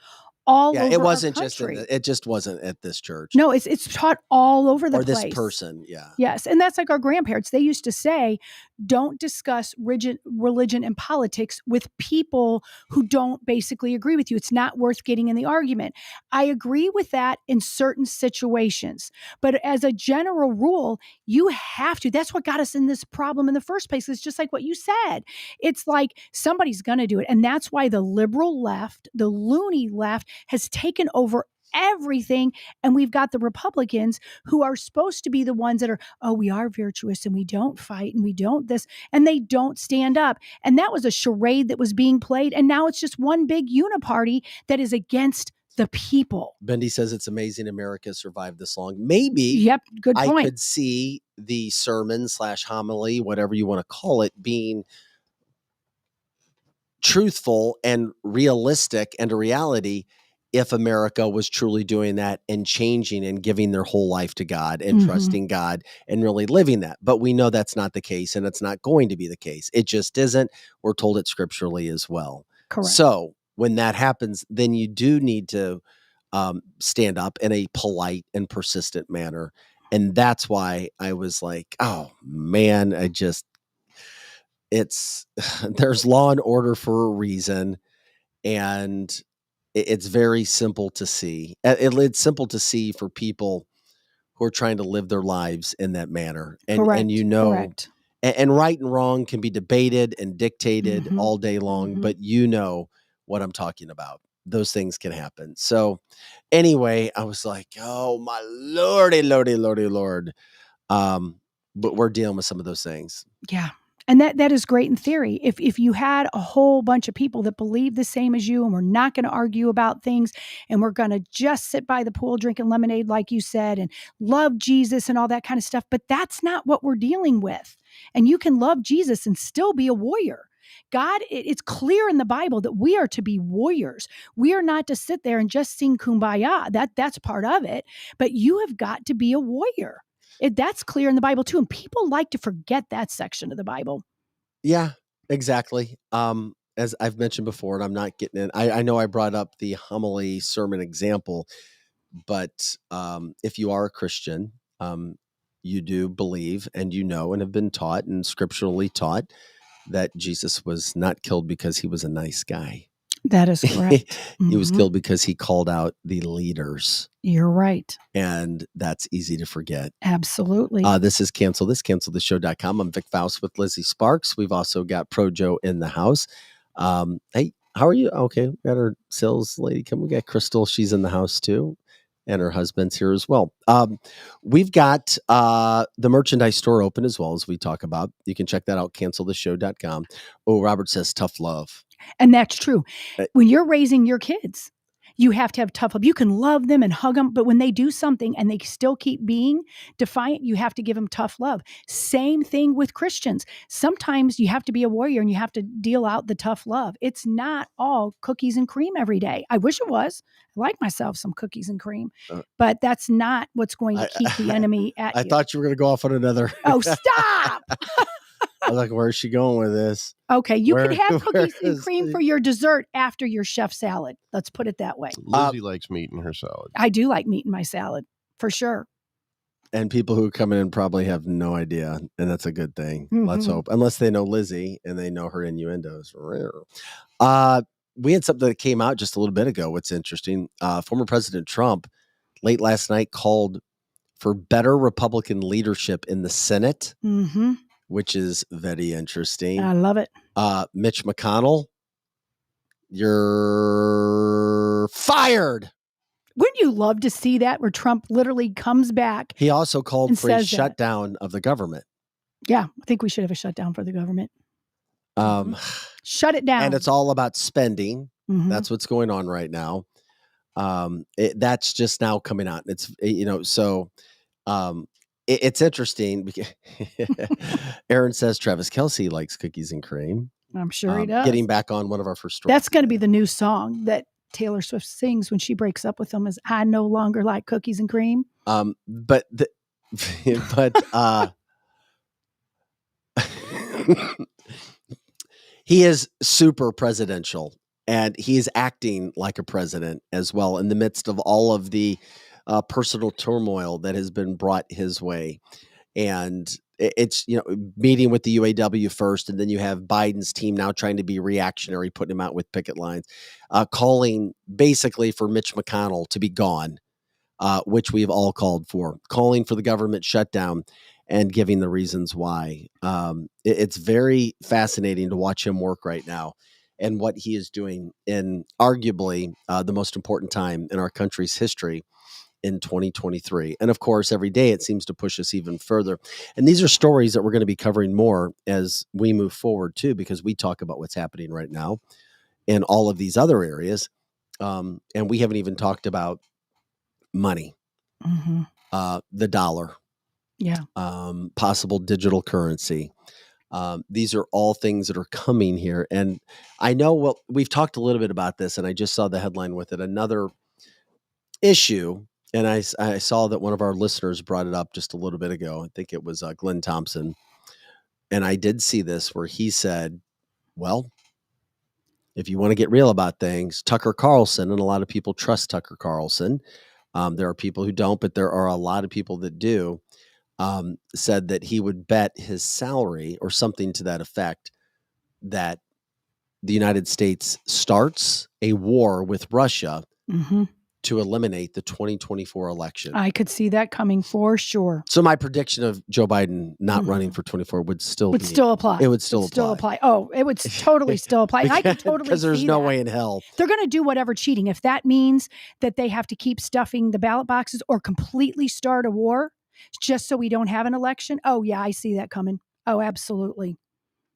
all over it wasn't our just country. it just wasn't at this church. No, it's taught all over the or place. This person. Yeah. Yes. And that's like our grandparents. They used to say, don't discuss religion and politics with people who don't basically agree with you. It's not worth getting in the argument. I agree with that in certain situations. But as a general rule, you have to. That's what got us in this problem in the first place. It's just like what you said. It's like somebody's going to do it. And that's why the liberal left, the loony left, has taken over everything. And we've got the Republicans who are supposed to be the ones that are, we are virtuous and we don't fight and we don't this, and they don't stand up. And that was a charade that was being played. And now it's just one big uniparty that is against the people. Bendy says it's amazing America survived this long. Maybe. Yep. Good point. I could see the sermon / homily, whatever you want to call it, being truthful and realistic and a reality if America was truly doing that and changing and giving their whole life to God and trusting God and really living that. But we know that's not the case, and it's not going to be the case. It just isn't. We're told it scripturally as well. Correct. So when that happens, then you do need to stand up in a polite and persistent manner. And that's why I was like, oh man, there's law and order for a reason. And it's very simple to see. It's simple to see for people who are trying to live their lives in that manner. And, Correct. Correct. And right and wrong can be debated and dictated all day long, but you know what I'm talking about. Those things can happen. So anyway, I was like, oh my Lordy. But we're dealing with some of those things. Yeah. And that is great in theory. If you had a whole bunch of people that believe the same as you, and we're not going to argue about things, and we're going to just sit by the pool drinking lemonade, like you said, and love Jesus and all that kind of stuff. But that's not what we're dealing with. And you can love Jesus and still be a warrior. God, it's clear in the Bible that we are to be warriors. We are not to sit there and just sing kumbaya. That's part of it. But you have got to be a warrior. That's clear in the Bible too. And people like to forget that section of the Bible. Yeah, exactly. As I've mentioned before, and I'm not getting in, I know I brought up the homily sermon example, but if you are a Christian, you do believe and you know and have been taught and scripturally taught that Jesus was not killed because he was a nice guy. That is correct. He was killed because he called out the leaders. You're right. And that's easy to forget. Absolutely. This is cancelthisshow.com. I'm Vic Faust with Lizzie Sparks. We've also got Pro Joe in the house. Hey, how are you? Okay, we got our sales lady come. We got Crystal. She's in the house too. And her husband's here as well. We've got the merchandise store open as well, as we talk about. You can check that out, cancelthisshow.com. Oh, Robert says tough love. And that's true. When you're raising your kids, you have to have tough love. You can love them and hug them, but when they do something and they still keep being defiant, you have to give them tough love. Same thing with Christians. Sometimes you have to be a warrior and you have to deal out the tough love. It's not all cookies and cream every day. I wish it was. I like myself some cookies and cream, but that's not what's going to keep the enemy at you. I thought you were going to go off on another. Oh, stop. I was like, where's she going with this? Okay, you can have cookies and cream for your dessert after your chef salad. Let's put it that way. Lizzie likes meat in her salad. I do like meat in my salad, for sure. And people who come in probably have no idea, and that's a good thing. Mm-hmm. Let's hope. Unless they know Lizzie and they know her innuendos. We had something that came out just a little bit ago. What's interesting, former President Trump late last night called for better Republican leadership in the Senate. Mm-hmm. Which is very interesting. I love it. Mitch McConnell, you're fired. Wouldn't you love to see that where Trump literally comes back? He also called for a shutdown of the government. Yeah, I think we should have a shutdown for the government. Shut it down. And it's all about spending. Mm-hmm. That's what's going on right now. That's just now coming out. It's, it's interesting because Aaron says Travis Kelce likes cookies and cream. I'm sure he does. Getting back on one of our first stories. That's going to be the new song that Taylor Swift sings when she breaks up with him is I no longer like cookies and cream. He is super presidential and he is acting like a president as well in the midst of all of the personal turmoil that has been brought his way. And it's, meeting with the UAW first, and then you have Biden's team now trying to be reactionary, putting him out with picket lines, calling basically for Mitch McConnell to be gone, which we've all called for, calling for the government shutdown and giving the reasons why. It's very fascinating to watch him work right now and what he is doing in arguably the most important time in our country's history in 2023. And of course, every day it seems to push us even further. And these are stories that we're going to be covering more as we move forward too, because we talk about what's happening right now in all of these other areas. And we haven't even talked about money, the dollar, possible digital currency. These are all things that are coming here. And I know, we've talked a little bit about this, and I just saw the headline with it, another issue. And I saw that one of our listeners brought it up just a little bit ago. I think it was Glenn Thompson. And I did see this where he said, well, if you want to get real about things, Tucker Carlson, and a lot of people trust Tucker Carlson. There are people who don't, but there are a lot of people that do, said that he would bet his salary or something to that effect that the United States starts a war with Russia to eliminate the 2024 election. I could see that coming for sure. So my prediction of Joe Biden not running for 24 would still apply. It would still apply. Oh, it would totally still apply. And I could totally because there's no way in hell. They're going to do whatever cheating. If that means that they have to keep stuffing the ballot boxes or completely start a war just so we don't have an election. Oh yeah, I see that coming. Oh, absolutely.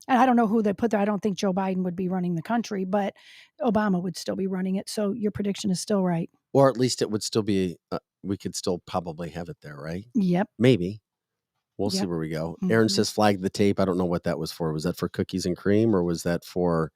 And I don't know who they put there. I don't think Joe Biden would be running the country, but Obama would still be running it. So your prediction is still right. Or at least it would still be, we could still probably have it there, right? Yep. Maybe. We'll see Yep. where we go. Aaron Mhm. says flag the tape. I don't know what that was for. Was that for cookies and cream, or was that for...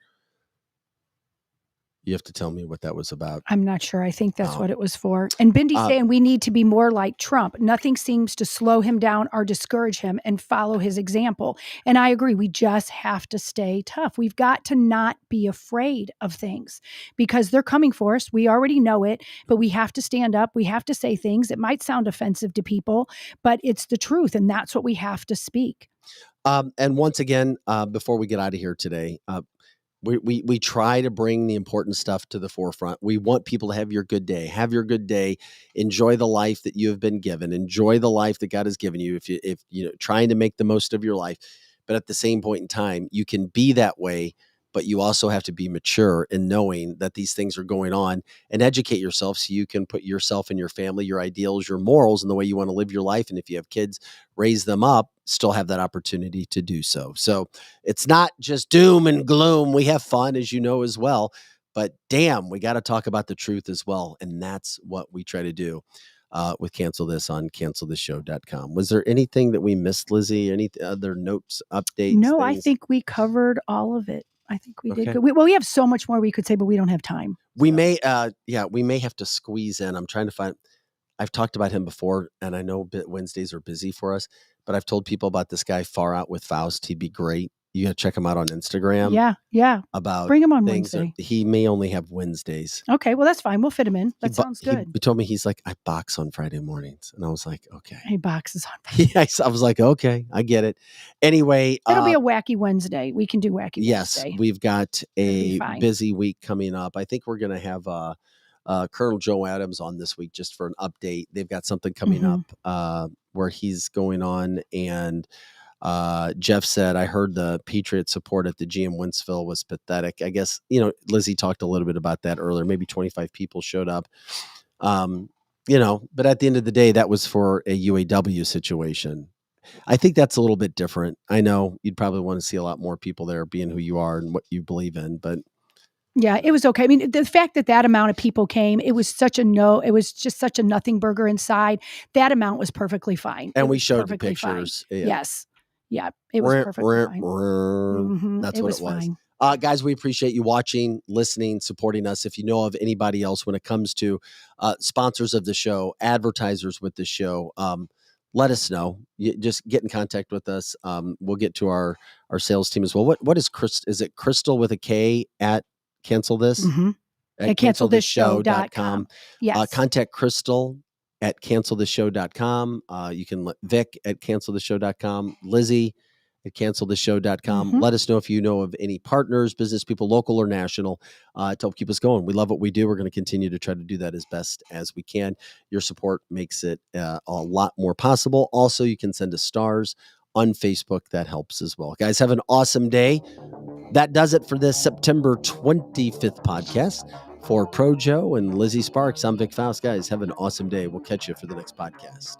You have to tell me what that was about. I'm not sure. I think that's Oh. what it was for. And Bindy's saying we need to be more like Trump. Nothing seems to slow him down or discourage him, and follow his example. And I agree. We just have to stay tough. We've got to not be afraid of things because they're coming for us. We already know it, but we have to stand up. We have to say things. It might sound offensive to people, but it's the truth. And that's what we have to speak. And once again, before we get out of here today, we try to bring the important stuff to the forefront. We want people to have your good day. Have your good day. Enjoy the life that you have been given. Enjoy the life that God has given you. If you know, trying to make the most of your life, but at the same point in time, you can be that way. But you also have to be mature in knowing that these things are going on, and educate yourself so you can put yourself and your family, your ideals, your morals, and the way you want to live your life. And if you have kids, raise them up, still have that opportunity to do so. So it's not just doom and gloom. We have fun, as you know, as well. But damn, we got to talk about the truth as well. And that's what we try to do with Cancel This on cancelthisshow.com. Was there anything that we missed, Lizzie? Any other notes, updates? No, I things? think we covered all of it. I think we did Okay. good. We have so much more we could say, but we don't have time. We may, we may have to squeeze in. I'm trying to find. I've talked about him before, and I know Wednesdays are busy for us, but I've told people about this guy Far Out with Faust. He'd be great. You got to check him out on Instagram. Yeah. About Bring him on things Wednesday. he may only have Wednesdays. Okay, well, that's fine. We'll fit him in. That sounds good. He told me he's like, I box on Friday mornings, and I was like, okay. He boxes on. Yes, I was like, okay, I get it. Anyway, It'll be a wacky Wednesday. We can do wacky yes, Wednesday. we've got a fine. busy week coming up. I think we're going to have Colonel Joe Adams on this week just for an update. They've got something coming up where he's going on, and Jeff said, I heard the Patriot support at the GM Wentzville was pathetic. I guess, Lizzie talked a little bit about that earlier. Maybe 25 people showed up. But at the end of the day, that was for a UAW situation. I think that's a little bit different. I know you'd probably want to see a lot more people there, being who you are and what you believe in, but yeah, it was okay. I mean, the fact that amount of people came, it was just such a nothing burger inside. That amount was perfectly fine. And we showed the pictures. Yeah. Yes. Yeah, it was perfectly fine. That's what it was. Fine. Guys, we appreciate you watching, listening, supporting us. If you know of anybody else when it comes to sponsors of the show, advertisers with the show, let us know. Just get in contact with us. We'll get to our sales team as well. What is is it Crystal with a K at Cancel This? At cancelthisshow.com. Yes. Contact Crystal at cancelthisshow.com. You can let Vic at cancelthisshow.com, Lizzie at cancelthisshow.com. Let us know if you know of any partners, business people, local or national, to help keep us going. We love what we do. We're going to continue to try to do that as best as we can. Your support makes it a lot more possible. Also, you can send us stars on Facebook. That helps as well. Guys, have an awesome day. That does it for this September 25th podcast. For Pro Joe and Lizzie Sparks, I'm Vic Faust. Guys, have an awesome day. We'll catch you for the next podcast.